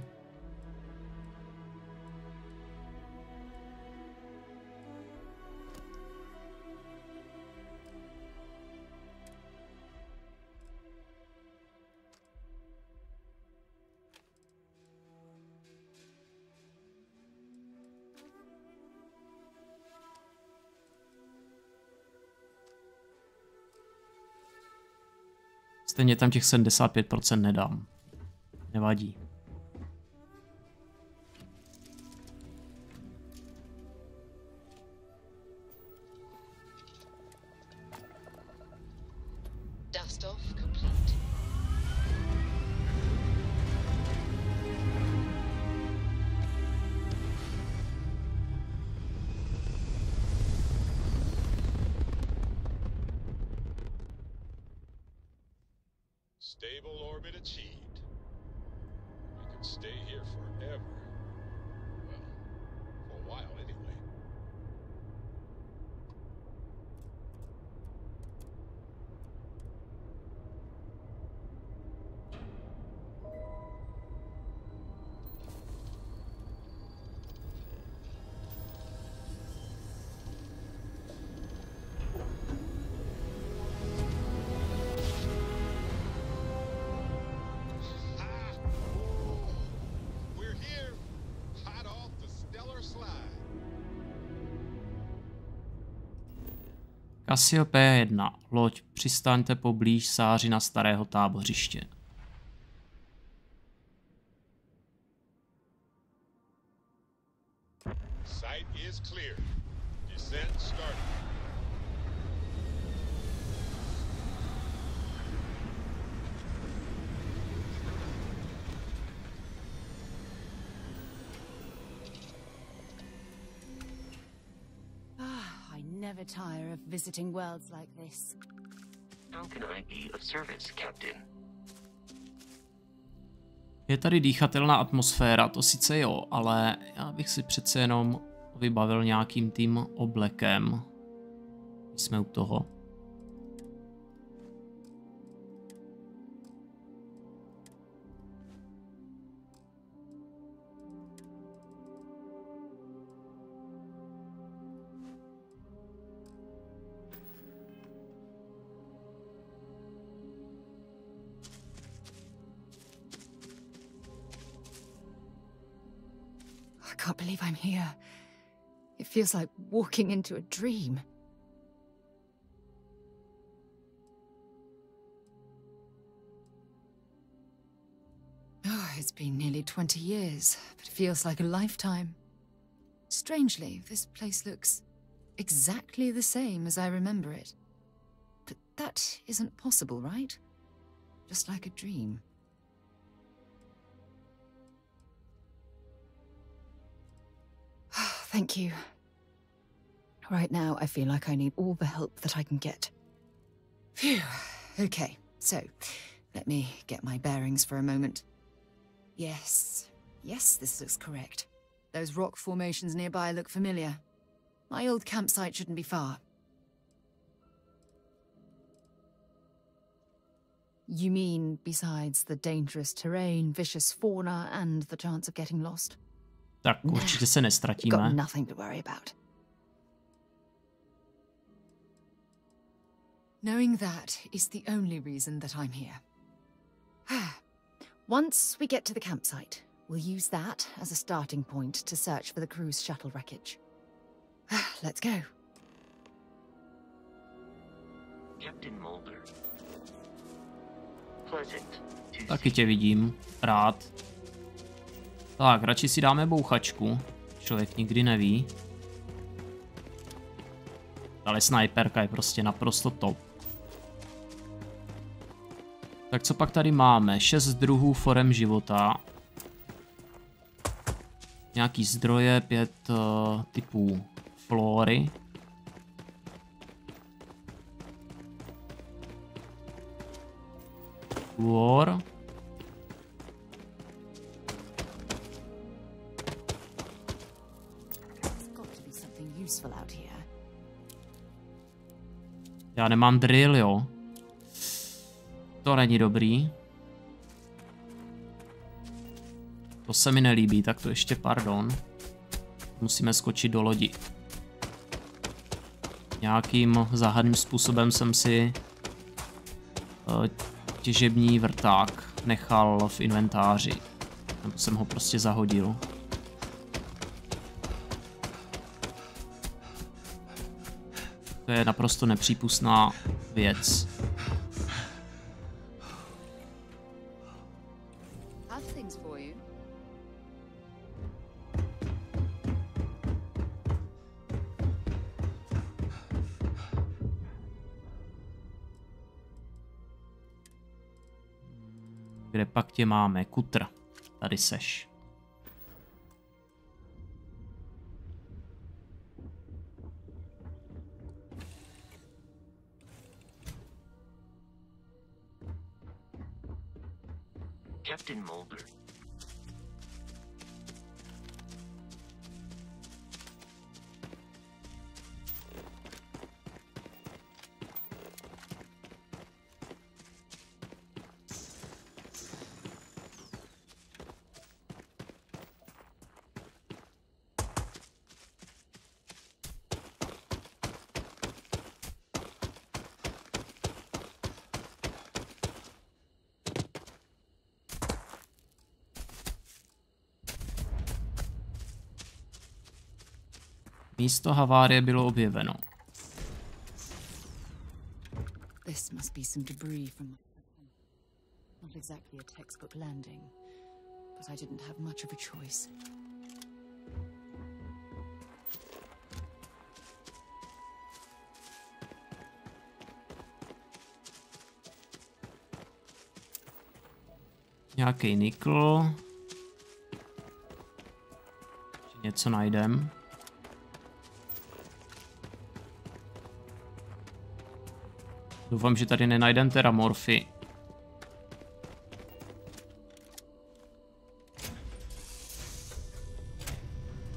Stejně tam těch 75% nedám. Nevadí. Stable orbit achieved. We could stay here forever. Well, for a while anyway. Cassiopeia 1. Loď, přistaňte poblíž Sářina starého tábořiště. Site is clear. Descent started. Never tire of visiting worlds like this. How can I be of service, Captain? Je tady dýchatelná atmosféra, to sice jo, ale já bych si přece jenom vybavil nějakým tím oblekem. Jsme u toho. can't believe I'm here. It feels like walking into a dream. Oh, it's been nearly 20 years, but it feels like a lifetime. Strangely, this place looks exactly the same as I remember it. But that isn't possible, right? Just like a dream. Thank you. Right now, I feel like I need all the help that I can get. Phew. Okay, so let me get my bearings for a moment. Yes, this looks correct. Those rock formations nearby look familiar. My old campsite shouldn't be far. You mean besides the dangerous terrain, vicious fauna, and the chance of getting lost? Tak určitě se nestratíme. Got nothing to worry about. Knowing that is the only reason that I'm here. Once we get to the campsite, we'll use that as a starting point to search for the cruise shuttle wreckage. Let's go. Captain Mulder. Pleasant. Taky tě vidím. Rád. Tak, radši si dáme bouchačku. Člověk nikdy neví. Ale snajperka je prostě naprosto top. Tak co pak tady máme? 6 druhů forem života. Nějaký zdroje, 5 typů flory. War. Já nemám drill, jo. To není dobrý. To se mi nelíbí, tak to ještě pardon. Musíme skočit do lodi. Nějakým záhadným způsobem jsem si těžební vrták nechal v inventáři. Nebo jsem ho prostě zahodil. To je naprosto nepřípustná věc. Kde pak tě máme? Kutr. Tady seš. Captain Mulder. Místo havárie bylo objeveno. This must be some debris from not exactly a textbook landing, but I didn't have much of a choice. Nějaký nikl. Něco najdem. Doufám, že tady nenajdem teramorfy.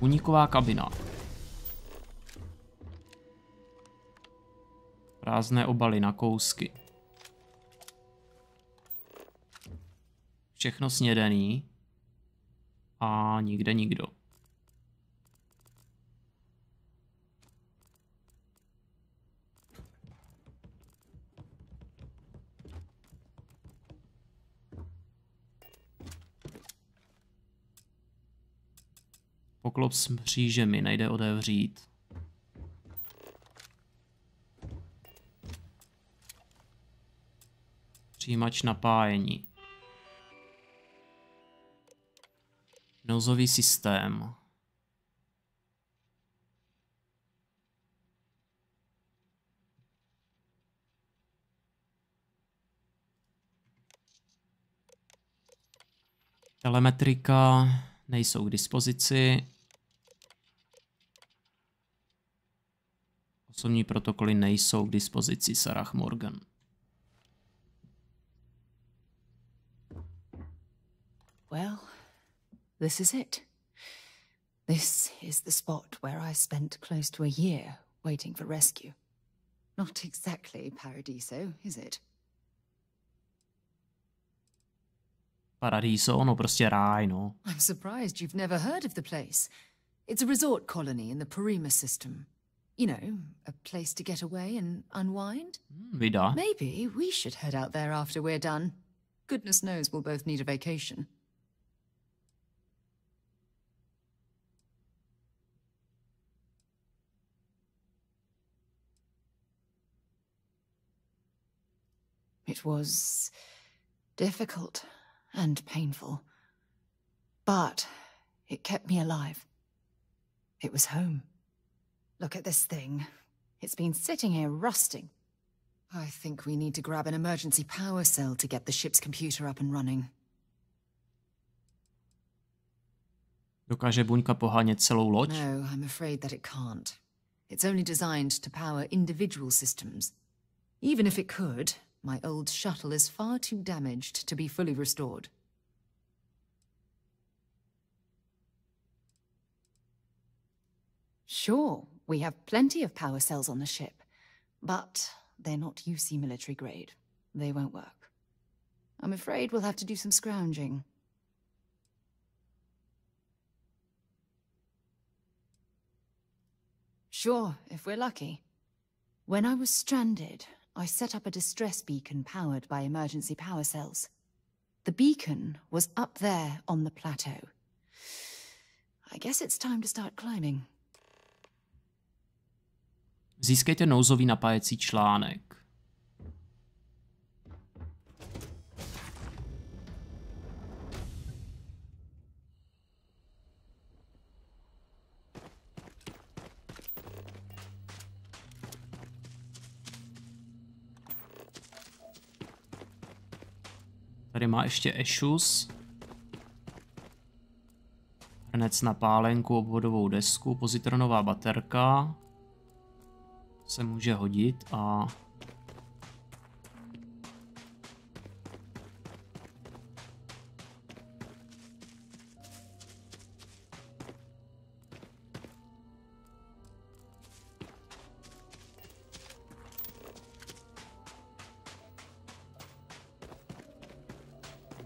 Úniková kabina. Prázdné obaly na kousky. Všechno snědený. A nikde nikdo. Poklop s mřížemi nejde otevřít. Přijímač napájení. Nouzový systém. Telemetrika nejsou k dispozici. Osobní protokoly nejsou k dispozici, Sarah Morgan. Well, this is it. This is the spot where I spent close to a year waiting for rescue. Not exactly Paradiso, is it? Paradiso, no prostě ráj, no. I'm surprised you've never heard of the place. It's a resort colony in the Porima system. You know, a place to get away and unwind. Vida. Maybe we should head out there after we're done. Goodness knows we'll both need a vacation. It was difficult and painful, but it kept me alive. It was home. Look at this thing. It's been sitting here rusting. I think we need to grab an emergency power cell to get the ship's computer up and running. Dokáže buňka pohánět celou loď? No, I'm afraid that it can't. It's only designed to power individual systems. Even if it could, my old shuttle is far too damaged to be fully restored. Sure, we have plenty of power cells on the ship, but they're not UC military grade. They won't work. I'm afraid we'll have to do some scrounging. Sure, if we're lucky. When I was stranded, I set up a distress beacon powered by emergency power cells. The beacon was up there on the plateau. I guess it's time to start climbing. Získejte nouzový napájecí článek. Tady má ještě ešus. Hrnec na pálenku, obvodovou desku, pozitronová baterka. Se může hodit a...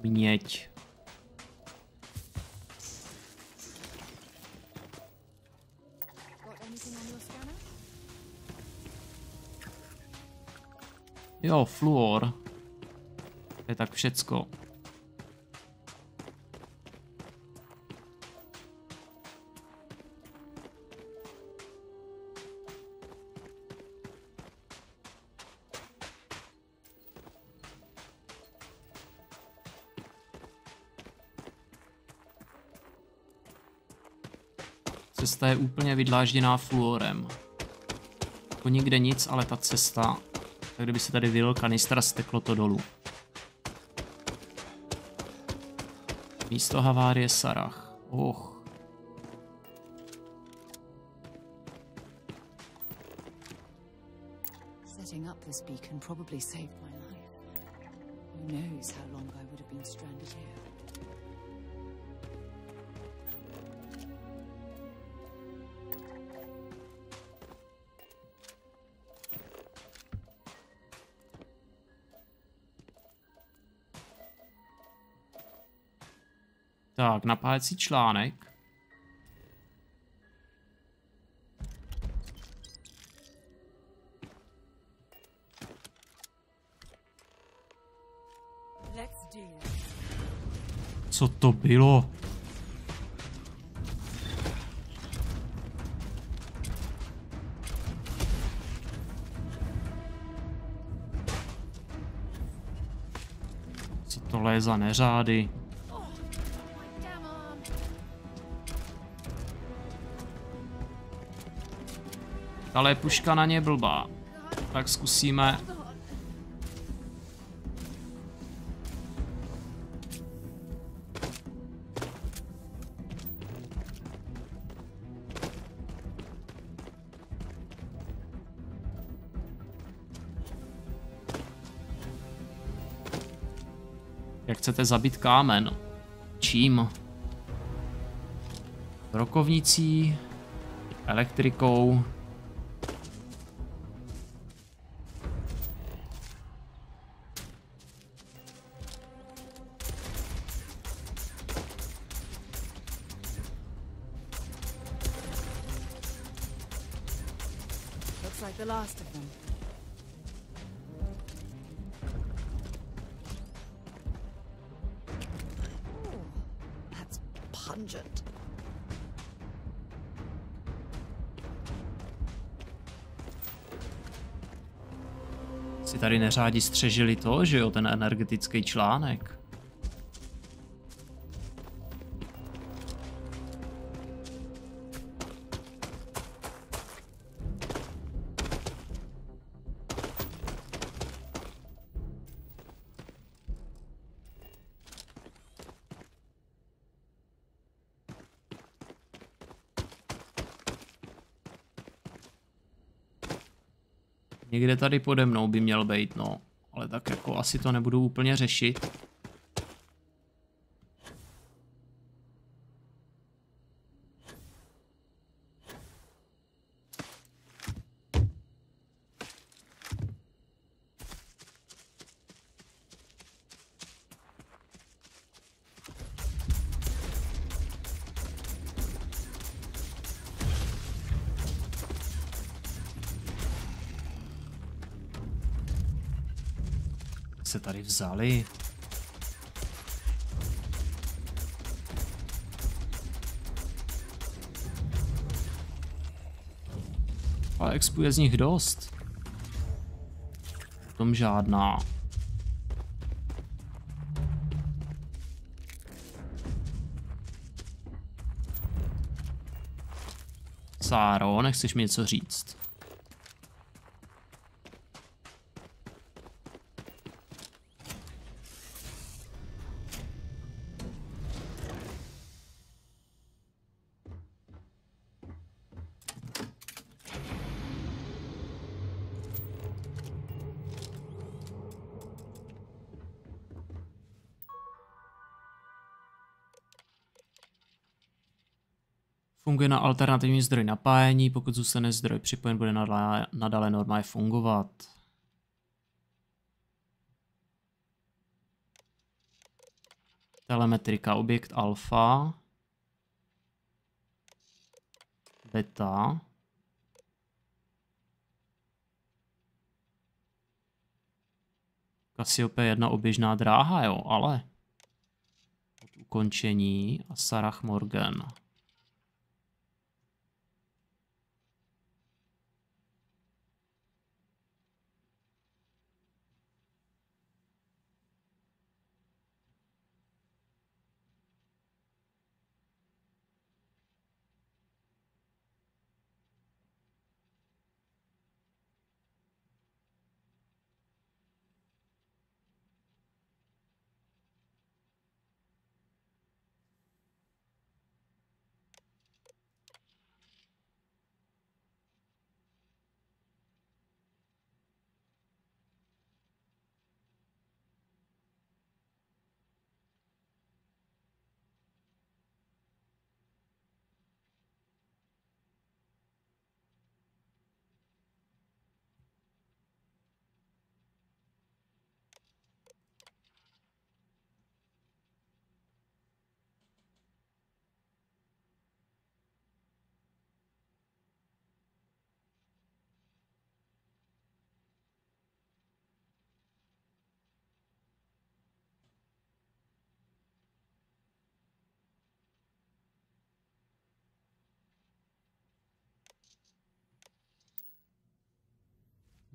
Měď. Jo, fluor. To je tak všecko. Cesta je úplně vydlážděná fluorem. Jako nikde nic, ale ta cesta... Tak kdyby se tady vylil kanistra, steklo to dolů. Místo havárie Sarah. Setting up this beacon probably saved my life. Who knows how long I would have been stranded here. Tak, napájecí článek. Co to bylo? Tohle je za neřády. Ale puška na ně blbá. Tak zkusíme. Jak chcete zabít kámen? Čím? Brokovnicí? Elektrikou? Looks like the last of them. That's pungent. Si tady neřádi střežili to, že jo, ten energetický článek. Někde tady pode mnou by měl být, no. Ale tak jako asi to nebudu úplně řešit. Se tady vzali. Ale expu je z nich dost. V tom žádná. Sáro, nechceš mi něco říct? Funguje na alternativní zdroj napájení, pokud zůstane zdroj připojen, bude nadále normálně fungovat. Telemetrika, objekt alfa. Beta. Cassiopeia 1 oběžná dráha, jo, ale od ukončení a Sarah Morgan.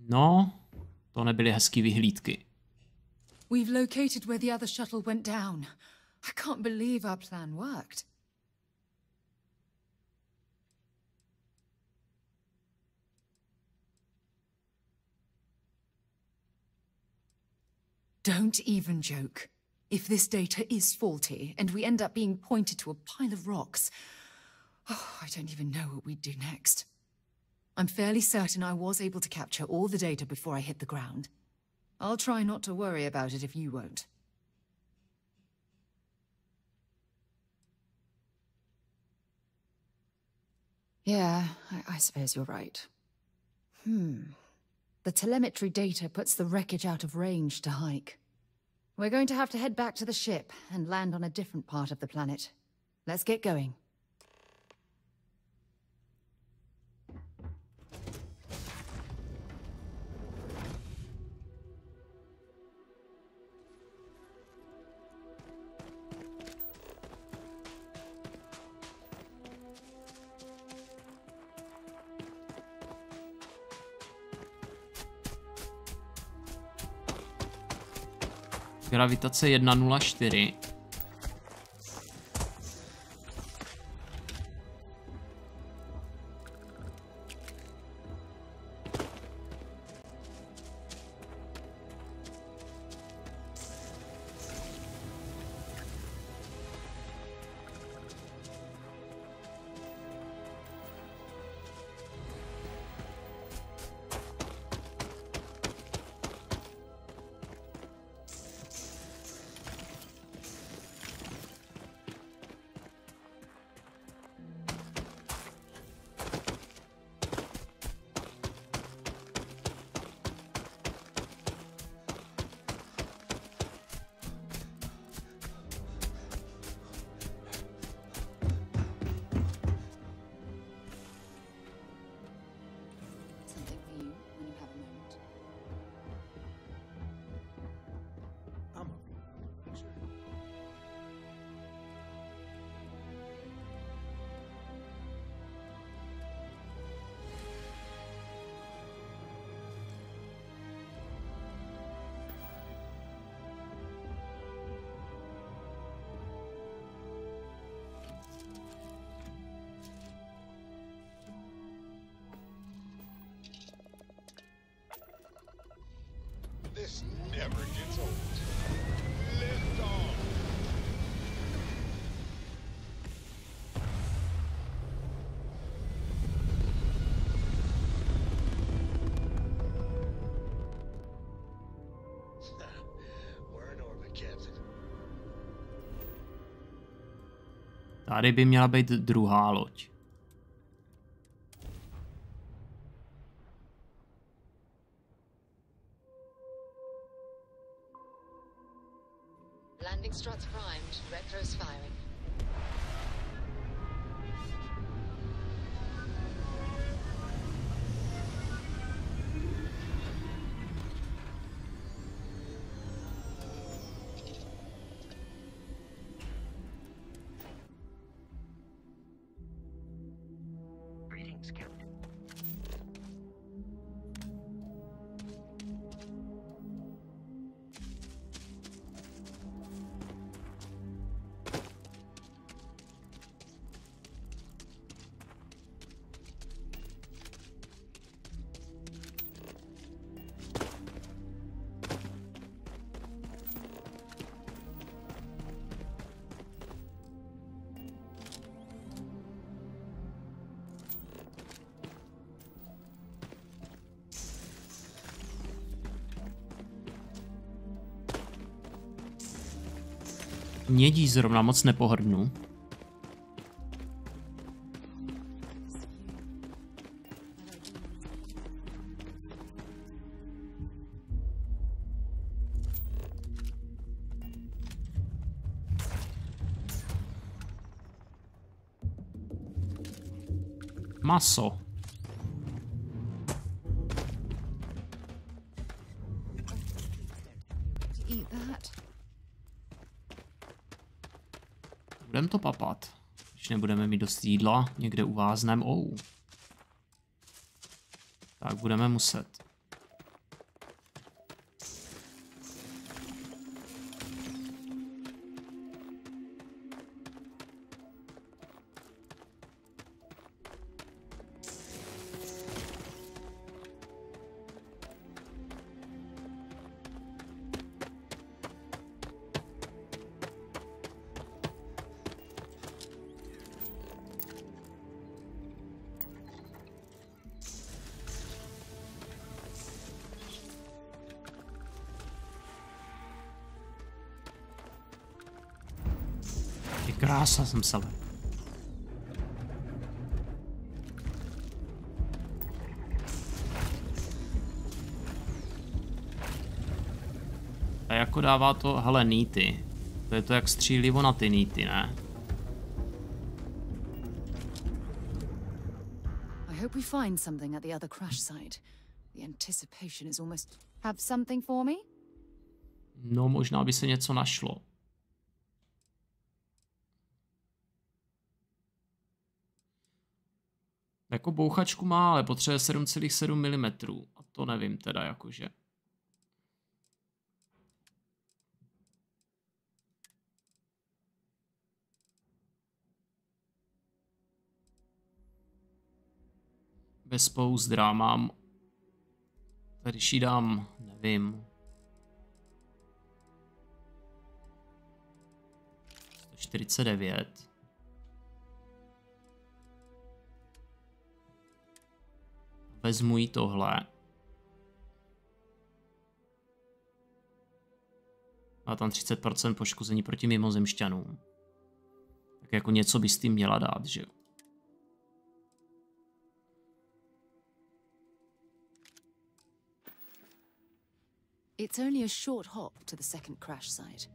No, to nebyly hezký vyhlídky. We've located where the other shuttle went down. I can't believe our plan worked. Don't even joke. If this data is faulty, and we end up being pointed to a pile of rocks, I don't even know what we'd do next. I'm fairly certain I was able to capture all the data before I hit the ground. I'll try not to worry about it if you won't. Yeah, I suppose you're right. The telemetry data puts the wreckage out of range to hike. We're going to have to head back to the ship and land on a different part of the planet. Let's get going. Gravitace 104. This never gets old. Lift off. We're in orbit, Captain. Tady by měla být druhá loď. Landing struts primed, retros firing. Greetings, Captain. Mědí zrovna moc nepohrdnu. Maso. Budeme to papat, když nebudeme mít dost jídla, někde uváznem. Tak budeme muset. Krása jsem se lek. A jako dává to, hele, nýty. To je to jak střílivo na ty nýty, ne? I hope we find something at the other crash site. The anticipation is almost... Have something for me? No, možná by se něco našlo. Jako bouchačku má, ale potřebuje 7,7 mm. A to nevím teda jakože. Bez pouzdra mám... Tady když jí dám, nevím... 149. Vezmu jí tohle. Má tam 30% poškození proti mimozemšťanům. Tak jako něco by s tím měla dát, že jo? It's only a short hop to the second crash site.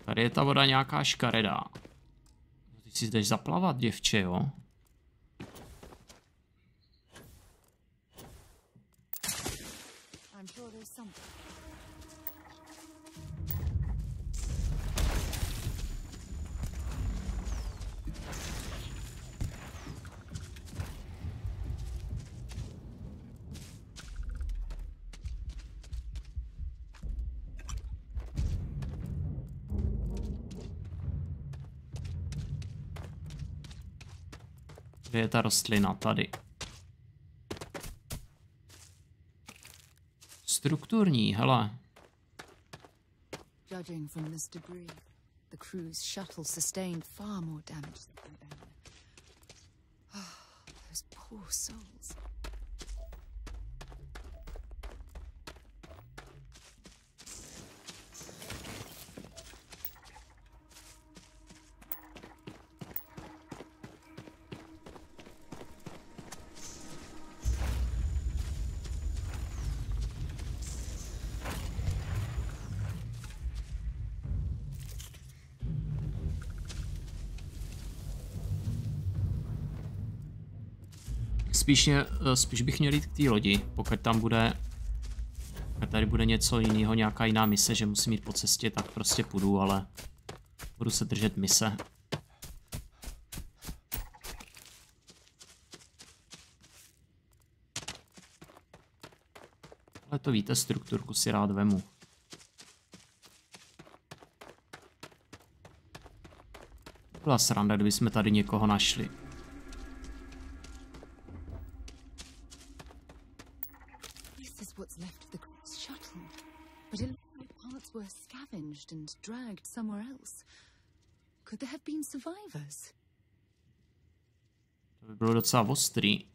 Tady je ta voda nějaká škaredá. Ty si jdeš zaplavat, děvče, jo? Kde je ta rostlina? Tady. Strukturní, hele. Judging from this debris, the crew's shuttle sustained far more damage than their own. Those poor souls. Spíš bych měl jít k té lodi, pokud tam bude, pokud tady bude něco jiného, nějaká jiná mise, že musím jít po cestě, tak prostě půjdu, ale budu se držet mise. Ale to víte, strukturku si rád vemu. Byla sranda, kdyby jsme tady někoho našli. But electronic parts were scavenged and dragged somewhere else. Could there have been survivors? To by bylo docela ostrý.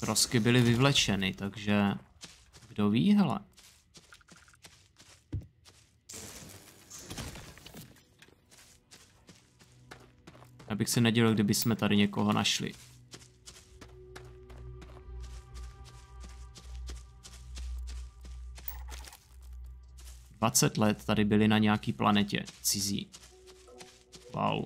Trosky byly vyvlečeny, takže kdo ví, hele. Já bych se nedělal, kdyby jsme tady někoho našli. – 20 let tady byli na nějaký planetě cizí. Wow.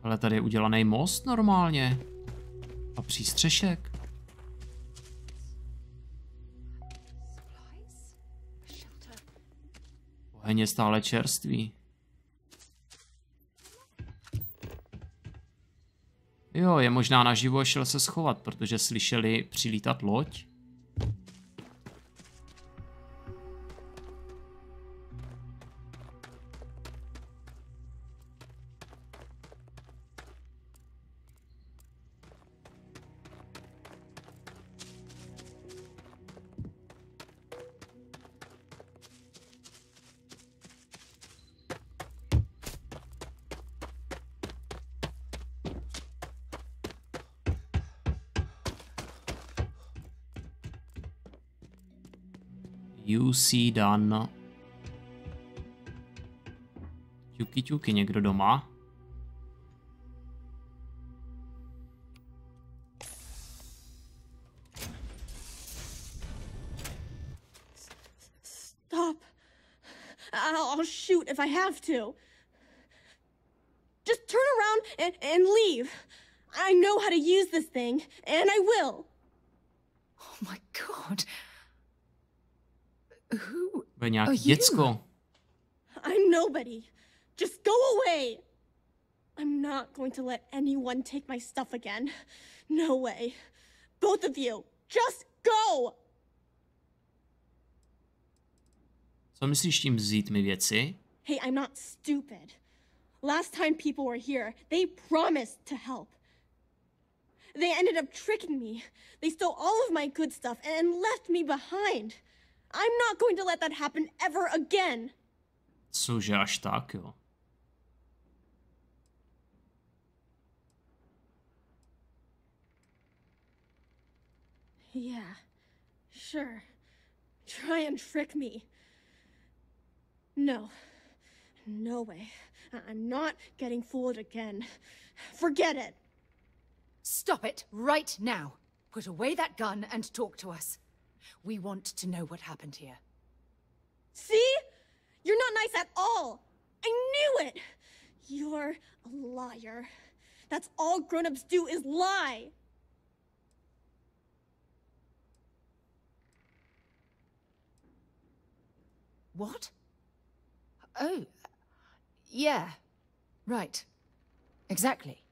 Ale tady je udělaný most normálně. A přístřešek. úplně stále čerstvý. Jo, je možná naživo a šel se schovat, protože slyšeli přilítat loď. UC done. Ťuky, někdo doma? Stop. I'll shoot if I have to. Just turn around and leave. I know how to use this thing, and I will. Oh my god. Who Bude nějaký děcko. I'm nobody. Just go away. I'm not going to let anyone take my stuff again. No way. Both of you, just go. Co myslíš tím vzít mi věci? Hey, I'm not stupid. Last time people were here, they promised to help. They ended up tricking me. They stole all of my good stuff and left me behind. I'm not going to let that happen ever again. Cože, až tak, jo. Yeah, sure. Try and trick me. No. No way. I'm not getting fooled again. Forget it. Stop it right now. Put away that gun and talk to us. We want to know what happened here. See? You're not nice at all. I knew it. You're a liar. That's all grown-ups do is lie. What? Oh, yeah, right. Exactly.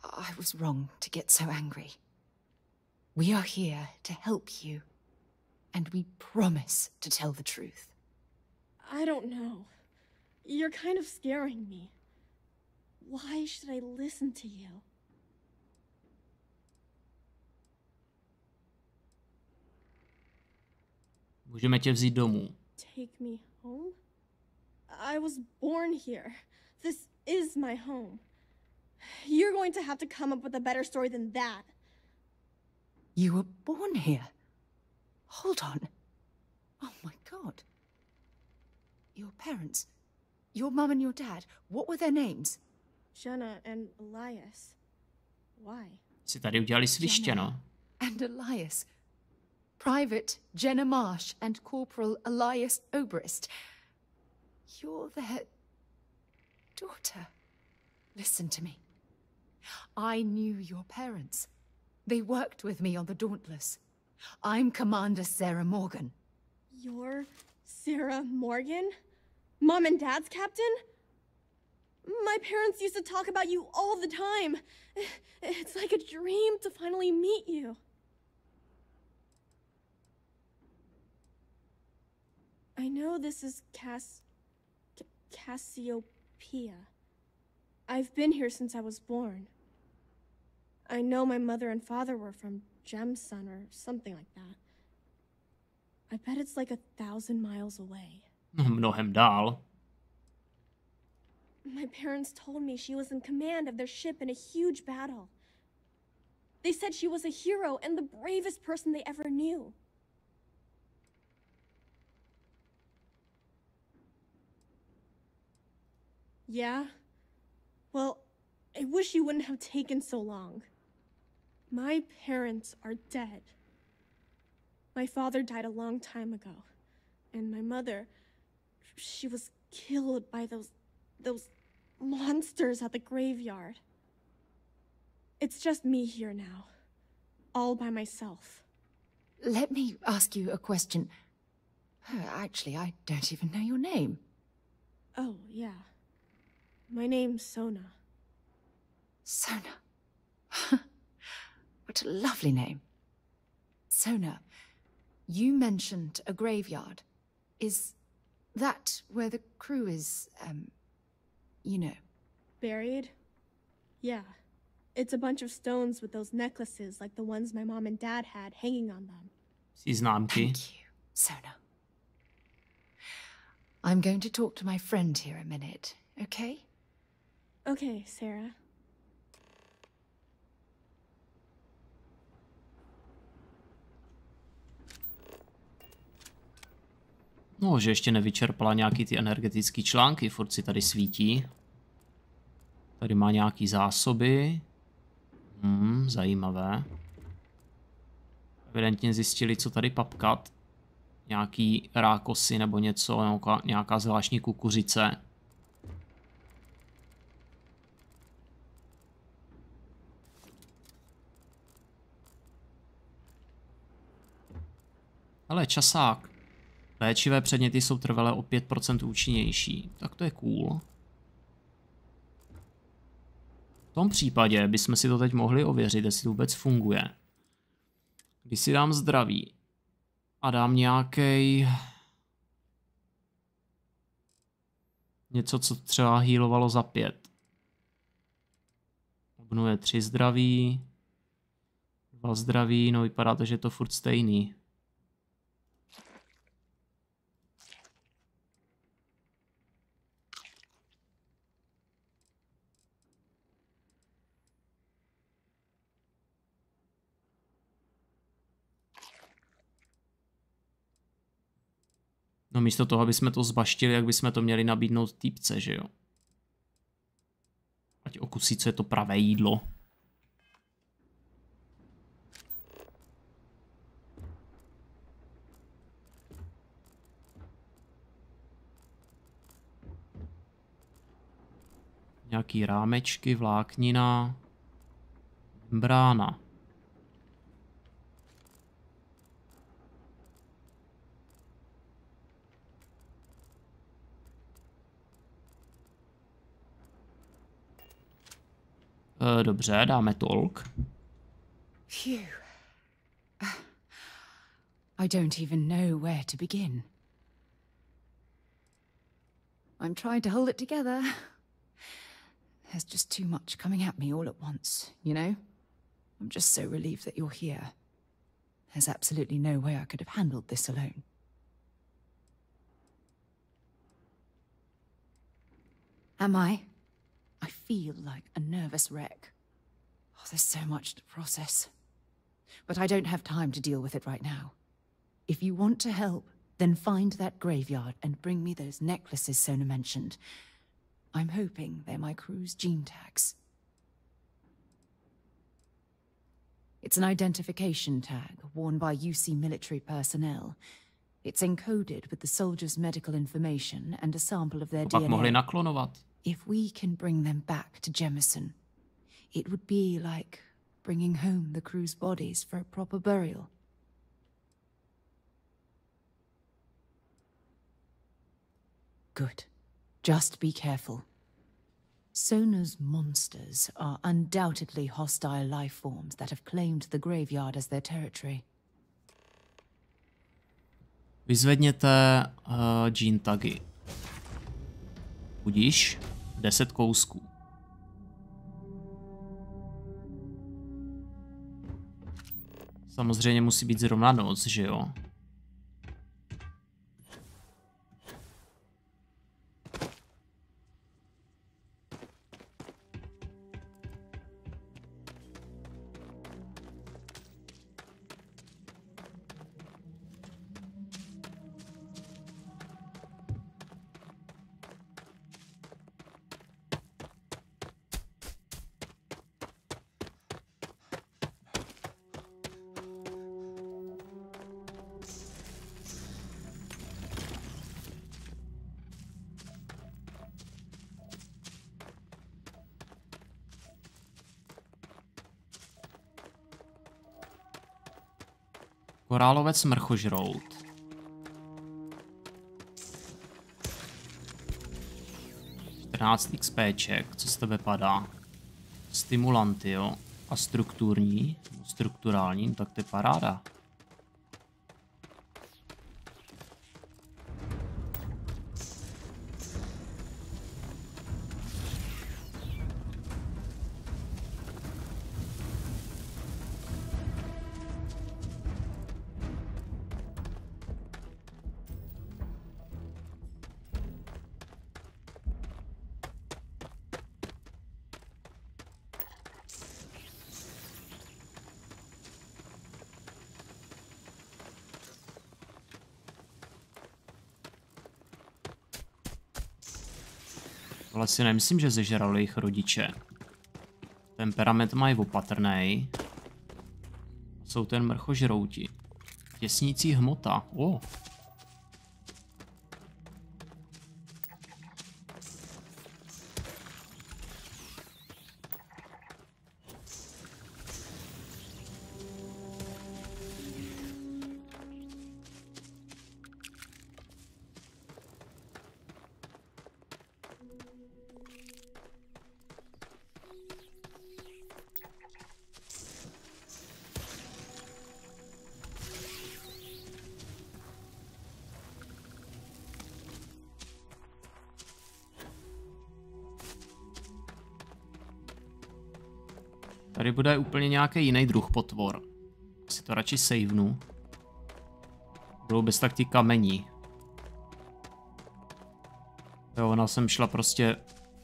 I was wrong to get so angry. We are here to help you, and we promise to tell the truth. I don't know. You're kind of scaring me. Why should I listen to you? Můžeme tě vzít domů. Take me home? I was born here. This is my home. You're going to have to come up with a better story than that. You were born here? Hold on. Oh my god. Your parents, your mum and your dad, what were their names? Jenna and Elias. Why? Si tady udělali sviště, no. And Elias. Private Jenna Marsh and Corporal Elias Obrist. You're their daughter. Listen to me. I knew your parents. They worked with me on the Dauntless. I'm Commander Sarah Morgan. You're Sarah Morgan? Mom and Dad's captain? My parents used to talk about you all the time. It's like a dream to finally meet you. I know this is Cassiopeia. I've been here since I was born. I know my mother and father were from Gemsun or something like that. I bet it's like 1,000 miles away. Mnohem dál. My parents told me she was in command of their ship in a huge battle. They said she was a hero and the bravest person they ever knew. Yeah? Well, I wish you wouldn't have taken so long. My parents are dead. My father died a long time ago. And my mother, she was killed by those monsters at the graveyard. It's just me here now. All by myself. Let me ask you a question. Actually, I don't even know your name. Oh, yeah. My name's Sona. Sona. What a lovely name. Sona, you mentioned a graveyard. Is that where the crew is, you know? Buried? Yeah. It's a bunch of stones with those necklaces like the ones my mom and dad had hanging on them. Známky. Thank you, Sona. I'm going to talk to my friend here a minute, okay? Okay, Sarah. No, že ještě nevyčerpala nějaký ty energetické články, furt si tady svítí. Tady má nějaký zásoby. Zajímavé. Evidentně zjistili, co tady papkat. Nějaký rákosy nebo něco, nějaká zvláštní kukuřice. Ale časák. Léčivé předměty jsou trvale o 5% účinnější. Tak to je cool. V tom případě bychom si to teď mohli ověřit, jestli to vůbec funguje. Když si dám zdraví a dám nějaký něco, co třeba healovalo za 5. Obnuje 3 zdraví, 2 zdraví, no vypadá to, že je to furt stejný. No místo toho, aby jsme to zbaštili, jak bychom to měli nabídnout týpce, že jo? Ať okusí, co je to pravé jídlo. Nějaký rámečky, vláknina, brána. Dobře, dáme tolk. Phew. I don't even know where to begin. I'm trying to hold it together. There's just too much coming at me all at once, you know? I'm just so relieved that you're here. There's absolutely no way I could have handled this alone. Am I? I feel like a nervous wreck. Oh, there's so much to process. But I don't have time to deal with it right now. If you want to help, then find that graveyard and bring me those necklaces Sona mentioned. I'm hoping they're my crew's gene tags. It's an identification tag worn by UC military personnel. It's encoded with the soldiers' medical information and a sample of their DNA. Mohli naklonovat. If we can bring them back to Jemison, it would be like bringing home the crew's bodies for a proper burial. Good. Just be careful. Sona's monsters are undoubtedly hostile life forms that have claimed the graveyard as their territory. Vyzvedněte gene tagy. Budíš 10 kousků. Samozřejmě musí být zrovna noc, že jo? Korálovec mrchožrout. 14 XPček, co z tebe padá? Stimulanty, jo? A strukturální, tak to je paráda. Ale si nemyslím, že zežrali jejich rodiče. Temperament mají opatrnej. Jsou ten mrchožrouti. Těsnící hmota. O. Tady bude úplně nějaký jiný druh potvor. Si to radši savenu. Budou bez tak ti kamení. Jo, ona sem šla prostě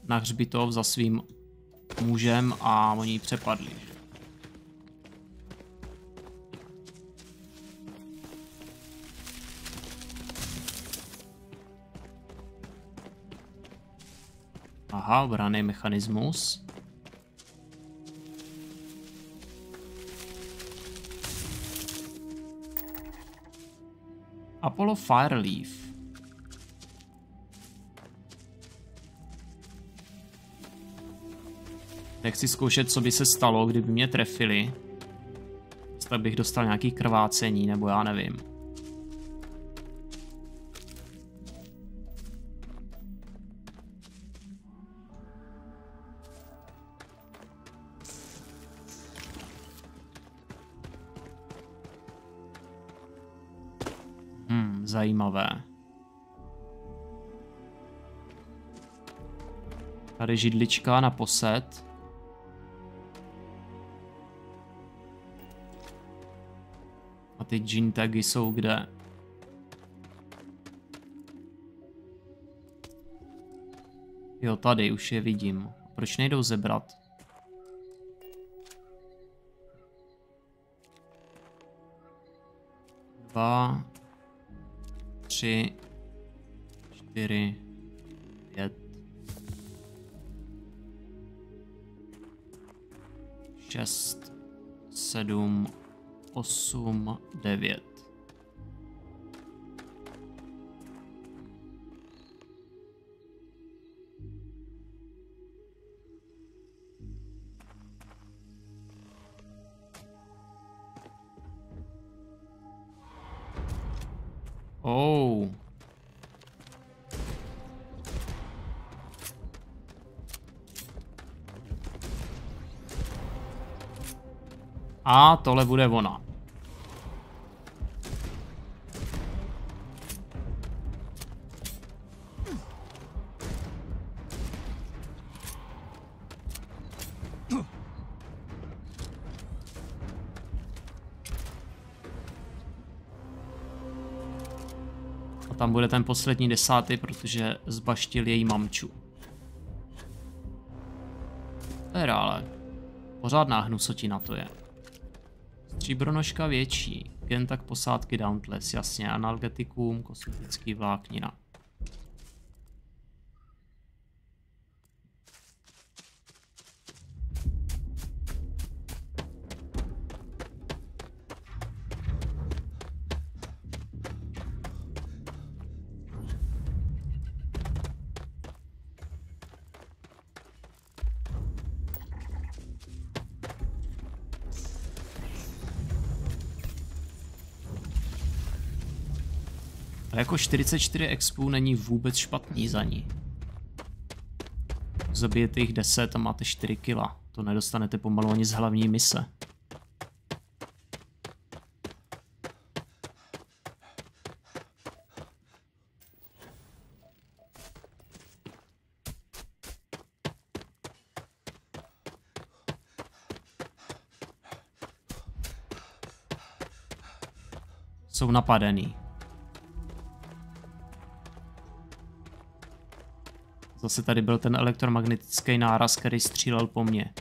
na hřbitov za svým mužem a oni ji přepadli. Aha, obranný mechanismus. Apollo Fireleaf. Nechci zkoušet, co by se stalo, kdyby mě trefili. Tak bych dostal nějaký krvácení, nebo já nevím. Zajímavé. Tady židlička na posed. A ty gene tagy jsou kde? Jo, tady už je vidím. Proč nejdou zebrat? Dva, 3, 4, 5, 6, 7, 8, 9. Oh. A tohle bude ona. Tam bude ten poslední 10, protože zbaštil její mamču. Ale pořádná hnusotina to je. Stříbronožka větší. Gen tak posádky Dauntless, jasně. Analgetikum, kosmetický vláknina. A jako 44 expů není vůbec špatný za ní. Zabijete jich 10 a máte 4 kila. To nedostanete pomalu ani z hlavní mise. Jsou napadený. Zase tady byl ten elektromagnetický náraz, který střílel po mně.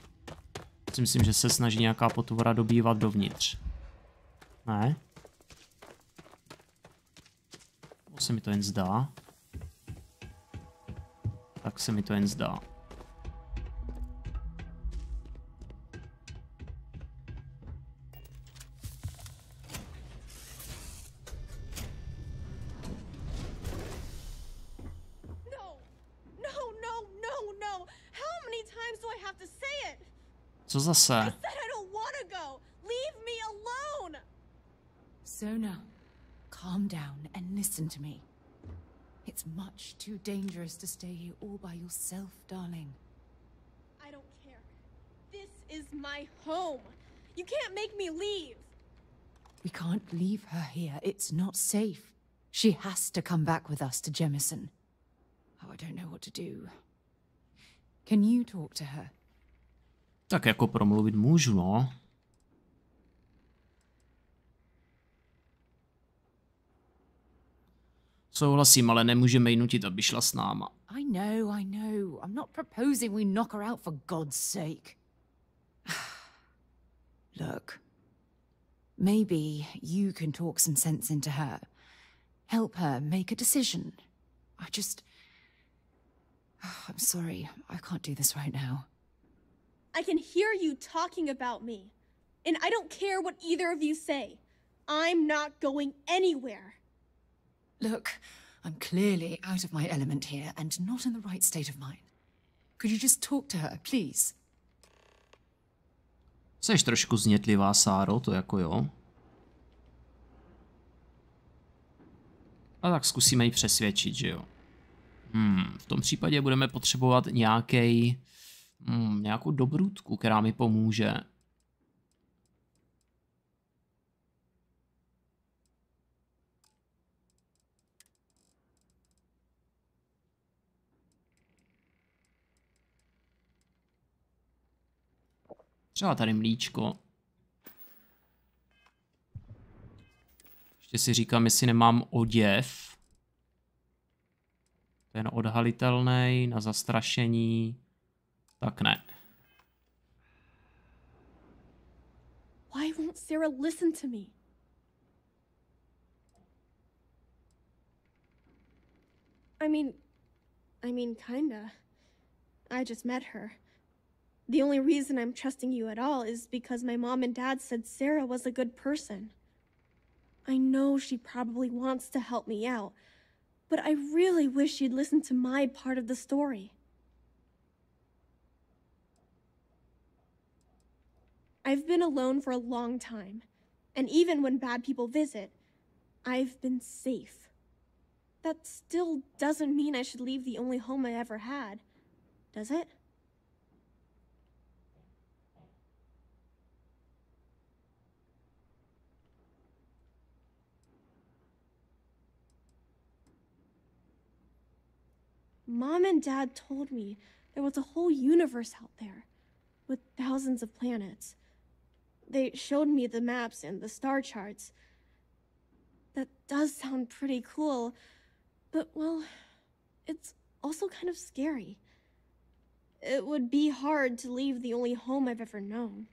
Myslím, že se snaží nějaká potvora dobývat dovnitř. Ne? To se mi to jen zdá. Tak se mi to jen zdá. Co zase? Sona, calm down and listen to me. It's much too dangerous to stay here all by yourself, darling. I don't care. This is my home. You can't make me leave. We can't leave her here. It's not safe. She has to come back with us to Jemison. Oh, I don't know what to do. Can you talk to her? Tak jako promluvit můžu, no. Souhlasím, ale nemůžeme jí nutit, aby šla s náma. I know. I'm not proposing we knock her out for God's sake. Look, maybe you can talk some sense into her. Help her make a decision. I'm sorry, I can't do this right now. I can hear you talking about me, and I don't care what either of you say. I'm not going anywhere. Look, I'm clearly out of my element here and not in the right state of mind. Could you just talk to her, please? Jseš trošku znětlivá, Sáro, to jako jo. A tak zkusíme ji přesvědčit, že jo. V tom případě budeme potřebovat nějakou dobrůdku, která mi pomůže. Třeba tady mlíčko. Ještě si říkám, jestli nemám oděv. Ten odhalitelný na zastrašení. Tak ne. Why won't Sarah listen to me? I mean, kinda. I just met her. The only reason I'm trusting you at all is because my mom and dad said Sarah was a good person. I know she probably wants to help me out, but I really wish she'd listen to my part of the story. I've been alone for a long time, and even when bad people visit, I've been safe. That still doesn't mean I should leave the only home I ever had, does it? Mom and Dad told me there was a whole universe out there, with thousands of planets. They showed me the maps and the star charts. That does sound pretty cool, but, well, it's also kind of scary. It would be hard to leave the only home I've ever known.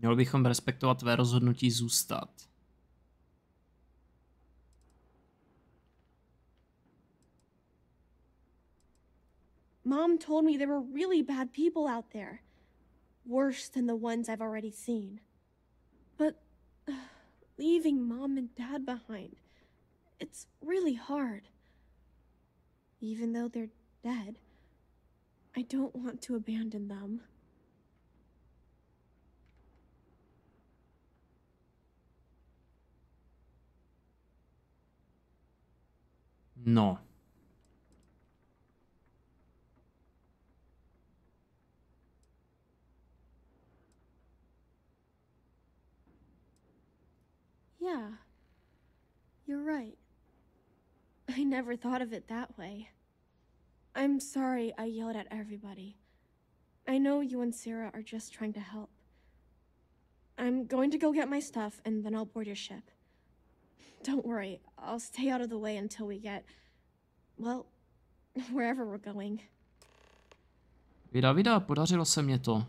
Měli bychom respektovat tvé rozhodnutí zůstat. Mom told me there were really bad people out there. Worse than the ones I've already seen. But leaving Mom and Dad behind, it's really hard. Even though they're dead, I don't want to abandon them. No. Yeah. You're right. I never thought of it that way. I'm sorry I yelled at everybody. I know you and Sarah are just trying to help. I'm going to go get my stuff, and then I'll board your ship. Don't worry, I'll stay out of the way until we get, well, wherever we're going. Vida, podařilo se mě to.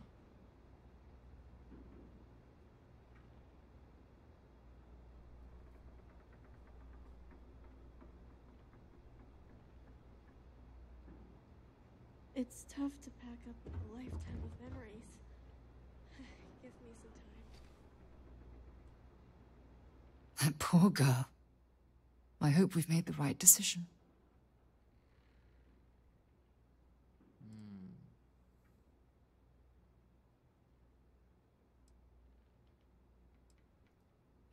It's tough to pack up a lifetime of memories. Give me some time. That poor girl. I hope we've made the right decision.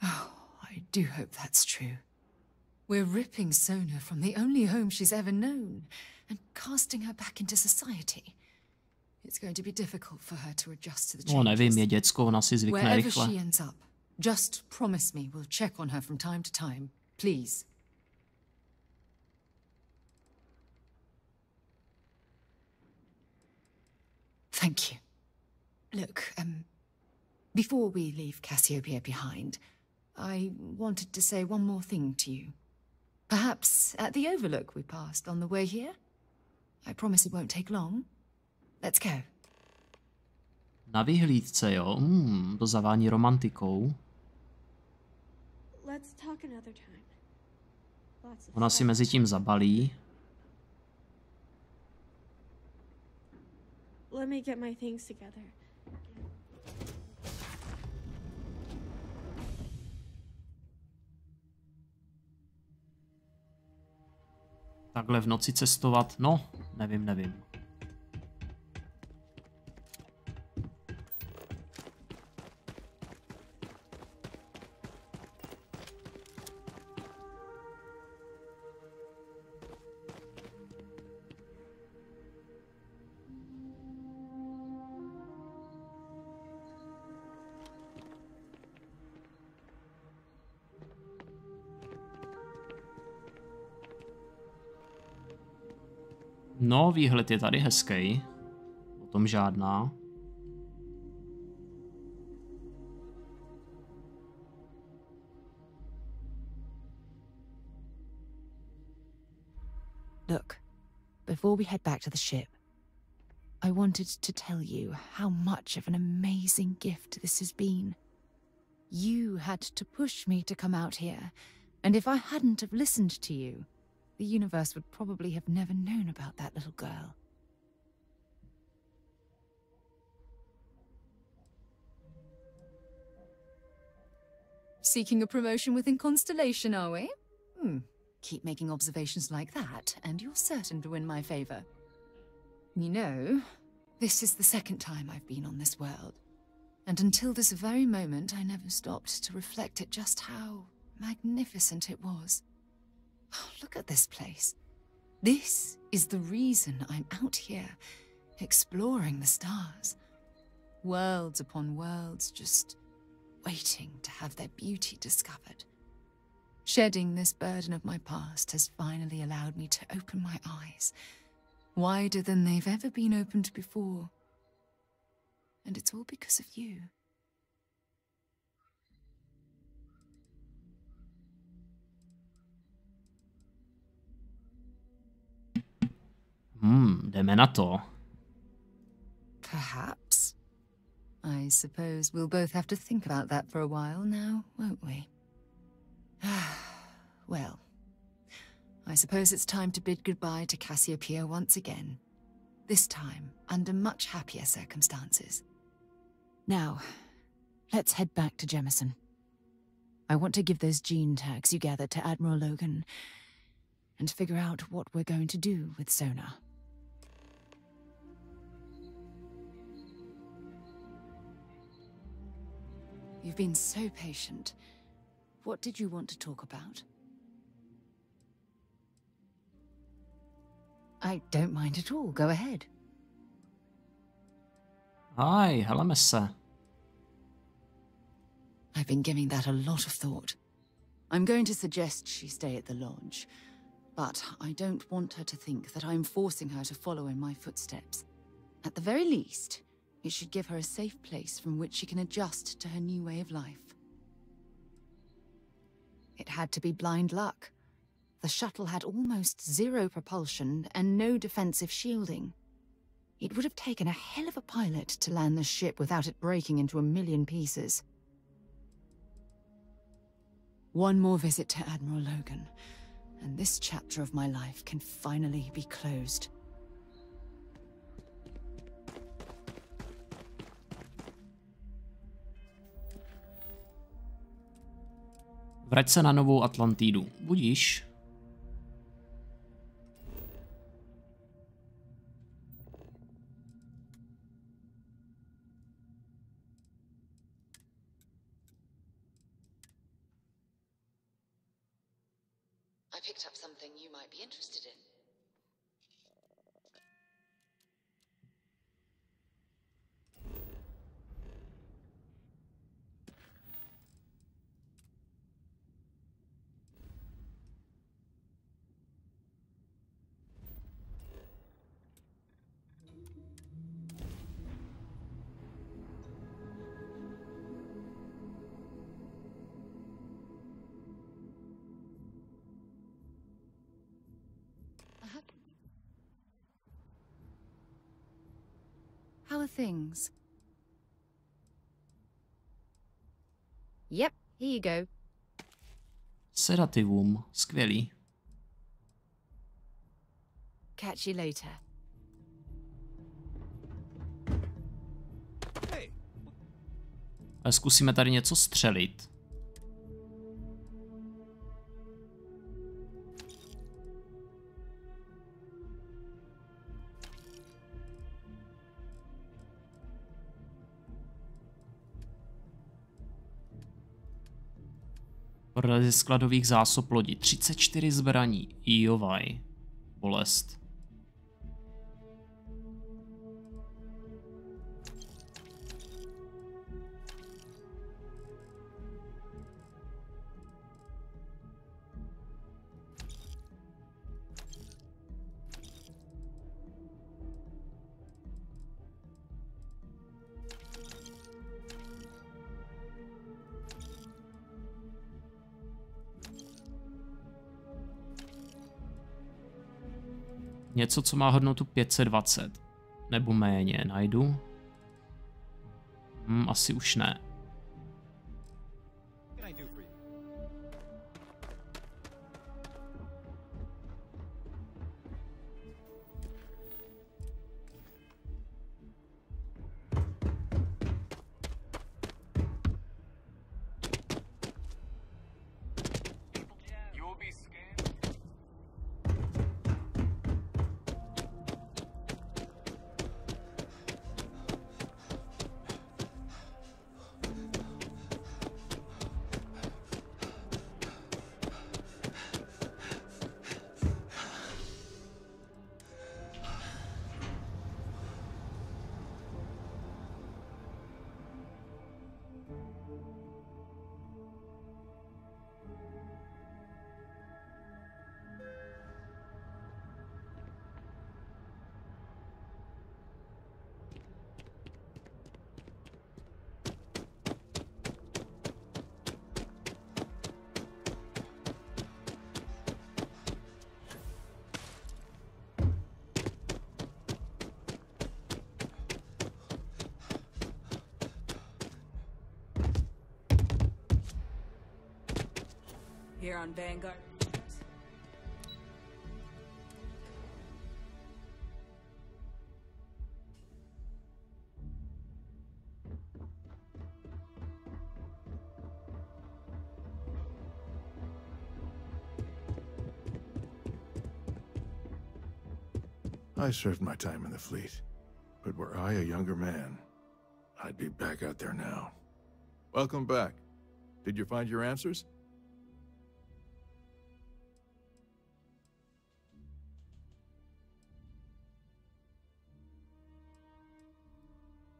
Oh, I do hope that's true. We're ripping Sona from the only home she's ever known and casting her back into society. It's going to be difficult for her to adjust to the changes. No, nevím, je děcko, ona si zvykne Wherever rychle. she ends up, just promise me we'll check on her from time to time, please. Thank you. Look, before we leave Cassiopeia behind, I wanted to say one more thing to you. Perhaps at the overlook we passed on the way here? I promise it won't take long. Let's go. Na vyhlídce, jo? To zavání romantikou. Let's talk another time. Ona si mezi tím zabalí. Let me get my things together. Takhle v noci cestovat, no, nevím. No, výhled je tady hezký. O tom žádná. Look, before we head back to the ship, I wanted to tell you how much of an amazing gift this has been. You had to push me to come out here, and if I hadn't have listened to you, the universe would probably have never known about that little girl. Seeking a promotion within Constellation, are we? Keep making observations like that, and you're certain to win my favor. You know, this is the second time I've been on this world. And until this very moment, I never stopped to reflect at just how magnificent it was. Oh, look at this place. This is the reason I'm out here, exploring the stars. Worlds upon worlds, just waiting to have their beauty discovered. Shedding this burden of my past has finally allowed me to open my eyes, wider than they've ever been opened before. And it's all because of you. Jdeme na to. Perhaps. I suppose we'll both have to think about that for a while now, won't we? Well, I suppose it's time to bid goodbye to Cassiopeia once again. This time, under much happier circumstances. Now, let's head back to Jemison. I want to give those gene tags you gathered to Admiral Logan and figure out what we're going to do with Sona. You've been so patient. What did you want to talk about? I don't mind at all. Go ahead. Hi, heleme se. I've been giving that a lot of thought. I'm going to suggest she stay at the lodge, but I don't want her to think that I'm forcing her to follow in my footsteps. At the very least, it should give her a safe place from which she can adjust to her new way of life. It had to be blind luck. The shuttle had almost zero propulsion and no defensive shielding. It would have taken a hell of a pilot to land the ship without it breaking into a million pieces. One more visit to Admiral Logan, and this chapter of my life can finally be closed. Vrať se na Novou Atlantidu. Budíš? I picked up something you might be interested in. How are things? Yep, here you go. Sedativum. Skvělý. Catch you later. Ale zkusíme tady něco střelit. Prodali ze skladových zásob lodi 34 zbraní. Jovaj. Bolest. Něco, co má hodnotu 520. Nebo méně. Najdu? Asi už ne. Here on Vanguard. I served my time in the fleet, but were I a younger man, I'd be back out there now. Welcome back. Did you find your answers?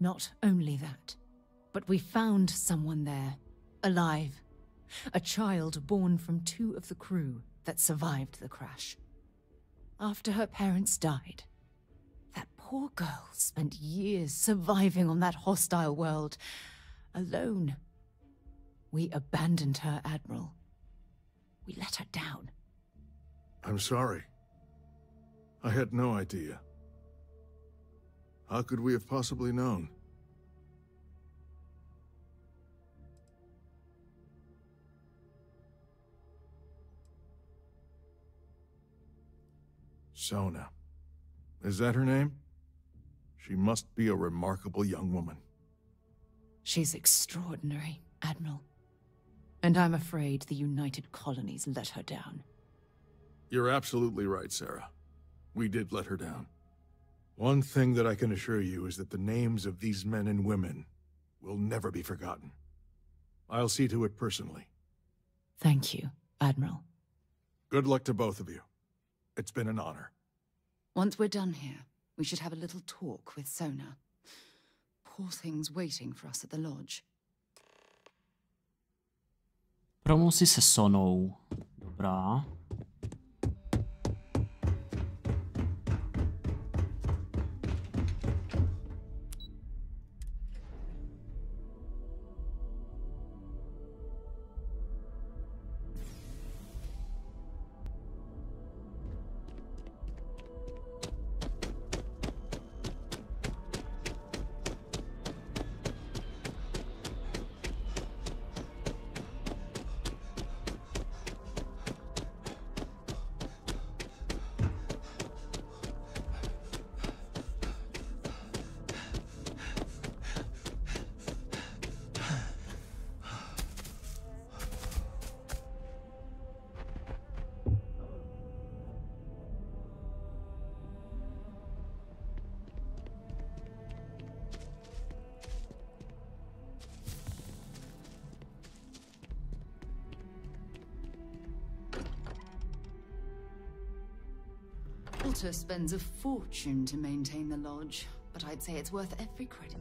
Not only that, but we found someone there, alive. A child born from 2 of the crew that survived the crash. After her parents died, that poor girl spent years surviving on that hostile world, alone. We abandoned her, Admiral. We let her down. I'm sorry. I had no idea. How could we have possibly known? Sona. Is that her name? She must be a remarkable young woman. She's extraordinary, Admiral. And I'm afraid the United Colonies let her down. You're absolutely right, Sarah. We did let her down. One thing that I can assure you is that the names of these men and women will never be forgotten. I'll see to it personally. Thank you, Admiral. Good luck to both of you. It's been an honor. Once we're done here, we should have a little talk with Sona. Poor thing's waiting for us at the lodge. Promluv si se Sonou. Dobrá. Walter spends a fortune to maintain the lodge, but I'd say it's worth every credit.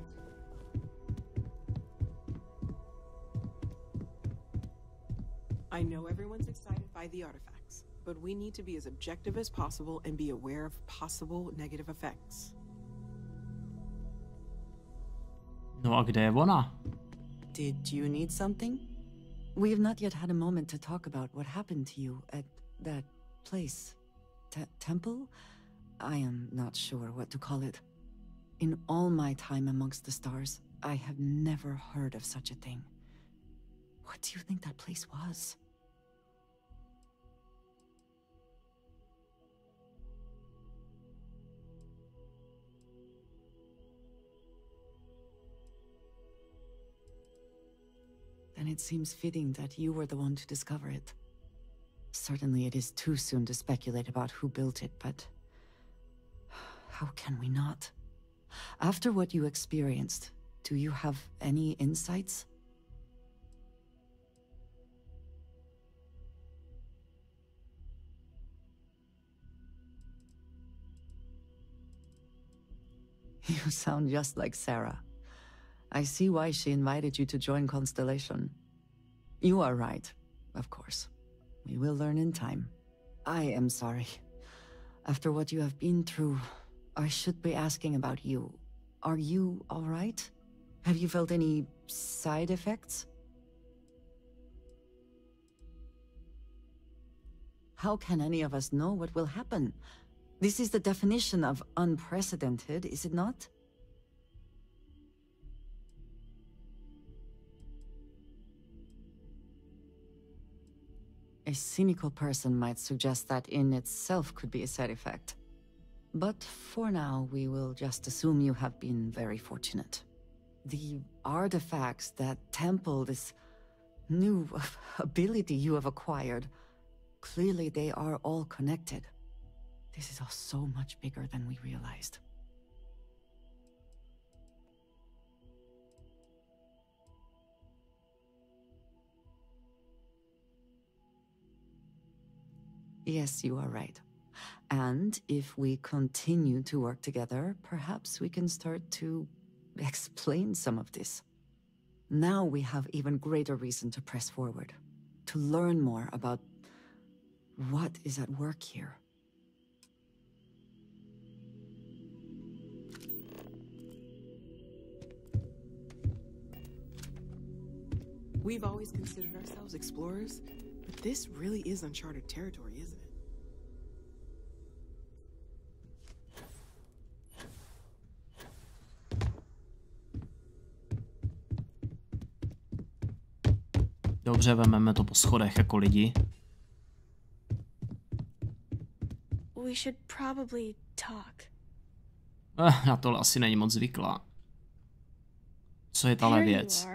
I know everyone's excited by the artifacts, but we need to be as objective as possible and be aware of possible negative effects. No a kde je ona? Did you need something? We have not yet had a moment to talk about what happened to you at that place. Temple? I am not sure what to call it. In all my time amongst the stars, I have never heard of such a thing. What do you think that place was? Then it seems fitting that you were the one to discover it. Certainly it is too soon to speculate about who built it, but how can we not? After what you experienced, do you have any insights? You sound just like Sarah. I see why she invited you to join Constellation. You are right, of course. We will learn in time. I am sorry. After what you have been through, I should be asking about you. Are you all right? Have you felt any side effects? How can any of us know what will happen? This is the definition of unprecedented, is it not? A cynical person might suggest that in itself could be a side effect. But for now, we will just assume you have been very fortunate. The artifacts, that temple, this new ability you have acquired, clearly they are all connected. This is all so much bigger than we realized. Yes, you are right. And if we continue to work together, perhaps we can start to explain some of this. Now we have even greater reason to press forward, to learn more about what is at work here. We've always considered ourselves explorers, but this really is uncharted territory, isn't it? Dobře, vememe to po schodech jako lidi. We should probably talk. Na tohle asi není moc zvyklá. Co je tahle věc?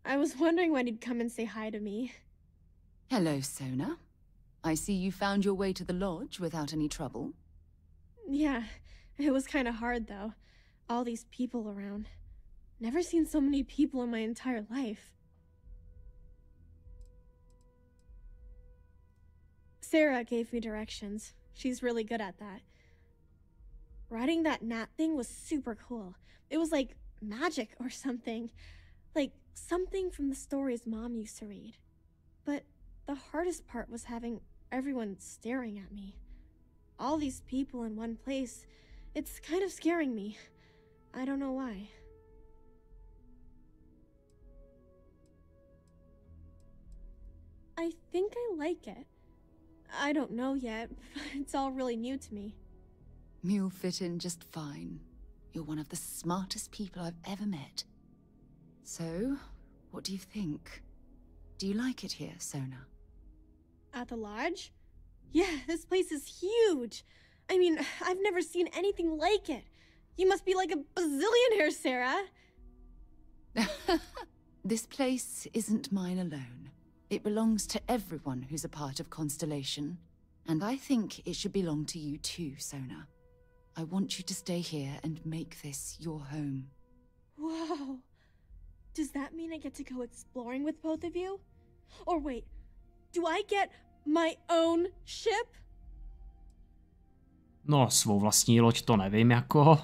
I was wondering when you'd come and say hi to me. Hello, Sona. I see you found your way to the lodge without any trouble. Yeah, it was kind of hard though. All these people around. Never seen so many people in my entire life. Sarah gave me directions. She's really good at that. Riding that gnat thing was super cool. It was like magic or something. Like something from the stories Mom used to read. But the hardest part was having everyone staring at me. All these people in one place. It's kind of scaring me. I don't know why. I think I like it. I don't know yet. It's all really new to me. You'll fit in just fine. You're one of the smartest people I've ever met. So, what do you think? Do you like it here, Sona? At the lodge? Yeah, this place is huge. I mean, I've never seen anything like it. You must be like a bazillionaire, Sarah. This place isn't mine alone. It belongs to everyone who's a part of Constellation. And I think it should belong to you too, Sona. I want you to stay here and make this your home. Whoa. Does that mean I get to go exploring with both of you? Or wait, do I get my own ship? No, svou vlastní loď to nevím, jako.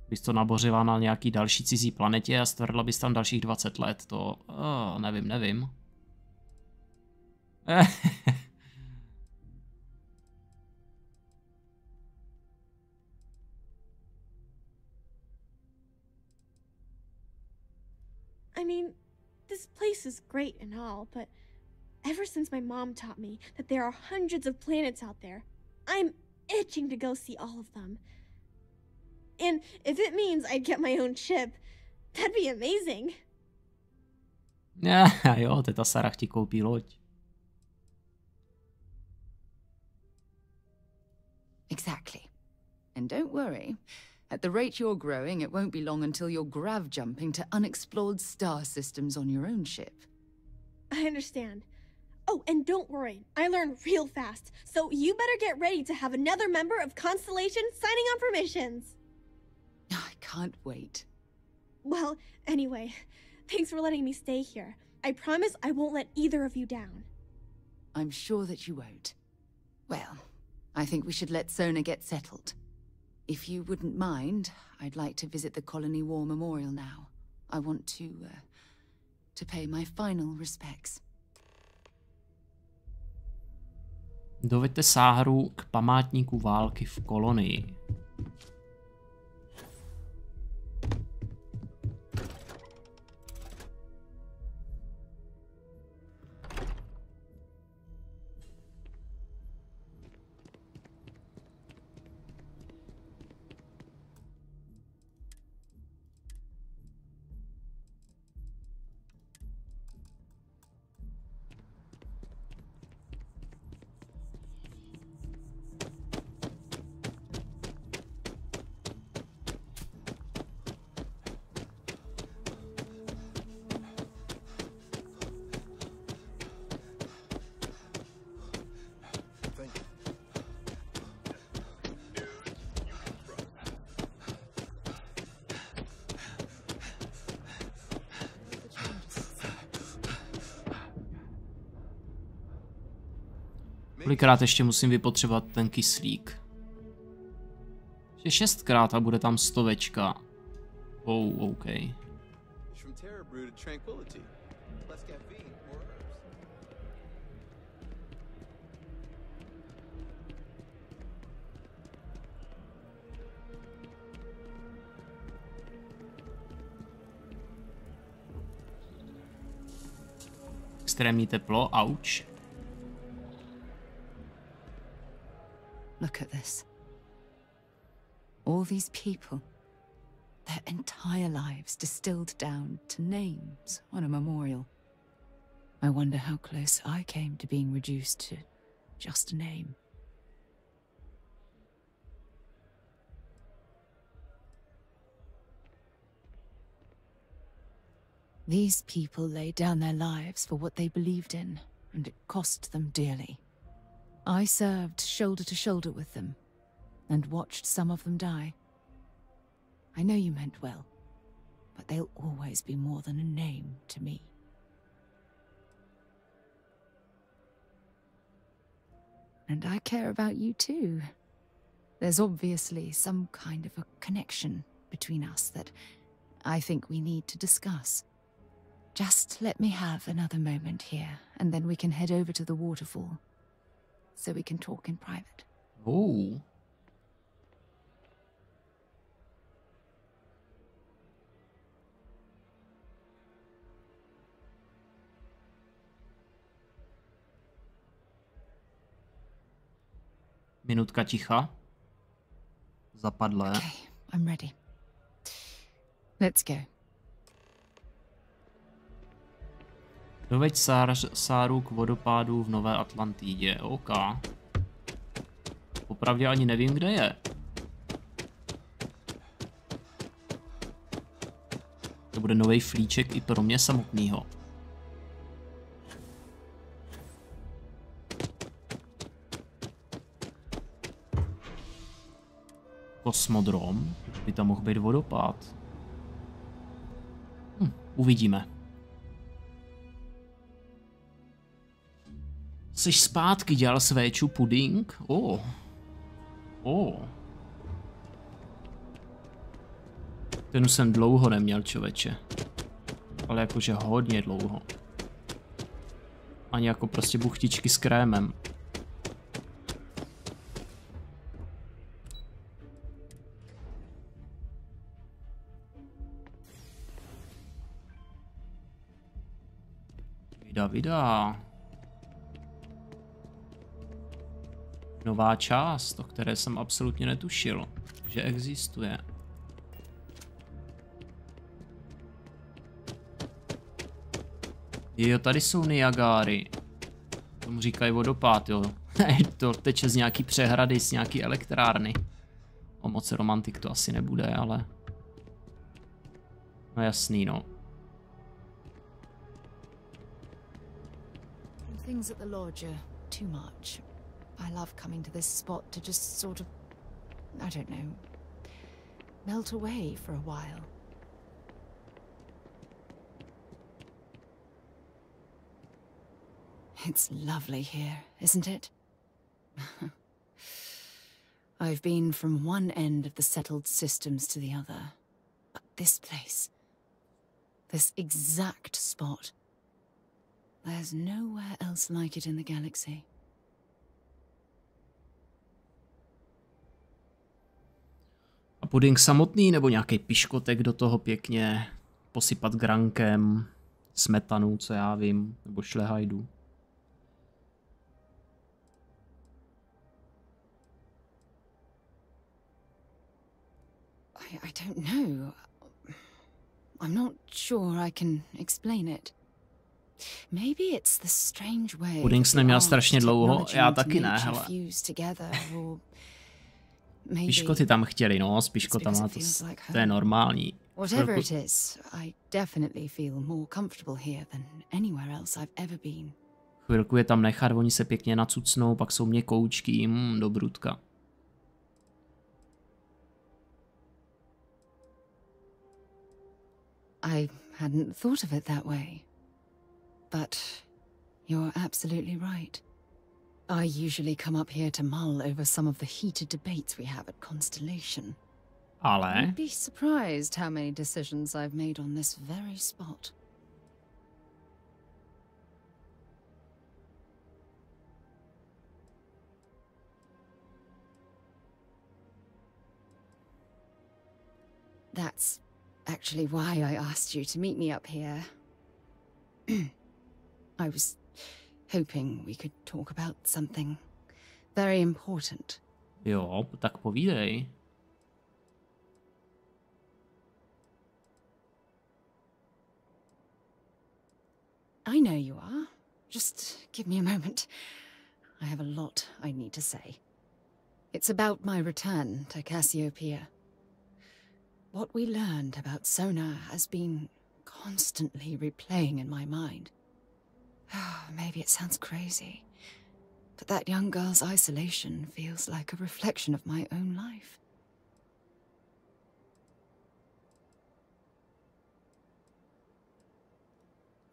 Bys to nabořila na nějaký další cizí planetě a stvrdla bys tam dalších 20 let, to... nevím. I mean, this place is great and all, but ever since my mom taught me that there are hundreds of planets out there, I'm itching to go see all of them. And if it means I'd get my own ship, that'd be amazing. Jo, teta Sarah ti koupí loď. Exactly. And don't worry. At the rate you're growing, it won't be long until you're grav jumping to unexplored star systems on your own ship. I understand. Oh, and don't worry, I learn real fast, so you better get ready to have another member of Constellation signing on for missions. I can't wait. Well, anyway, thanks for letting me stay here. I promise I won't let either of you down. I'm sure that you won't. Well, I think we should let Sona get settled. If you wouldn't mind, I'd like to visit the Colony War Memorial now. I want to pay my final respects. Doveďte Sáhru k památníku války v kolonii. Kolikrát ještě musím vypotřebovat ten kyslík? Ještě 6krát a bude tam 100. Oh, okay. From terror brew to tranquility. Less caffeine, more herbs. Extrémní teplo, ouch. Look at this. All these people. Their entire lives distilled down to names on a memorial. I wonder how close I came to being reduced to just a name. These people laid down their lives for what they believed in, and it cost them dearly. I served shoulder to shoulder with them, and watched some of them die. I know you meant well, but they'll always be more than a name to me. And I care about you too. There's obviously some kind of a connection between us that I think we need to discuss. Just let me have another moment here, and then we can head over to the waterfall, so we can talk in private. Oh. Minutka ticha. Zapadlé. Okay, I'm ready. Let's go. Doveď Sáru k vodopádu v Nové Atlantidě. OK. Popravdě ani nevím, kde je. To bude nový flíček i pro mě samotného. Kosmodrom? By tam mohl být vodopád. Uvidíme. Jsi zpátky, dělal svéču puding? Ten už jsem dlouho neměl, člověče. Ale jakože hodně dlouho. Ani jako prostě buchtičky s krémem. Vida. Nová část, o které jsem absolutně netušil, že existuje. Jo, tady jsou Niagáry. Tomu říkají vodopád, jo. To teče z nějaký přehrady, z nějaký elektrárny. O moc romantik to asi nebude, ale... No jasný, no. Things at the lodge are too much. I love coming to this spot to just sort of, I don't know, melt away for a while. It's lovely here, isn't it? I've been from one end of the settled systems to the other. But this place, this exact spot, there's nowhere else like it in the galaxy. A puding samotný nebo nějaký piškotek do toho pěkně posypat grankem, smetanu, co já vím, nebo šlehajdu. I don't know. I'm not sure I can explain it. Maybe it's the strange way. Puding jsem neměl strašně dlouho, já taky ne, hele. Piškoty tam chtěli, no, s piškotama to je normální. Whatever it is, I definitely feel more comfortable here than anywhere else I've ever been. Chvilku je tam nechat, oni se pěkně nacucnou, pak jsou měkoučký, do brutka. I hadn't thought of it that way. But you're absolutely right. I usually come up here to mull over some of the heated debates we have at Constellation. Ale... You'd be surprised how many decisions I've made on this very spot. That's actually why I asked you to meet me up here. I was hoping we could talk about something very important. Jo, tak povídej. I know you are. Just give me a moment. I have a lot I need to say. It's about my return to Cassiopeia. What we learned about Sona has been constantly replaying in my mind. Maybe it sounds crazy, but that young girl's isolation feels like a reflection of my own life.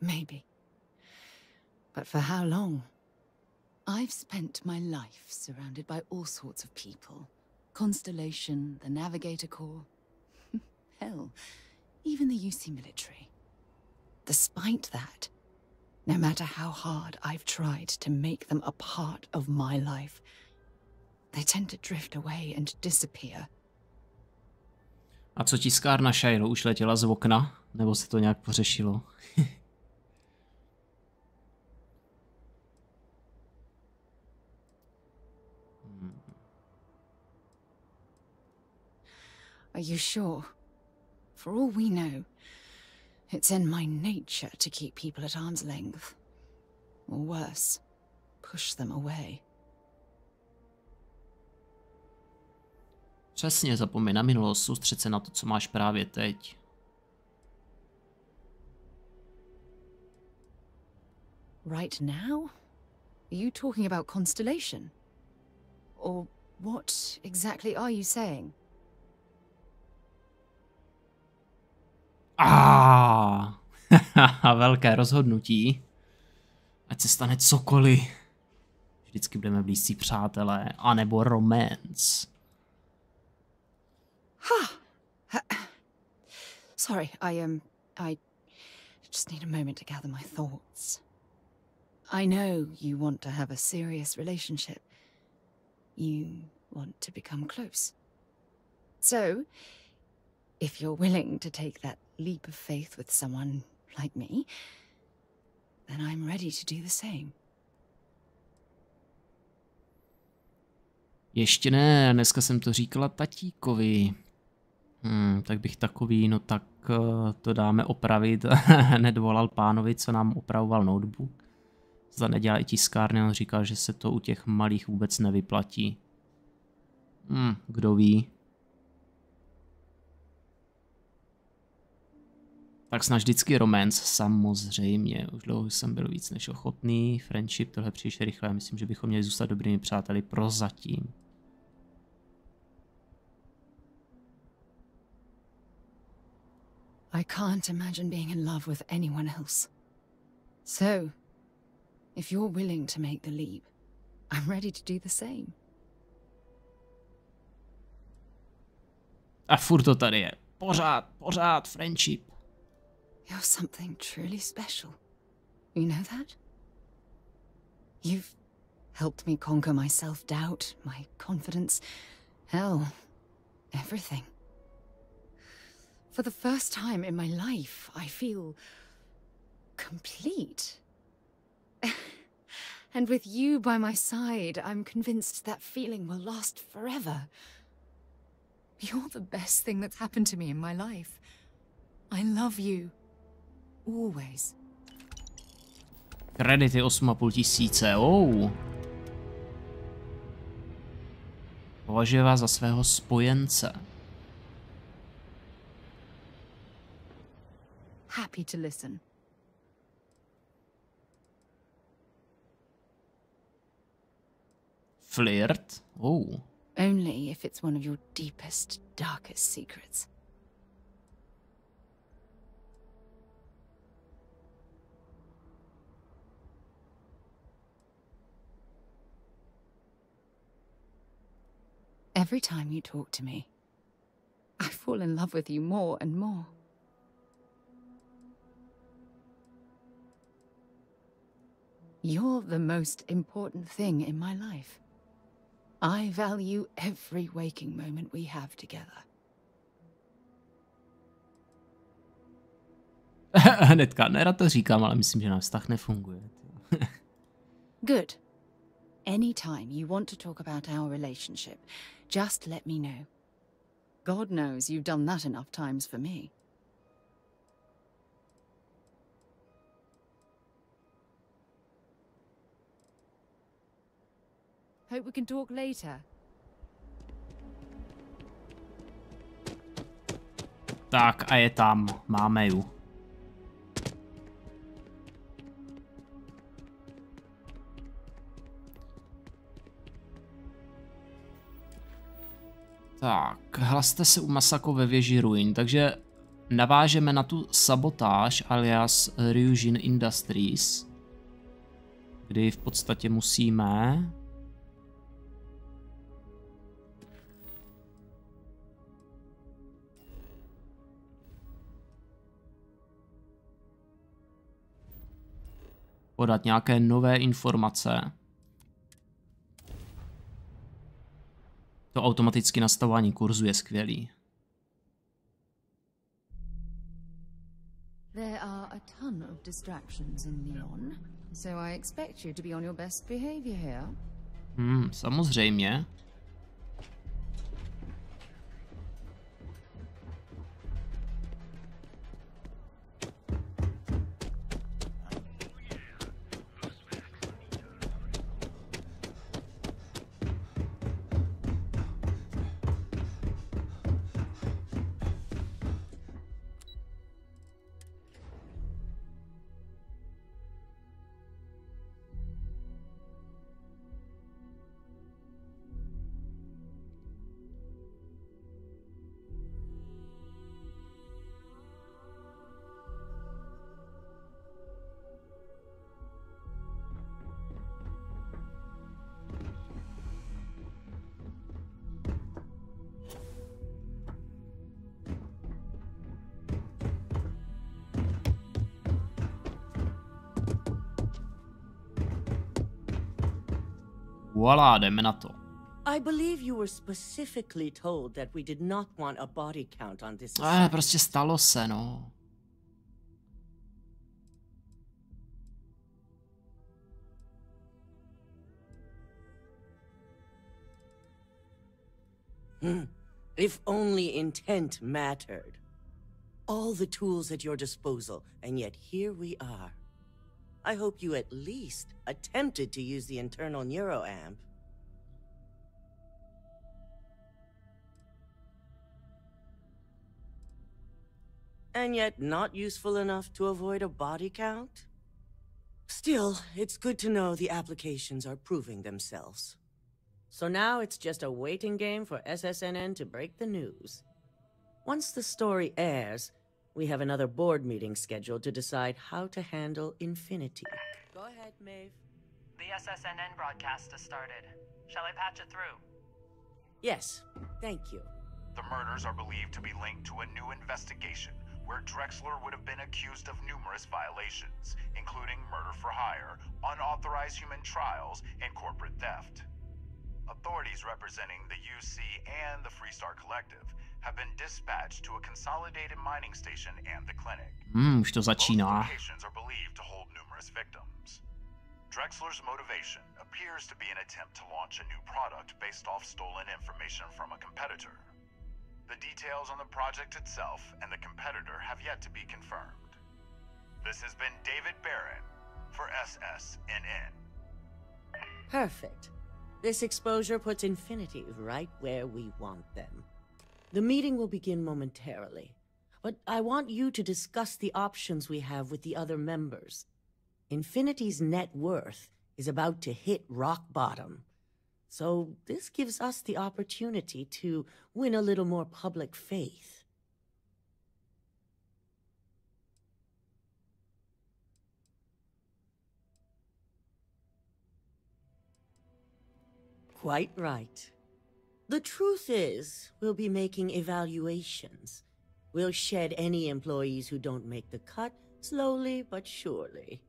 Maybe. But for how long? I've spent my life surrounded by all sorts of people. Constellation, the Navigator Corps. Hell, even the UC military. Despite that, no matter how hard I've tried to make them a part of my life, they tend to drift away and disappear. A co tiskárna Shiro už letěla z okna? Nebo se to nějak pořešilo? Are you sure? For all we know, it's in my nature to keep people at arm's length. Or worse, push them away. Přesně, zapomeň na minulost, soustřed se na to, co máš právě teď. Right now? Are you talking about Constellation? Or what exactly are you saying? Velké rozhodnutí. Ať se stane cokoliv. Vždycky budeme blízcí přátelé, anebo romance. Sorry, I just need a moment to gather my thoughts. I know you want to have a serious relationship. You want to become close. So, if you're willing to take that leap of faith with someone like me, then I'm ready to do the same. Ještě ne, dneska jsem to říkala tatíkovi. Tak bych takový, no tak to dáme opravit. Hned volal pánovi, co nám opravoval notebook. Za nedělá i tiskárny, on říkal, že se to u těch malých vůbec nevyplatí. Kdo ví. Tak snad vždycky romance, samozřejmě. Už dlouho jsem byl víc než ochotný. Friendship, tohle příště rychle. Myslím, že bychom měli zůstat dobrými přáteli prozatím. I can't imagine being in love with anyone else. So, if you're willing to make the leap, I'm ready to do the same. A furt to tady je. Pořád friendship. You're something truly special. You know that? You've helped me conquer my self-doubt, my confidence, hell, everything. For the first time in my life, I feel complete. And with you by my side, I'm convinced that feeling will last forever. You're the best thing that's happened to me in my life. I love you. Always. Kredity 8,5 tisíce. Považuje vás za svého spojence. Happy to listen. Flirt? Only if it's one of your deepest, darkest secrets. Every time you talk to me, I fall in love with you more and more. You're the most important thing in my life. I value every waking moment we have together. Hnedka, nerad to říkám, ale myslím, že náš vztah nefunguje. Good. Anytime you want to talk about our relationship, just let me know. God knows you've done that enough times for me. Hope we can talk later. Tak a je tam, máme ju. Tak, hlaste se u Masako ve věži ruin, takže navážeme na tu sabotáž alias Ryujin Industries, kdy v podstatě musíme podat nějaké nové informace. To automatické nastavování kurzu je skvělý. There are a ton of distractions in Lyon, so I expect you to be on your best behavior here. Samozřejmě. Voilà, jdeme na to. I believe you were specifically told that we did not want a body count on this. Prostě stalo se, no. If only intent mattered. All the tools at your disposal, and yet here we are. I hope you at least attempted to use the internal neuroamp. And yet not useful enough to avoid a body count? Still, it's good to know the applications are proving themselves. So now it's just a waiting game for SSNN to break the news. Once the story airs, we have another board meeting scheduled to decide how to handle Infinity. Go ahead, Maeve. The SSNN broadcast has started. Shall I patch it through? Yes, thank you. The murders are believed to be linked to a new investigation where Drexler would have been accused of numerous violations, including murder for hire, unauthorized human trials, and corporate theft. Authorities representing the UC and the Freestar Collective have been dispatched to a consolidated mining station and the clinic. Už to začíná. Both locations are believed to hold numerous victims. Drexler's motivation appears to be an attempt to launch a new product based off stolen information from a competitor. The details on the project itself and the competitor have yet to be confirmed. This has been David Barron for SSNN. Perfect. This exposure puts Infinity right where we want them. The meeting will begin momentarily, but I want you to discuss the options we have with the other members. Infinity's net worth is about to hit rock bottom, so this gives us the opportunity to win a little more public faith. Quite right. The truth is, we'll be making evaluations. We'll shed any employees who don't make the cut, slowly but surely.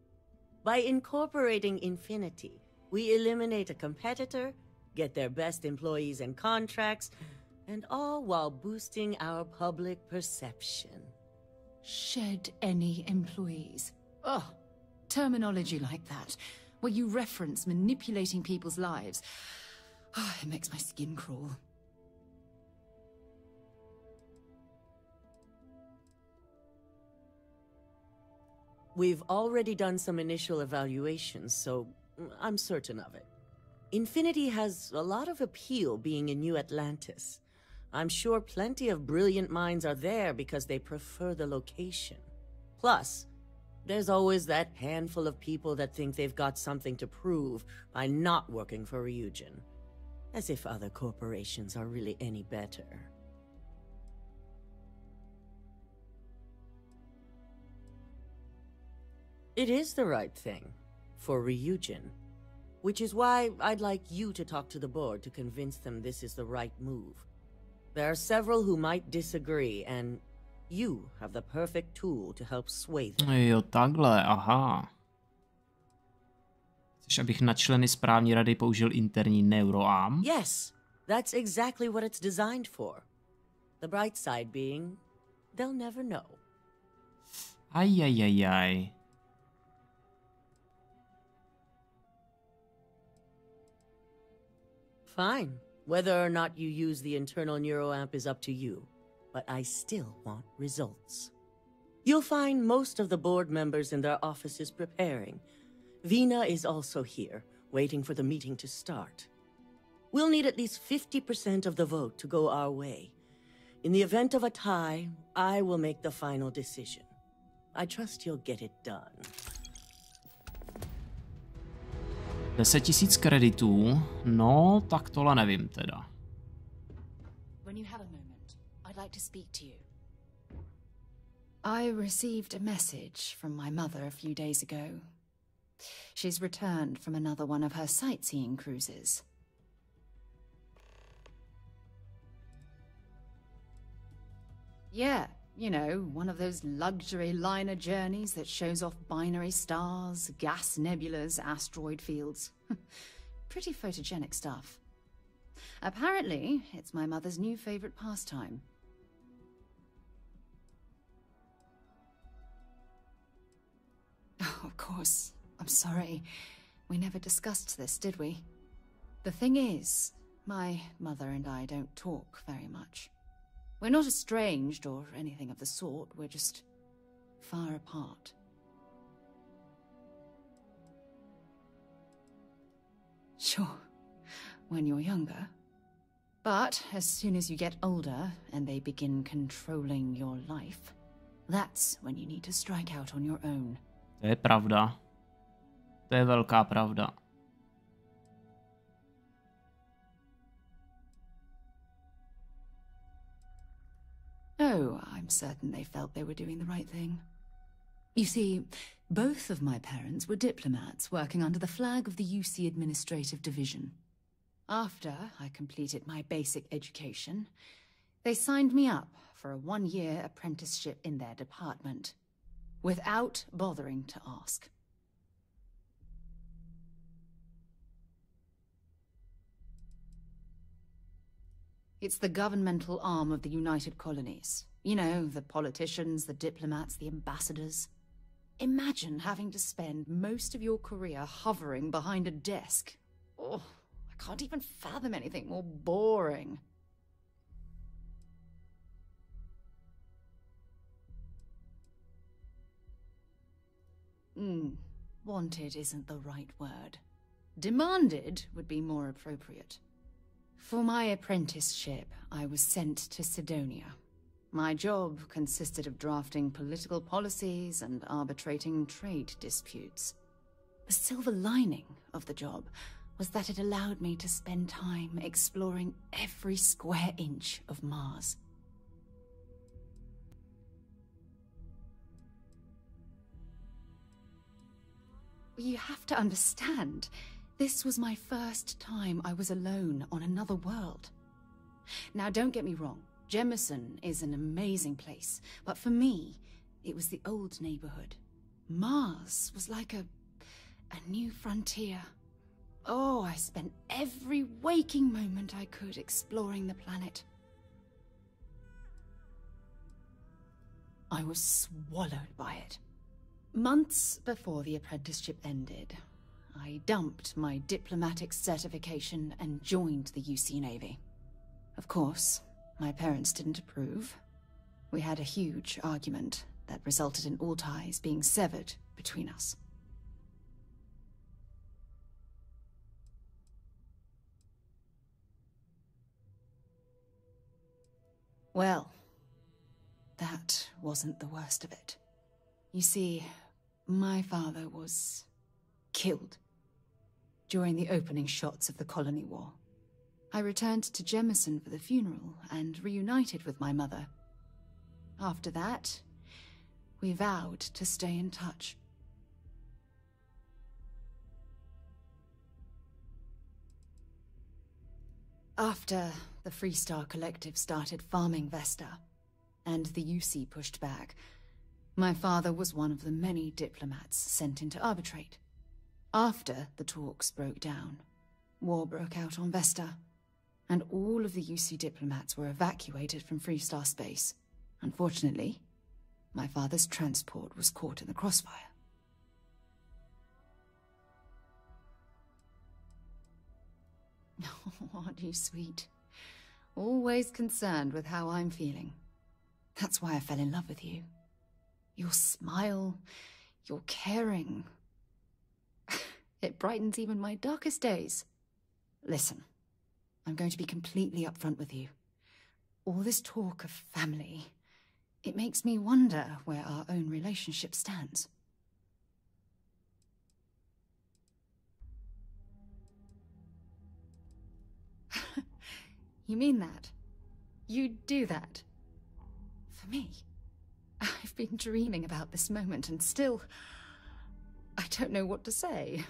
By incorporating Infinity, we eliminate a competitor, get their best employees and contracts, and all while boosting our public perception. Shed any employees. Ugh. Terminology like that, where you reference manipulating people's lives. It makes my skin crawl. We've already done some initial evaluations, so I'm certain of it. Infinity has a lot of appeal being in New Atlantis. I'm sure plenty of brilliant minds are there because they prefer the location. Plus, there's always that handful of people that think they've got something to prove by not working for Ryujin. As if other corporations are really any better. It is the right thing for Ryujin, which is why I'd like you to talk to the board to convince them this is the right move. There are several who might disagree, and you have the perfect tool to help sway them. Jo, takhle, aha. Chceš, abych na členy správní rady použil interní neuroarm? Yes, that's exactly what it's designed for. The bright side being, they'll never know. Ajajajaj. Fine. Whether or not you use the internal neuroamp is up to you, but I still want results. You'll find most of the board members in their offices preparing. Vina is also here, waiting for the meeting to start. We'll need at least 50% of the vote to go our way. In the event of a tie, I will make the final decision. I trust you'll get it done. 10 000 kreditů, no, tak tohle nevím teda. When you have a moment, I'd like to speak to you. I received a message from my mother a few days ago. She's returned from another one of her sightseeing cruises. Yeah, you know, one of those luxury liner journeys that shows off binary stars, gas nebulas, asteroid fields. Pretty photogenic stuff. Apparently, it's my mother's new favorite pastime. Oh, of course. I'm sorry. We never discussed this, did we? The thing is, my mother and I don't talk very much. We're not estranged or anything of the sort, we're just far apart. Sure, when you're younger. But as soon as you get older and they begin controlling your life, that's when you need to strike out on your own. To je pravda. To je velká pravda. Oh, I'm certain they felt they were doing the right thing. You see, both of my parents were diplomats working under the flag of the UC Administrative Division. After I completed my basic education, they signed me up for a 1-year apprenticeship in their department, without bothering to ask. It's the governmental arm of the United Colonies. You know, the politicians, the diplomats, the ambassadors. Imagine having to spend most of your career hovering behind a desk. Oh, I can't even fathom anything more boring. Wanted isn't the right word. Demanded would be more appropriate. For my apprenticeship, I was sent to Sidonia. My job consisted of drafting political policies and arbitrating trade disputes. The silver lining of the job was that it allowed me to spend time exploring every square inch of Mars. You have to understand, this was my first time I was alone on another world. Now, don't get me wrong. Jemison is an amazing place, but for me, it was the old neighborhood. Mars was like a new frontier. Oh, I spent every waking moment I could exploring the planet. I was swallowed by it. Months before the apprenticeship ended, I dumped my diplomatic certification and joined the UC Navy. Of course, my parents didn't approve. We had a huge argument that resulted in all ties being severed between us. Well, that wasn't the worst of it. You see, my father was killed during the opening shots of the Colony War. I returned to Jemison for the funeral and reunited with my mother. After that, we vowed to stay in touch. After the Freestar Collective started farming Vesta, and the UC pushed back, my father was one of the many diplomats sent in to arbitrate. After the talks broke down, war broke out on Vesta, and all of the UC diplomats were evacuated from Freestar space. Unfortunately, my father's transport was caught in the crossfire. Oh, aren't you sweet? Always concerned with how I'm feeling. That's why I fell in love with you. Your smile, your caring. It brightens even my darkest days. Listen, I'm going to be completely upfront with you. All this talk of family, it makes me wonder where our own relationship stands. You mean that? You'd do that? For me? I've been dreaming about this moment and still, I don't know what to say.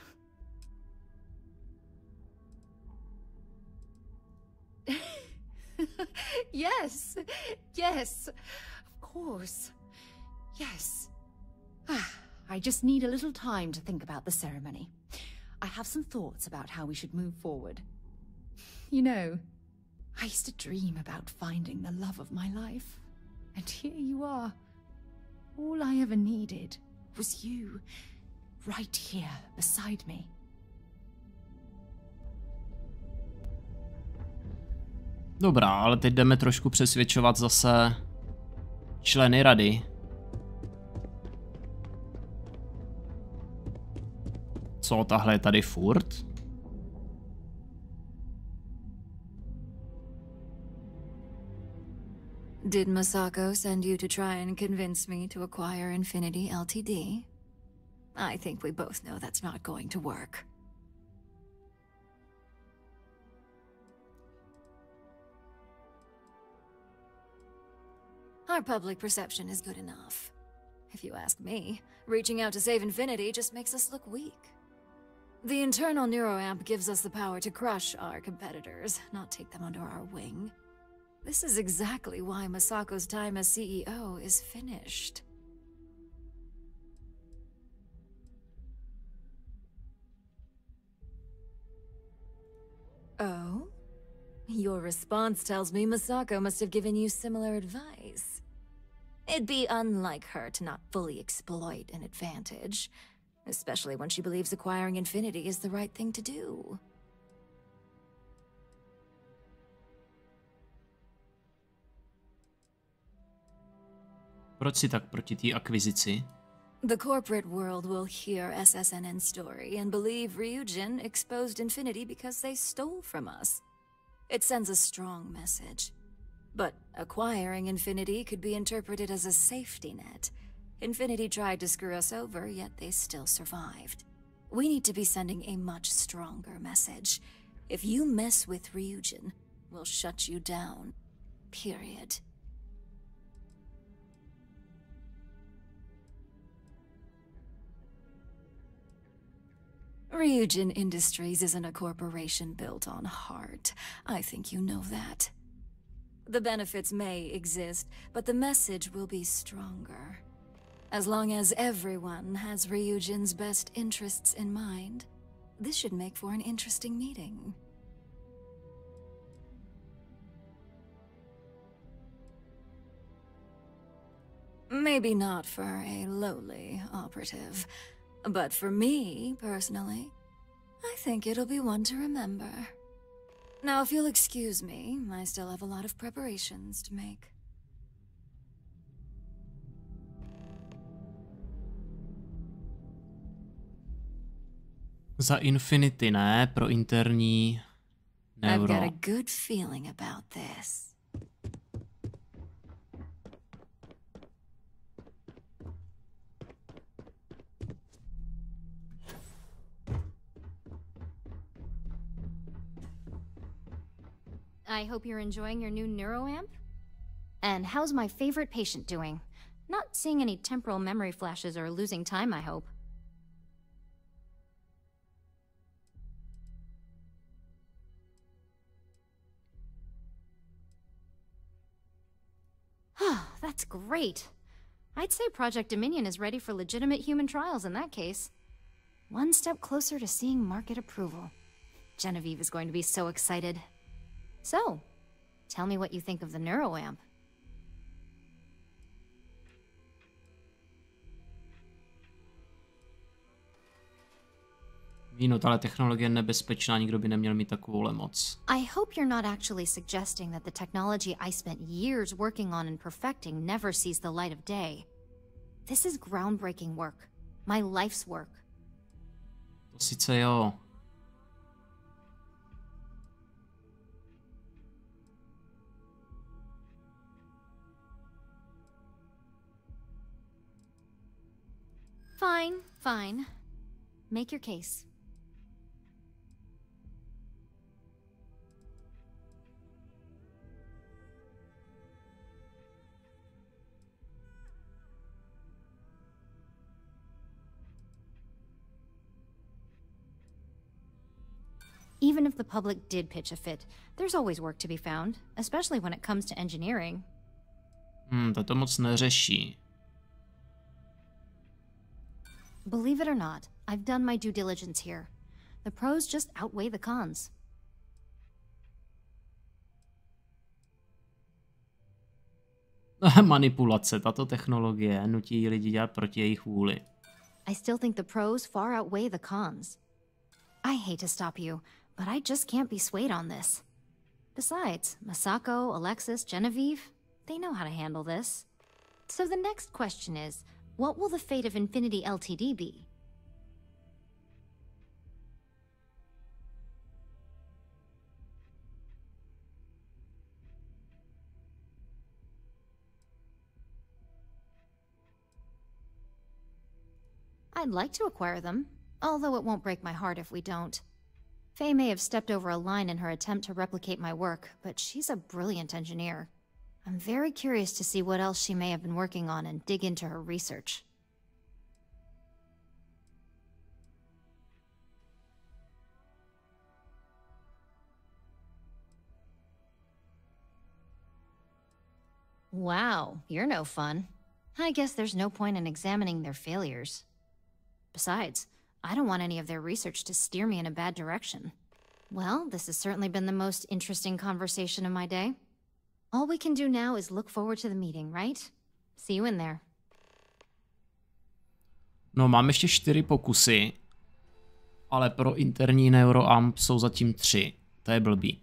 Yes, yes, of course, yes. I just need a little time to think about the ceremony. I have some thoughts about how we should move forward. You know, I used to dream about finding the love of my life. And here you are. All I ever needed was you, right here beside me. Dobrá, ale teď jdeme trošku přesvědčovat zase členy rady. Co, tahle je tady furt? Did Masako send you to try and convince me to acquire Infinity Ltd? I think we both know that's not going to work. Our public perception is good enough. If you ask me, reaching out to save Infinity just makes us look weak. The internal neuroamp gives us the power to crush our competitors, not take them under our wing. This is exactly why Masako's time as CEO is finished. Oh? Your response tells me Masako must have given you similar advice. It'd be unlike her to not fully exploit an advantage, especially when she believes acquiring Infinity is the right thing to do. Proč si tak proti té akvizici? The corporate world will hear SSNN's story and believe Ryujin exposed Infinity because they stole from us. It sends a strong message. But acquiring Infinity could be interpreted as a safety net. Infinity tried to screw us over, yet they still survived. We need to be sending a much stronger message. If you mess with Ryujin, we'll shut you down. Period. Ryujin Industries isn't a corporation built on heart. I think you know that. The benefits may exist, but the message will be stronger. As long as everyone has Ryujin's best interests in mind, this should make for an interesting meeting. Maybe not for a lowly operative, but for me, personally, I think it'll be one to remember. Now, if you'll excuse me, I still have a lot of preparations to make. Za Infinity, ne? Pro interní neuro. I've got a good feeling about this. I hope you're enjoying your new neuroamp. And how's my favorite patient doing? Not seeing any temporal memory flashes or losing time, I hope. That's great. I'd say Project Dominion is ready for legitimate human trials in that case. One step closer to seeing market approval. Genevieve is going to be so excited. So, tell me what you think of the neuroamp. Víno, tahle technologie je nebezpečná, nikdo by neměl mít takovouhle moc. I hope you're not actually suggesting that the technology I spent years working on and perfecting never sees the light of day. This is groundbreaking work. My life's work. To sice jo. Fine, fine. Make your case. Even if the public did pitch a fit, there's always work to be found, especially when it comes to engineering. To moc neřeší. Believe it or not, I've done my due diligence here. The pros just outweigh the cons. Manipulace, tato technologie nutí lidi dělat proti jejich vůli. I still think the pros far outweigh the cons. I hate to stop you, but I just can't be swayed on this. Besides, Masako, Alexis, Genevieve, they know how to handle this. So the next question is, what will the fate of Infinity Ltd be? I'd like to acquire them, although it won't break my heart if we don't. Faye may have stepped over a line in her attempt to replicate my work, but she's a brilliant engineer. I'm very curious to see what else she may have been working on and dig into her research. Wow, you're no fun. I guess there's no point in examining their failures. Besides, I don't want any of their research to steer me in a bad direction. Well, this has certainly been the most interesting conversation of my day. All we can do now is look forward to the meeting, right? See you in there. No, mám ještě 4 pokusy, ale pro interní neuroamp jsou zatím 3. To je blbý.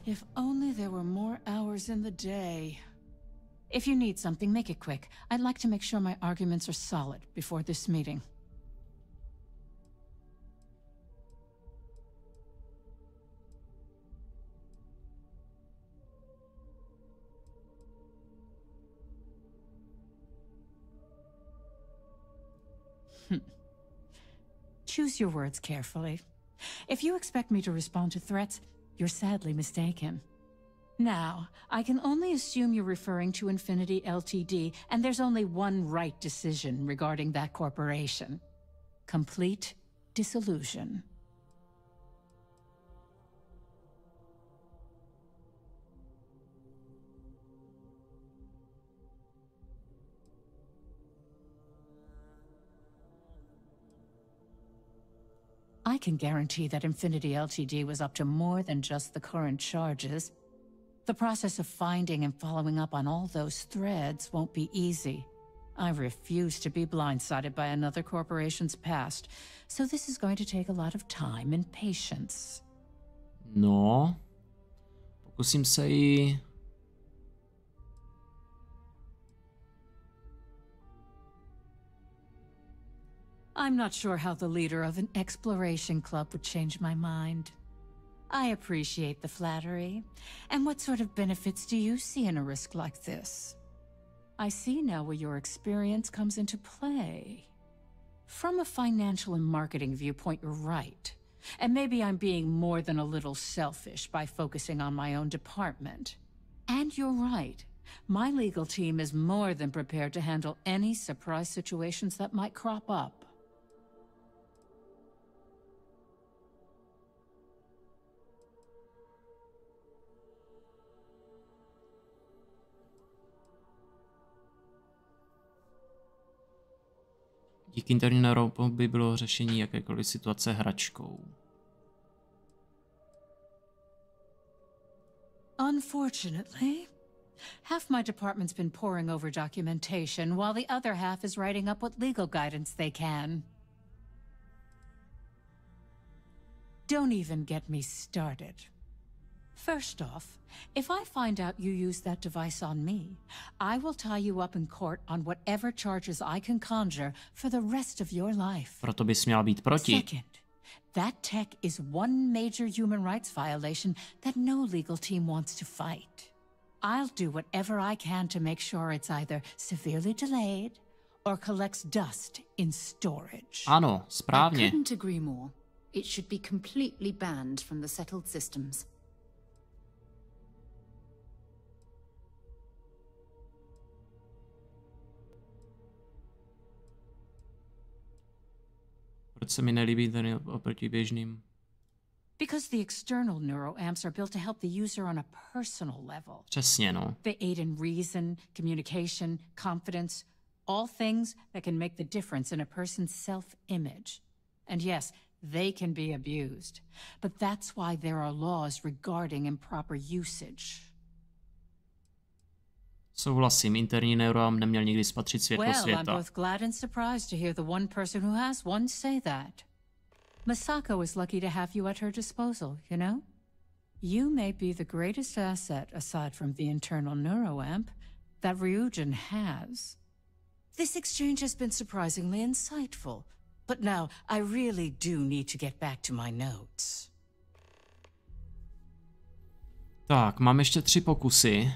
If only there were more hours in the day. If you need something, make it quick. I'd like to make sure my arguments are solid before this meeting. Choose your words carefully. If you expect me to respond to threats, you're sadly mistaken. Now, I can only assume you're referring to Infinity Ltd, and there's only one right decision regarding that corporation. Complete dissolution. can guarantee that Infinity Ltd was up to more than just the current charges. The process of finding and following up on all those threads won't be easy. I refuse to be blindsided by another corporation's past, so this is going to take a lot of time and patience. No, pokusím se jí... I'm not sure how the leader of an exploration club would change my mind. I appreciate the flattery. And what sort of benefits do you see in a risk like this? I see now where your experience comes into play. From a financial and marketing viewpoint, you're right. And maybe I'm being more than a little selfish by focusing on my own department. And you're right. My legal team is more than prepared to handle any surprise situations that might crop up. Díky interní neuropu by bylo řešení jakékoliv situace hračkou. Unfortunately, half my department's been poring over documentation, while the other half is writing up what legal guidance they can. Don't even get me started. First off, if I find out you used that device on me, I will tie you up in court on whatever charges I can conjure for the rest of your life. Proto bys měla být proti. Second, that tech is one major human rights violation that no legal team wants to fight. I'll do whatever I can to make sure it's either severely delayed or collects dust in storage. Ano, správně. I couldn't agree more. It should be completely banned from the settled systems. Proč se mi nelíbí ten oproti běžným? Because the external neuroamps are built to help the user on a personal level. Přesně, no. They aid in reason, communication, confidence, all things that can make the difference in a person's self-image. And yes, they can be abused. But that's why there are laws regarding improper usage. Souhlasím, interní neuroam neměl nikdy spatřit světlo světa. Well, I'm both glad and surprised to hear the one person who has one say that. Masako is lucky to have you at her disposal, you know? You may be the greatest asset, aside from the internal neuroamp, that Ryujin has. This exchange has been surprisingly insightful, but now I really do need to get back to my notes. Tak, mám ještě 3 pokusy.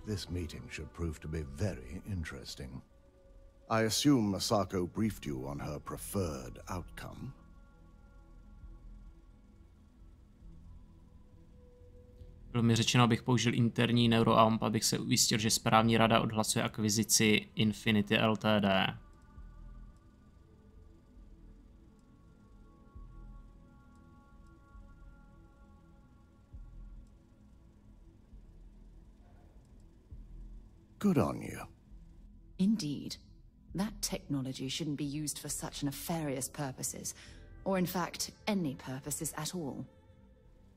This meeting should prove to be very interesting. I assume Masako briefed you on her preferred outcome. Bylo mi řečeno, abych použil interní neuroamp, abych se ujistil, že správní rada odhlasuje akvizici Infinity Ltd. Good on you. Indeed. That technology shouldn't be used for such nefarious purposes, or in fact, any purposes at all.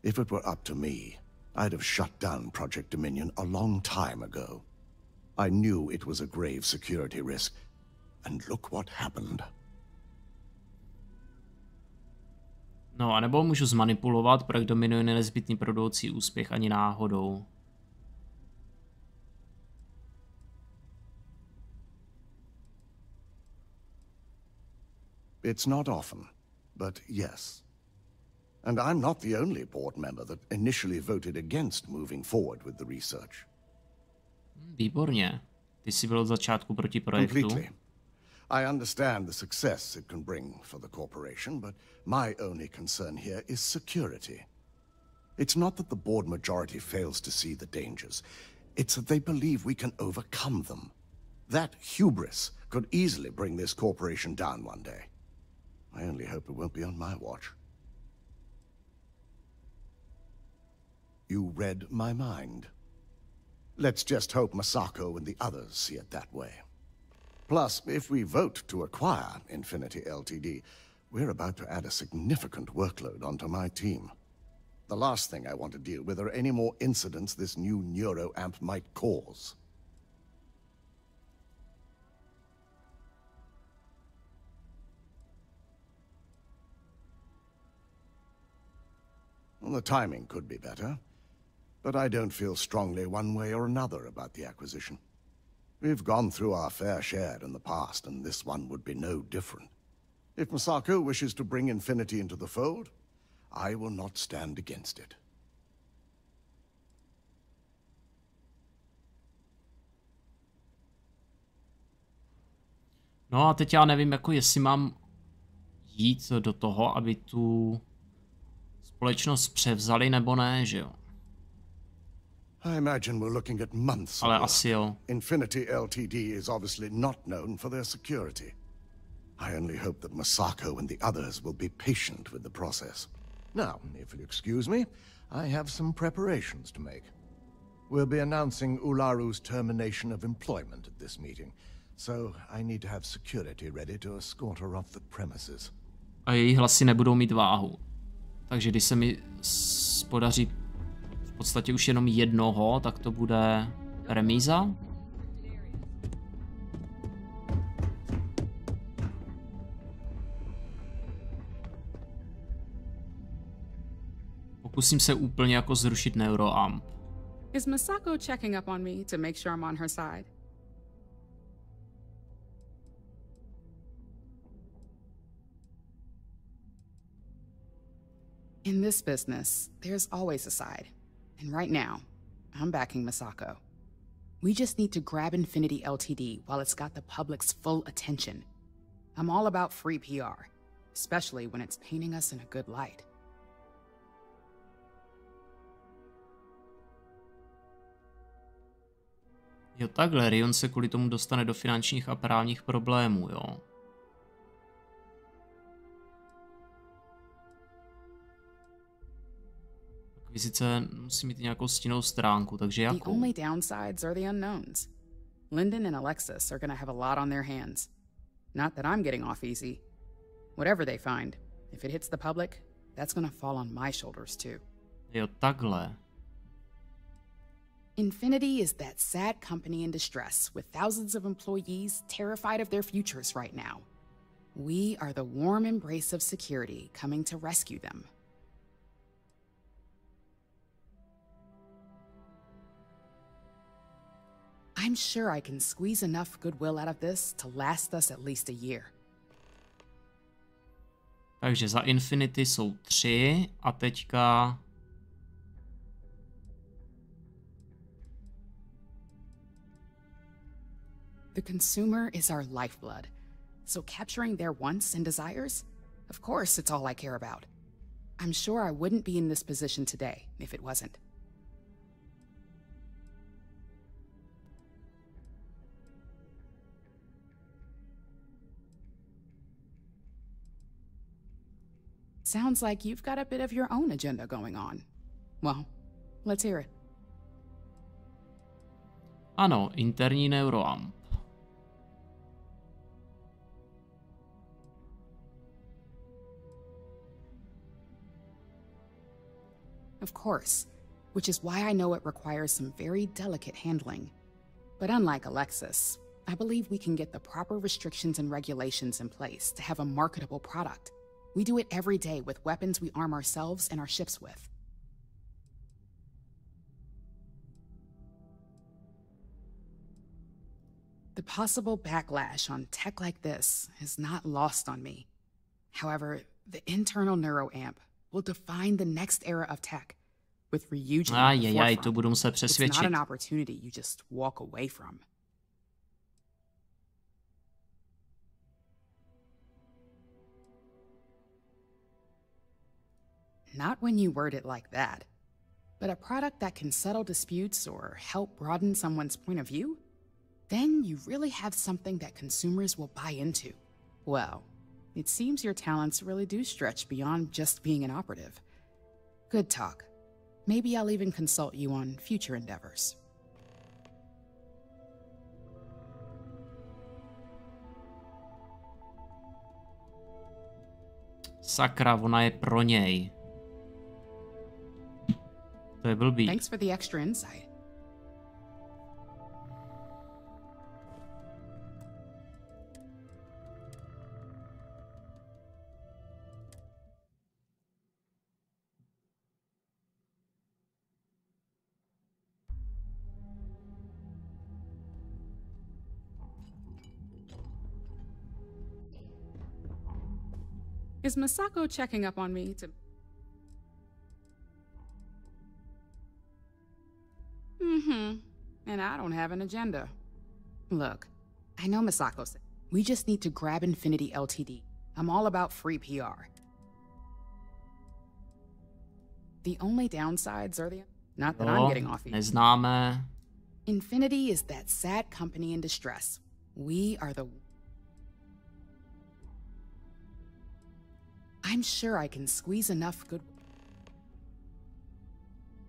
If it were up to me, I'd have shut down Project Dominion a long time ago. I knew it was a grave security risk, and look what happened. No, anebo můžu zmanipulovat, projekt Dominion je nezbytný pro budoucí úspěch ani náhodou. It's not often, but yes. And I'm not the only board member that initially voted against moving forward with the research. Výborně. Ty jsi byl od začátku proti projektu. Completely. I understand the success it can bring for the corporation, but my only concern here is security. It's not that the board majority fails to see the dangers. It's that they believe we can overcome them. That hubris could easily bring this corporation down one day. I only hope it won't be on my watch. You read my mind. Let's just hope Masako and the others see it that way. Plus, if we vote to acquire Infinity Ltd., we're about to add a significant workload onto my team. The last thing I want to deal with are any more incidents this new neuroamp might cause. Well, the timing could be better, but I don't feel strongly one way or another about the acquisition. We've gone through our fair share in the past, and this one would be no different. If Masako wishes to bring Infinity into the fold, I will not stand against it. No a teď já nevím, jako jestli mám jít do toho, aby tu společnost převzali, nebo ne, že jo? I imagine we're looking at months. Ale asi jo. Infinity Ltd. Is obviously not known for their security. I only hope that Masako and the others will be patient with the process. Now, if you'll excuse me, I have some preparations to make. We'll be announcing Ularu's termination of employment at this meeting, so I need to have security ready to escort her off the premises. A její hlasy nebudou mít váhu. Takže když se mi podaří v podstatě už jenom jednoho, tak to bude remíza. Pokusím se úplně jako zrušit neuroamp. Is Masako checking up on me to make sure I'm on her side? In this business, there's always a side. And right now, I'm backing Masako. We just need to grab Infinity Ltd. While it's got the public's full attention. I'm all about free PR, especially when it's painting us in a good light. Jo, takhle, Rion se kvůli tomu dostane do finančních a právních problémů, jo. Akvizice musí mít nějakou stinnou stránku, takže jakou? The only downsides are the unknowns. Lyndon and Alexis are gonna have a lot on their hands. Not that I'm getting off easy. Whatever they find, if it hits the public, that's gonna fall on my shoulders too. Jo, takhle. Infinity is that sad company in distress with thousands of employees terrified of their futures right now. We are the warm embrace of security coming to rescue them. I'm sure I can squeeze enough goodwill out of this to last us at least a year. Takže za Infinity jsou 3 a teďka... The consumer is our lifeblood, so capturing their wants and desires, of course it's all I care about. I'm sure I wouldn't be in this position today if it wasn't. Sounds like you've got a bit of your own agenda going on. Well, let's hear it. Ano, interní neuroamp. Of course, which is why I know it requires some very delicate handling. But unlike Alexis, I believe we can get the proper restrictions and regulations in place to have a marketable product. We do it every day with weapons we arm ourselves and our ships with. The possible backlash on tech like this is not lost on me. However, the internal neuroamp will define the next era of tech, with Ryujin at the forefront. To budu muset přesvědčit. It's not an opportunity you just walk away from. Not when you word it like that. But a product that can settle disputes or help broaden someone's point of view? Then you really have something that consumers will buy into. Well, it seems your talents really do stretch beyond just being an operative. Good talk. Maybe I'll even consult you on future endeavors. Sakra, ona je pro něj. To je blbý. Thanks for the extra insight. Is Masako checking up on me to... And I don't have an agenda. Look, I know Masako said, we just need to grab Infinity Ltd. I'm all about free PR. The only downsides are the... Not that I'm getting off either. Neznáme. Infinity is that sad company in distress. We are the... I'm sure I can squeeze enough good...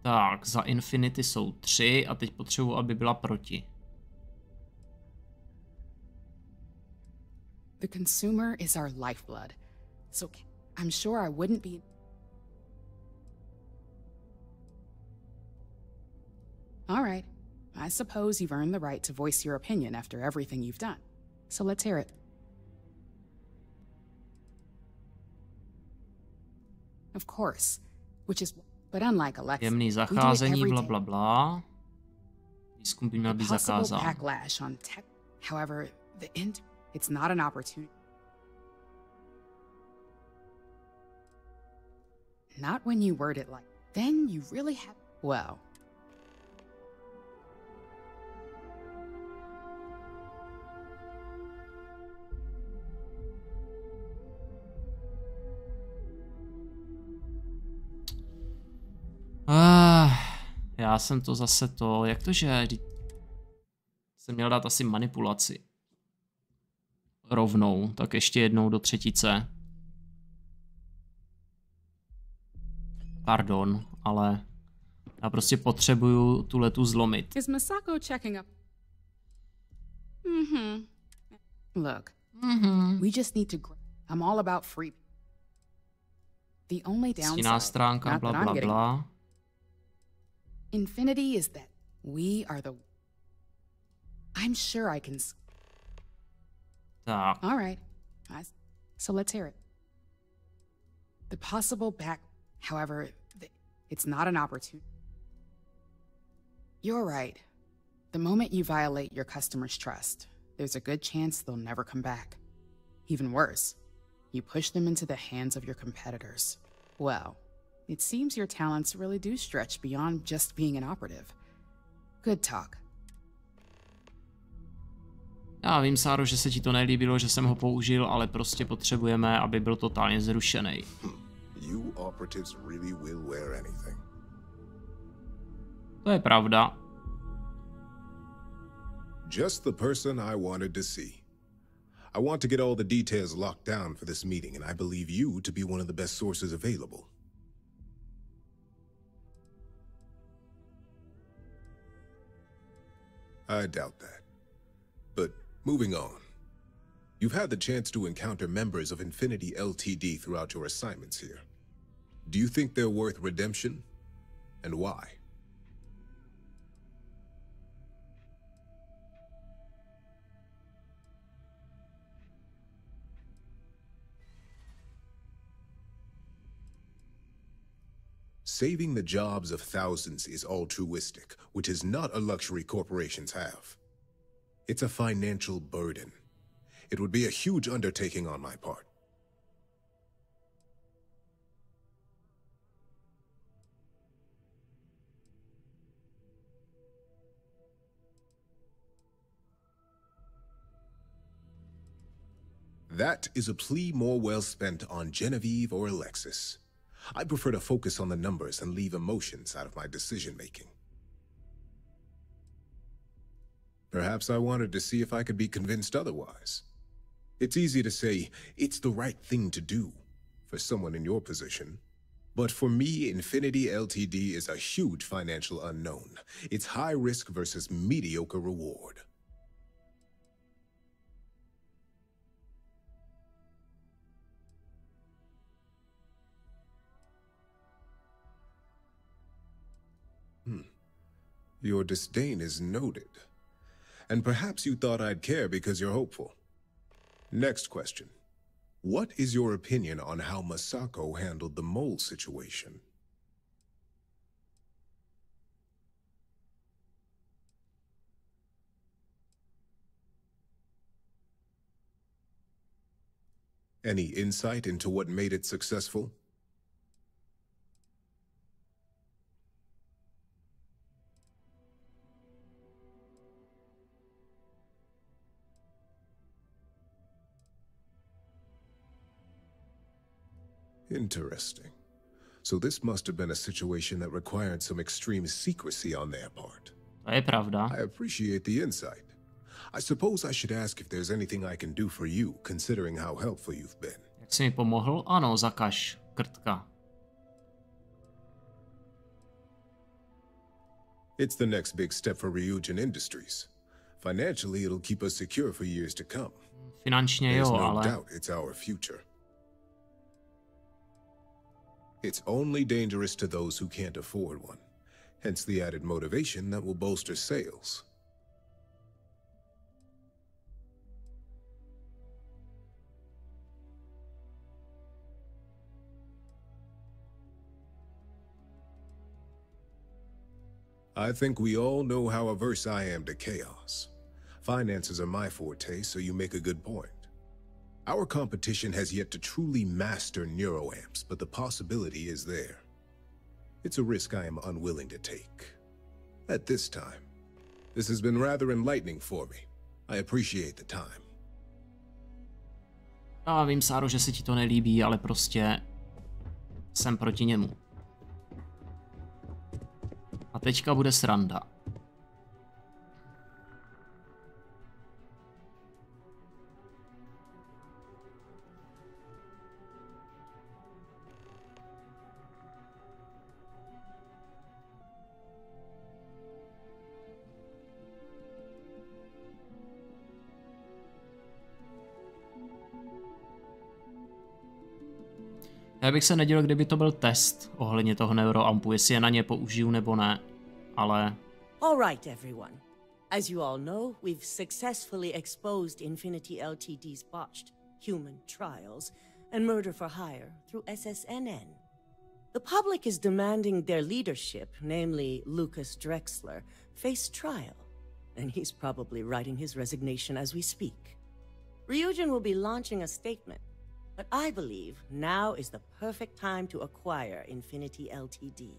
Tak, za Infinity jsou 3 a teď potřebuji, aby byla proti. The consumer is our lifeblood. So I'm sure I wouldn't be... All right. I suppose you've earned the right to voice your opinion after everything you've done. So let's hear it. Of course. Which is... But unlike Alexa, jemný zacházení, bla bla bla. Výzkum by měl být zakázán. Backlash on tech. However, it's not an opportunity. Not when you word it like. Then you really have... Well... Já jsem to zase to, jak to, že jsem měl dát asi manipulaci. Rovnou, tak ještě jednou do třetice. Pardon, ale já prostě potřebuju tuhletu zlomit. Is Masako checking up? Look, we just need to... I'm all about free... The only downside... stránka, bla bla bla. Infinity is that we are the... I'm sure I can... Tak. All right. So let's hear it. The possible back... However, it's not an opportunity. You're right. The moment you violate your customers' trust, there's a good chance they'll never come back. Even worse, you push them into the hands of your competitors. Well... It seems your talents really do stretch beyond just being an operative. Good talk. Já vím, Sáro, že se ti to nelíbilo, že jsem ho použil, ale prostě potřebujeme, aby byl totálně zrušený. You operatives really will wear anything. To je pravda. Just the person I wanted to see. I want to get all the details locked down for this meeting, and I believe you to be one of the best sources available. I doubt that. But moving on. You've had the chance to encounter members of Infinity Ltd. Throughout your assignments here. Do you think they're worth redemption? And why? Saving the jobs of thousands is altruistic, which is not a luxury corporations have. It's a financial burden. It would be a huge undertaking on my part. That is a plea more well spent on Genevieve or Alexis. I prefer to focus on the numbers and leave emotions out of my decision-making. Perhaps I wanted to see if I could be convinced otherwise. It's easy to say, it's the right thing to do for someone in your position. But for me, Infinity Ltd. Is a huge financial unknown. It's high risk versus mediocre reward. Your disdain is noted. And perhaps you thought I'd care because you're hopeful. Next question. What is your opinion on how Masako handled the mole situation? Any insight into what made it successful? Interesting. So this must have been a situation that required some extreme secrecy on their part. To je pravda. I appreciate the insight. I suppose I should ask if there's anything I can do for you, considering how helpful you've been. Jak jsi mi pomohl? Ano, zakaž, krtka. It's the next big step for Ryujin Industries. Financially, it'll keep us secure for years to come. Finančně There's jo, no ale... doubt it's our future. It's only dangerous to those who can't afford one. Hence the added motivation that will bolster sales. I think we all know how averse I am to chaos. Finances are my forte, so you make a good point. Our competition has yet to truly master neuroamps, but the possibility is there. It's a risk I am unwilling to take. At this time. This has been rather enlightening for me. I appreciate the time. Já vím, Sáro, že se ti to nelíbí, ale prostě jsem proti němu. A teďka bude sranda. Já bych se nedělal, kdyby to byl test ohledně toho neuroampu, jestli je na ně použiju nebo ne, ale... All right, everyone. As you all know, we've successfully exposed Infinity Ltd's botched human trials and murder for hire through SSNN. The public is demanding their leadership, namely Lucas Drexler, face trial, and he's probably writing his resignation as we speak. Ryujin will be launching a statement, but I believe now is the perfect time to acquire Infinity Ltd.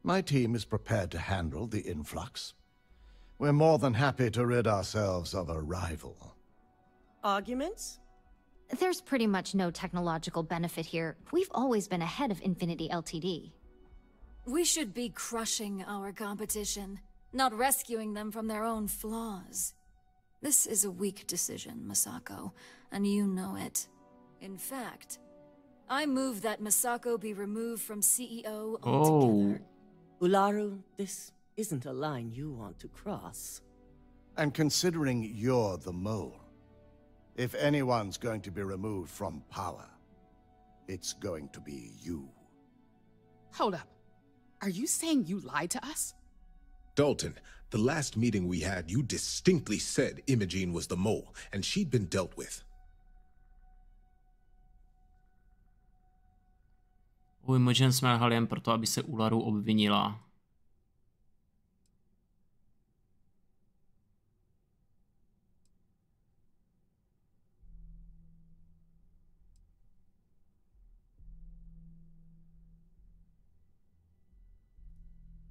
My team is prepared to handle the influx. We're more than happy to rid ourselves of a rival. Arguments? There's pretty much no technological benefit here. We've always been ahead of Infinity Ltd. We should be crushing our competition, not rescuing them from their own flaws. This is a weak decision, Masako, and you know it. In fact, I move that Masako be removed from CEO altogether. Ularu, this isn't a line you want to cross. And considering you're the mole, if anyone's going to be removed from power, it's going to be you. Hold up. Are you saying you lied to us? Dalton, the last meeting we had, you distinctly said Imogene was the mole, and she'd been dealt with. U Imogen jsme lhali jen proto, aby se Ularu obvinila.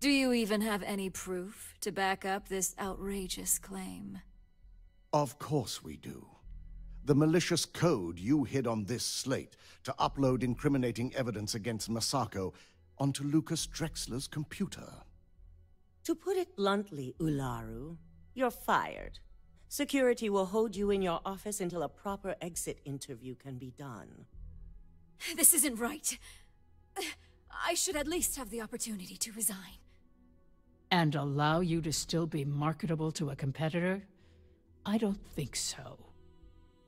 Do you even have any proof to back up this outrageous claim? Of course we do. The malicious code you hid on this slate to upload incriminating evidence against Masako onto Lucas Drexler's computer. To put it bluntly, Ularu, you're fired. Security will hold you in your office until a proper exit interview can be done. This isn't right. I should at least have the opportunity to resign. And allow you to still be marketable to a competitor? I don't think so.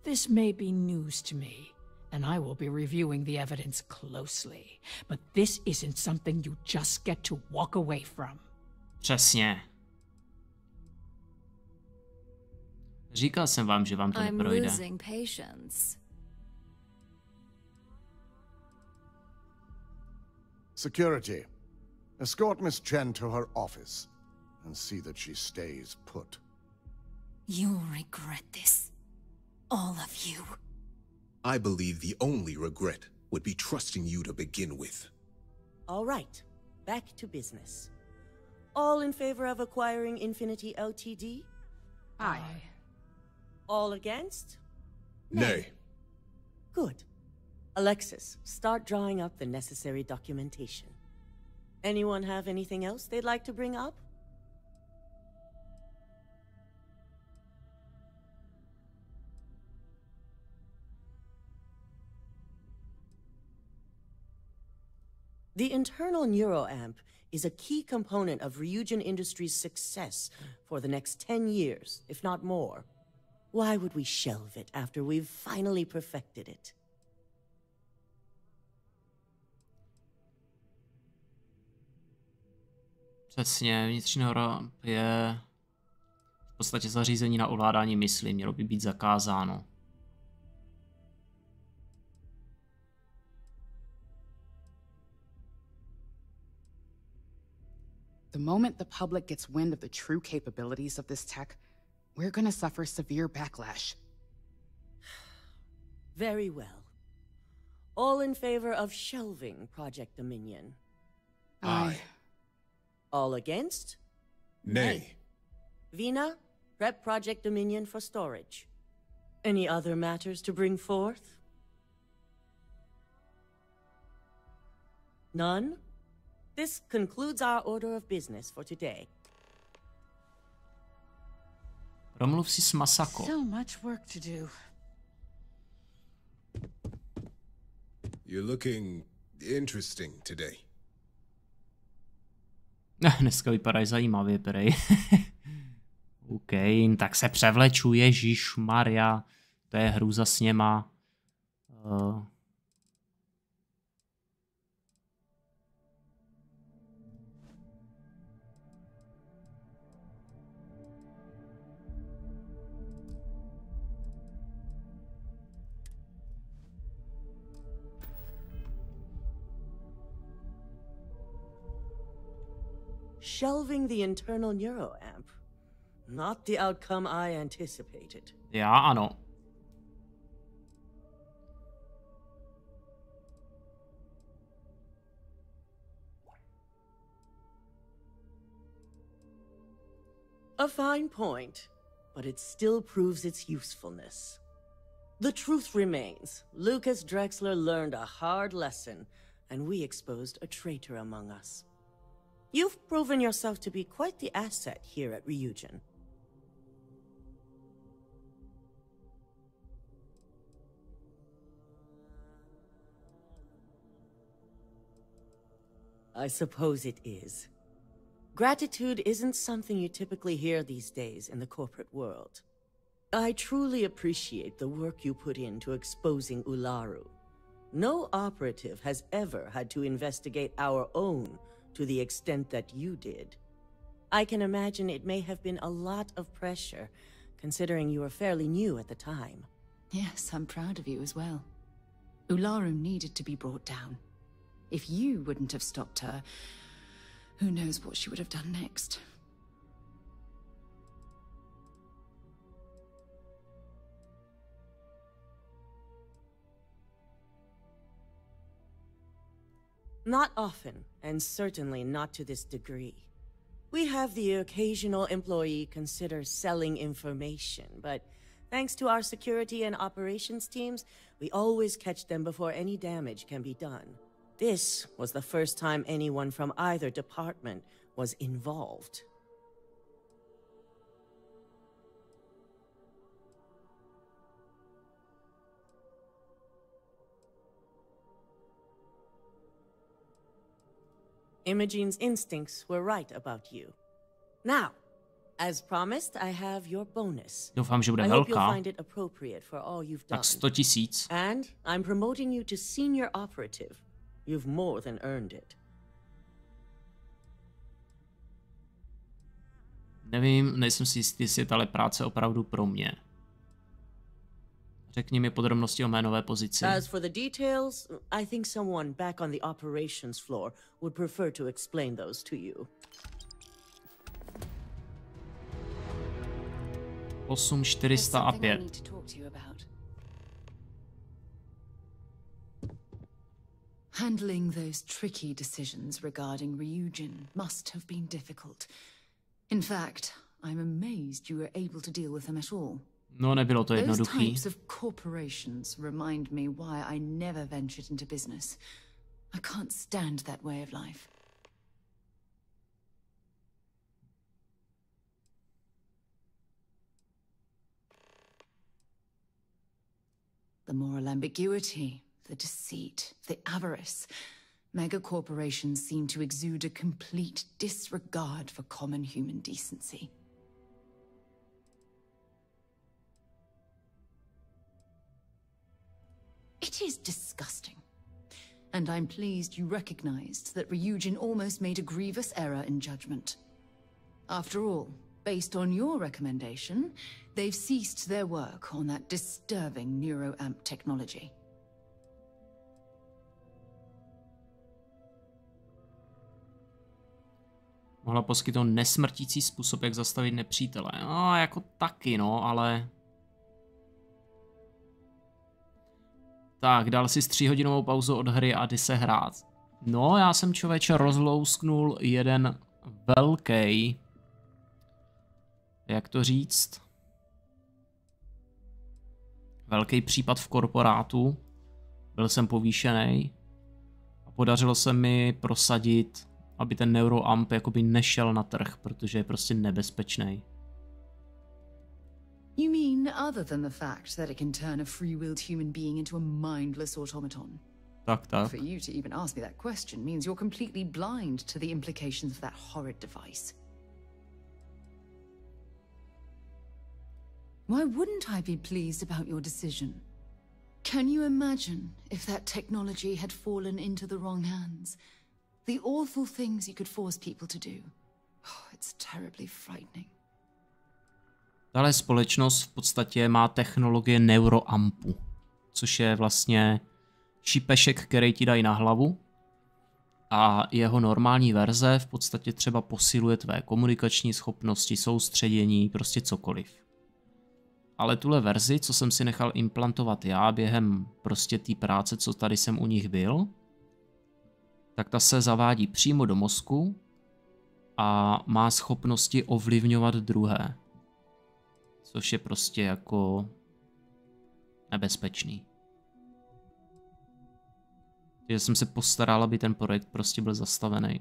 This may be news to me, and I will be reviewing the evidence closely. But this isn't something you just get to walk away from. Přesně. Říkal jsem vám, že vám to neprojde. I'm losing patience. Security. Escort Miss Chen to her office and see that she stays put. You'll regret this. All of you. I believe the only regret would be trusting you to begin with. All right, back to business. All in favor of acquiring Infinity Ltd? Aye. All against? Nay. Good. Alexis, start drawing up the necessary documentation. Anyone have anything else they'd like to bring up? The internal neuroamp is a key component of Ryujin Industries' success for the next 10 years, if not more. Why would we shelve it after we've finally perfected it? Přesně, vnitřní neuroamp je v podstatě zařízení na ovládání mysli, mělo by být zakázáno. The moment the public gets wind of the true capabilities of this tech, we're gonna suffer severe backlash. Very well. All in favor of shelving Project Dominion? Aye. All against? Nay. Vina, prep Project Dominion for storage. Any other matters to bring forth? None? This concludes our order of business for today. Promluv si s Masako. So much work to do. You're looking interesting today. Dneska vypadají zajímavě, prej. OK, tak se převleču, ježišmarja. To je hrůza s něma. Shelving the internal neuroamp. Not the outcome I anticipated. Já ano. A fine point, but it still proves its usefulness. The truth remains, Lucas Drexler learned a hard lesson, and we exposed a traitor among us. You've proven yourself to be quite the asset here at Ryujin. I suppose it is. Gratitude isn't something you typically hear these days in the corporate world. I truly appreciate the work you put into exposing Ularu. No operative has ever had to investigate our own to the extent that you did. I can imagine it may have been a lot of pressure, considering you were fairly new at the time. Yes, I'm proud of you as well. Ularu needed to be brought down. If you wouldn't have stopped her, who knows what she would have done next. Not often, and certainly not to this degree. We have the occasional employee consider selling information, but thanks to our security and operations teams, we always catch them before any damage can be done. This was the first time anyone from either department was involved. Imogene's instincts were right about you. Now, as promised, I have your bonus. Doufám, že bude I hope velká. you'll find it appropriate for all you've done. Tak 100 000. And I'm promoting you to senior operative. You've more than earned it. Nevím, nejsem si jistý, jestli je tahle práce opravdu pro mě. Řekni mi podrobnosti o mé nové pozici. As for the details, I think someone back on the operations floor would prefer to explain those to you. 8 405. Handling those tricky decisions regarding Ryujin must have been difficult. In fact, I'm amazed you were able to deal with them at all. No, nebylo to Those jednoduchý. types of corporations remind me why I never ventured into business. I can't stand that way of life. The moral ambiguity, the deceit, the avarice. Mega corporations seem to exude a complete disregard for common human decency. It is disgusting. And I'm pleased you recognized that Ryujin almost made a grievous error in judgment. After all, based on your recommendation, they've ceased their work on that disturbing neuroamp technology. Mohla poskytnout nesmrtící způsob, jak zastavit nepřítele. No, jako taky, no, ale... Tak, dal si 3hodinovou pauzu od hry a jdi se hrát. No, já jsem člověče rozlousknul jeden velký... Jak to říct? Velký případ v korporátu. Byl jsem povýšený. A podařilo se mi prosadit, aby ten neuroamp jakoby nešel na trh, protože je prostě nebezpečný. You mean other than the fact that it can turn a free-willed human being into a mindless automaton? Tak. For you to even ask me that question means you're completely blind to the implications of that horrid device. Why wouldn't I be pleased about your decision? Can you imagine if that technology had fallen into the wrong hands? The awful things you could force people to do. Oh, it's terribly frightening. Tahle společnost v podstatě má technologie neuroampu, což je vlastně šipešek, který ti dají na hlavu a jeho normální verze v podstatě třeba posiluje tvé komunikační schopnosti, soustředění, prostě cokoliv. Ale tuhle verzi, co jsem si nechal implantovat já během prostě té práce, co tady jsem u nich byl, tak ta se zavádí přímo do mozku a má schopnosti ovlivňovat druhé. Což je prostě jako nebezpečný. Takže jsem se postaral, aby ten projekt prostě byl zastavený.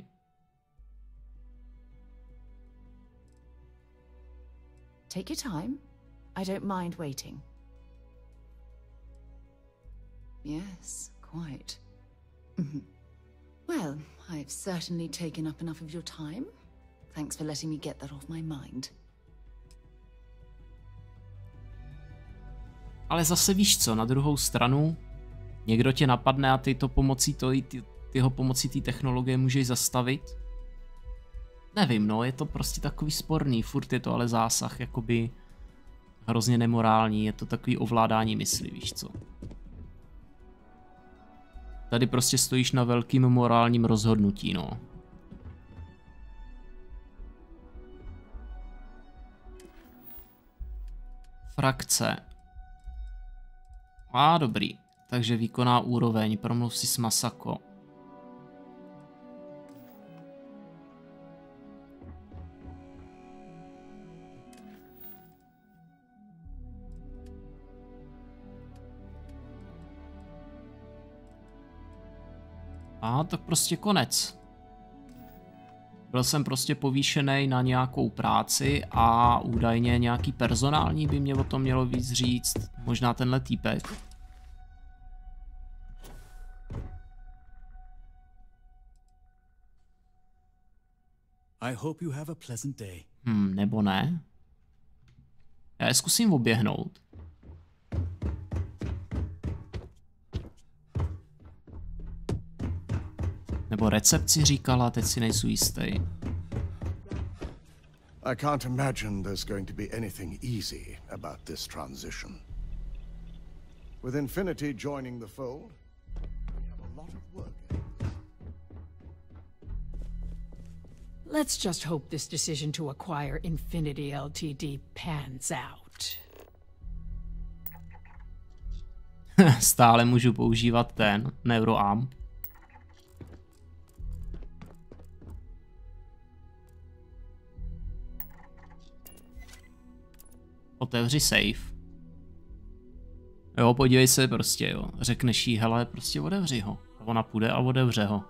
Take your time. I don't mind waiting. Yes, quite. Well, I've certainly taken up enough of your time. Thanks for letting me get that off my mind. Ale zase víš co, na druhou stranu, někdo tě napadne a ty to pomocí tyho pomocí té technologie můžeš zastavit. Nevím, no, je to prostě takový sporný, furt je to ale zásah, jakoby hrozně nemorální, je to takový ovládání mysli, víš co. Tady prostě stojíš na velkým morálním rozhodnutí, no. Frakce. Dobrý. Takže výkonná úroveň, promluv si s Masako. Tak prostě konec. Byl jsem prostě povýšený na nějakou práci a údajně nějaký personální by mě o tom mělo víc říct. Možná tenhle týpek. I hope you have a pleasant day. Nebo ne? Já je zkusím oběhnout. Nebo recepci říkala, teď si nejsou jistý. I can't imagine there's going to be anything easy about this transition. With Infinity joining the fold, we have a lot of work. Let's just hope this decision to acquire Infinity Ltd. pans out. Stále můžu používat ten neuroamp. Otevři safe. Jo, podívej se prostě, jo. Řekneš jí, hele, prostě otevři ho. A ona půjde a otevře ho.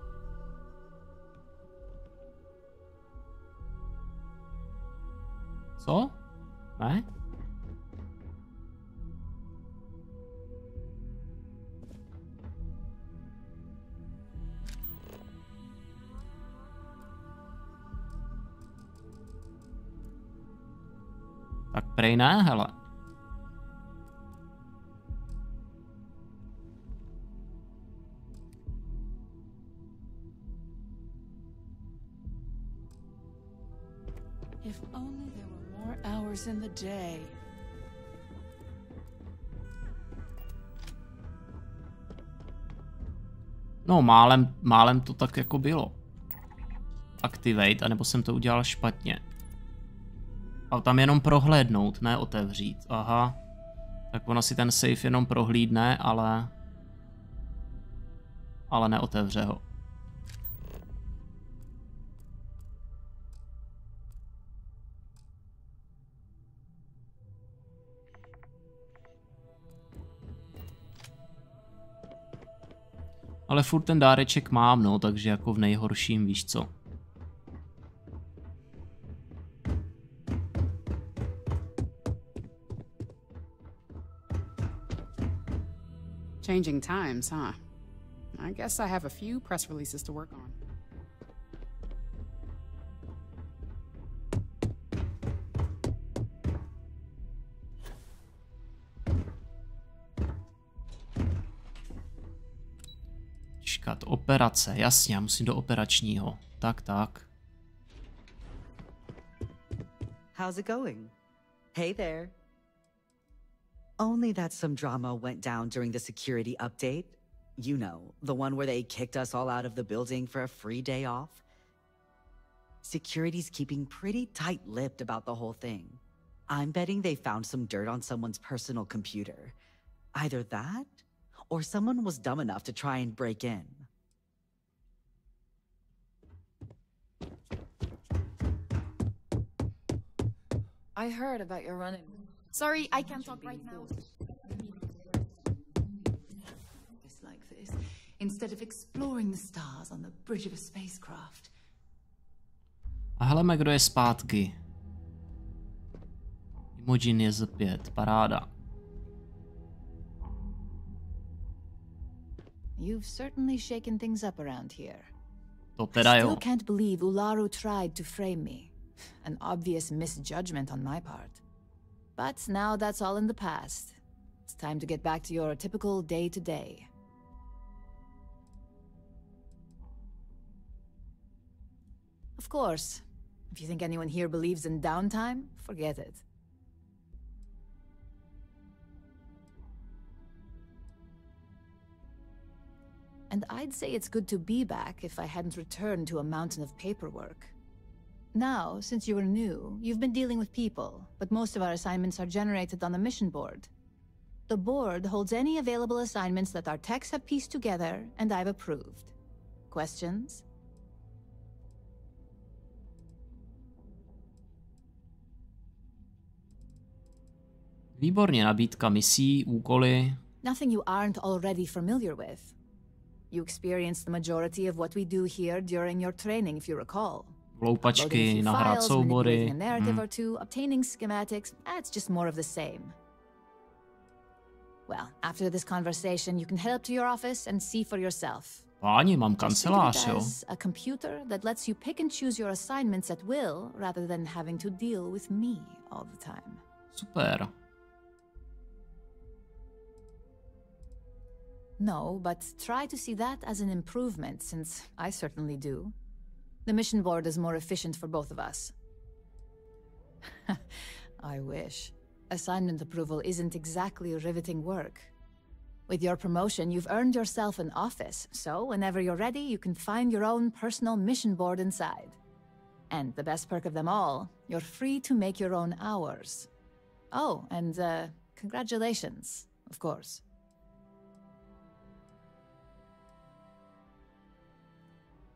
Co? Ne? Tak prej ne, hele. If only there were more hours in the day. No, málem to tak jako bylo. Activate, anebo jsem to udělal špatně. A tam jenom prohlédnout, ne otevřít. Aha. Tak ona si ten safe jenom prohlídne, ale neotevře ho. Ale furt ten dáreček mám, no, takže jako v nejhorším, víš co. Changing times, huh? I guess I have a few press releases to work on. Čekat, operace, jasně, já musím do operačního. Tak. How's it going? Hey there. Only that some drama went down during the security update. You know, the one where they kicked us all out of the building for a free day off. Security's keeping pretty tight-lipped about the whole thing. I'm betting they found some dirt on someone's personal computer. Either that, or someone was dumb enough to try and break in. I heard about your run-in. Sorry, I can't talk right now. It's like this, instead of exploring the stars on the bridge of a spacecraft. A heleme, kdo je zpátky. Imogen je Z5, paráda. You've certainly shaken things up around here. To teda I jo. still can't believe Ularu tried to frame me. An obvious misjudgment on my part. But now that's all in the past. It's time to get back to your typical day-to-day. Of course, if you think anyone here believes in downtime, forget it. And I'd say it's good to be back if I hadn't returned to a mountain of paperwork. Now, since you were new, you've been dealing with people, but most of our assignments are generated on the mission board. The board holds any available assignments that our techs have pieced together, and I've approved. Questions? Výborně, nabídka misí, úkoly. Nothing you aren't already familiar with. You experienced the majority of what we do here during your training, if you recall. Loupačky, nahrát soubory. A narrative or two, obtaining schematics, it's just more of the same. Well, after this conversation, you can head up to your office and see for yourself. Páni, mám kancelář, jo. A computer that lets you pick and choose your assignments at will rather than having to deal with me all the time. Super. No, but try to see that as an improvement, since I certainly do. The mission board is more efficient for both of us. I wish. Assignment approval isn't exactly riveting work. With your promotion, you've earned yourself an office, so whenever you're ready, you can find your own personal mission board inside. And the best perk of them all, you're free to make your own hours. Oh, and congratulations, of course.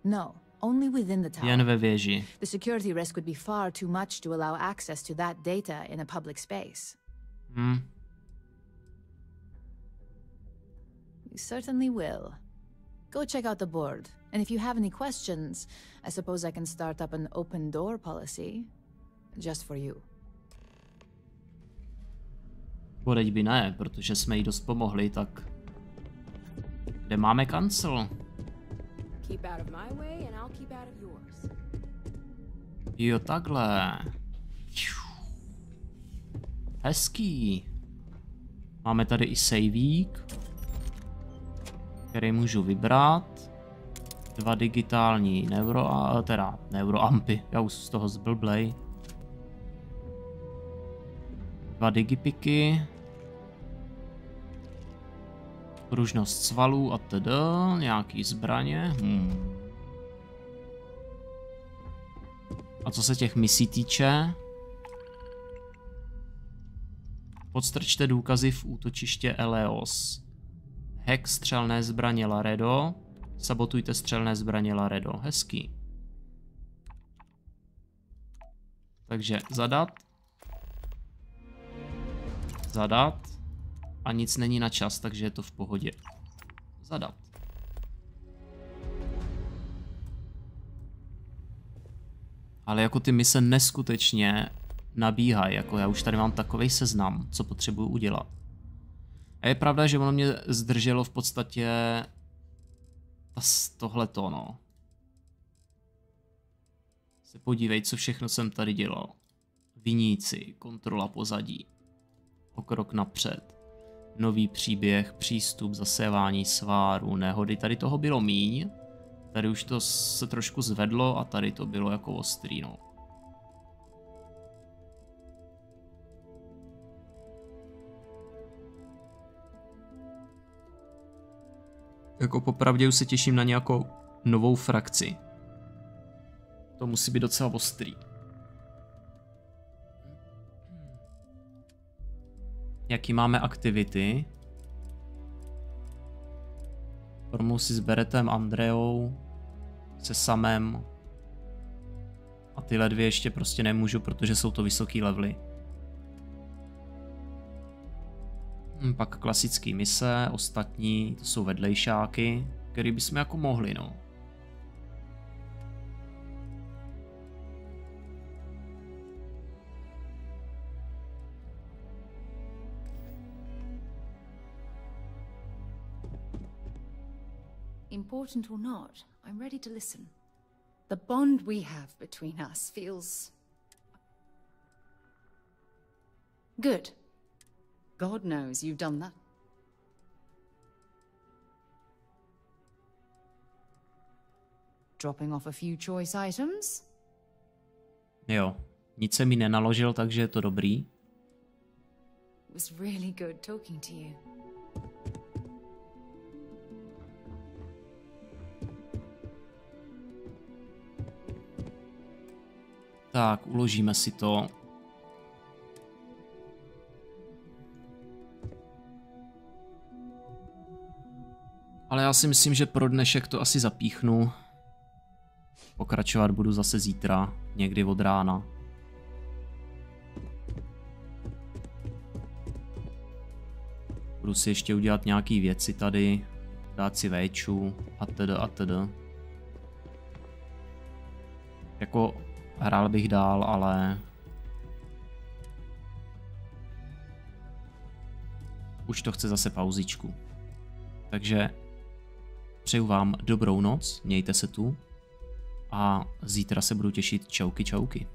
No, only within the tower. Jen ve věži. The security risk would be far too much to allow access to that data in a public space. You certainly will. Go check out the board, and if you have any questions, I suppose I can start up an open door policy, just for you. Podeď by ne, protože jsme jí dost pomohli, tak kde máme kancel? Keep out of my way and I'll keep out of yours. Jo, takhle. Hezký. Máme tady i saveík, který můžu vybrat. 2 digitální neuroampy. Já už z toho zblblej. 2 digipiky. Pružnost svalů a td. Nějaký zbraně. A co se těch misí týče? Podstrčte důkazy v útočiště Eleos. Hack střelné zbraně Laredo. Sabotujte střelné zbraně Laredo. Hezký. Takže zadat. Zadat. A nic není na čas, takže je to v pohodě. Zadat. Ale jako ty mise neskutečně nabíhají, jako já už tady mám takovej seznam, co potřebuju udělat. A je pravda, že ono mě zdrželo v podstatě tohleto, no. Se podívej, co všechno jsem tady dělal. Viníci, kontrola pozadí, pokrok napřed, nový příběh, přístup, zasévání sváru, nehody. Tady toho bylo míň. Tady už to se trošku zvedlo a tady to bylo jako ostrý, no. Jako popravdě už se těším na nějakou novou frakci. To musí být docela ostrý. Jaký máme aktivity? Promluv si s Beretem, Andreou, se Samem. A tyhle dvě ještě prostě nemůžu, protože jsou to vysoký levely. Pak klasický mise, ostatní, to jsou vedlejšáky, který bychom jako mohli, no. Important or not, I'm ready to listen. The bond we have between us feels good. God knows you've done that. Dropping off a few choice items? Jo, nic se mi nenaložil, takže je to dobrý. It was really good talking to you. Tak, uložíme si to. Ale já si myslím, že pro dnešek to asi zapíchnu. Pokračovat budu zase zítra, někdy od rána. Budu si ještě udělat nějaký věci tady, dát si véču a tedy a tedy. Jako hrál bych dál, ale už to chce zase pauzičku. Takže Přeju vám dobrou noc, mějte se tu a zítra se budu těšit. Čauky, čauky.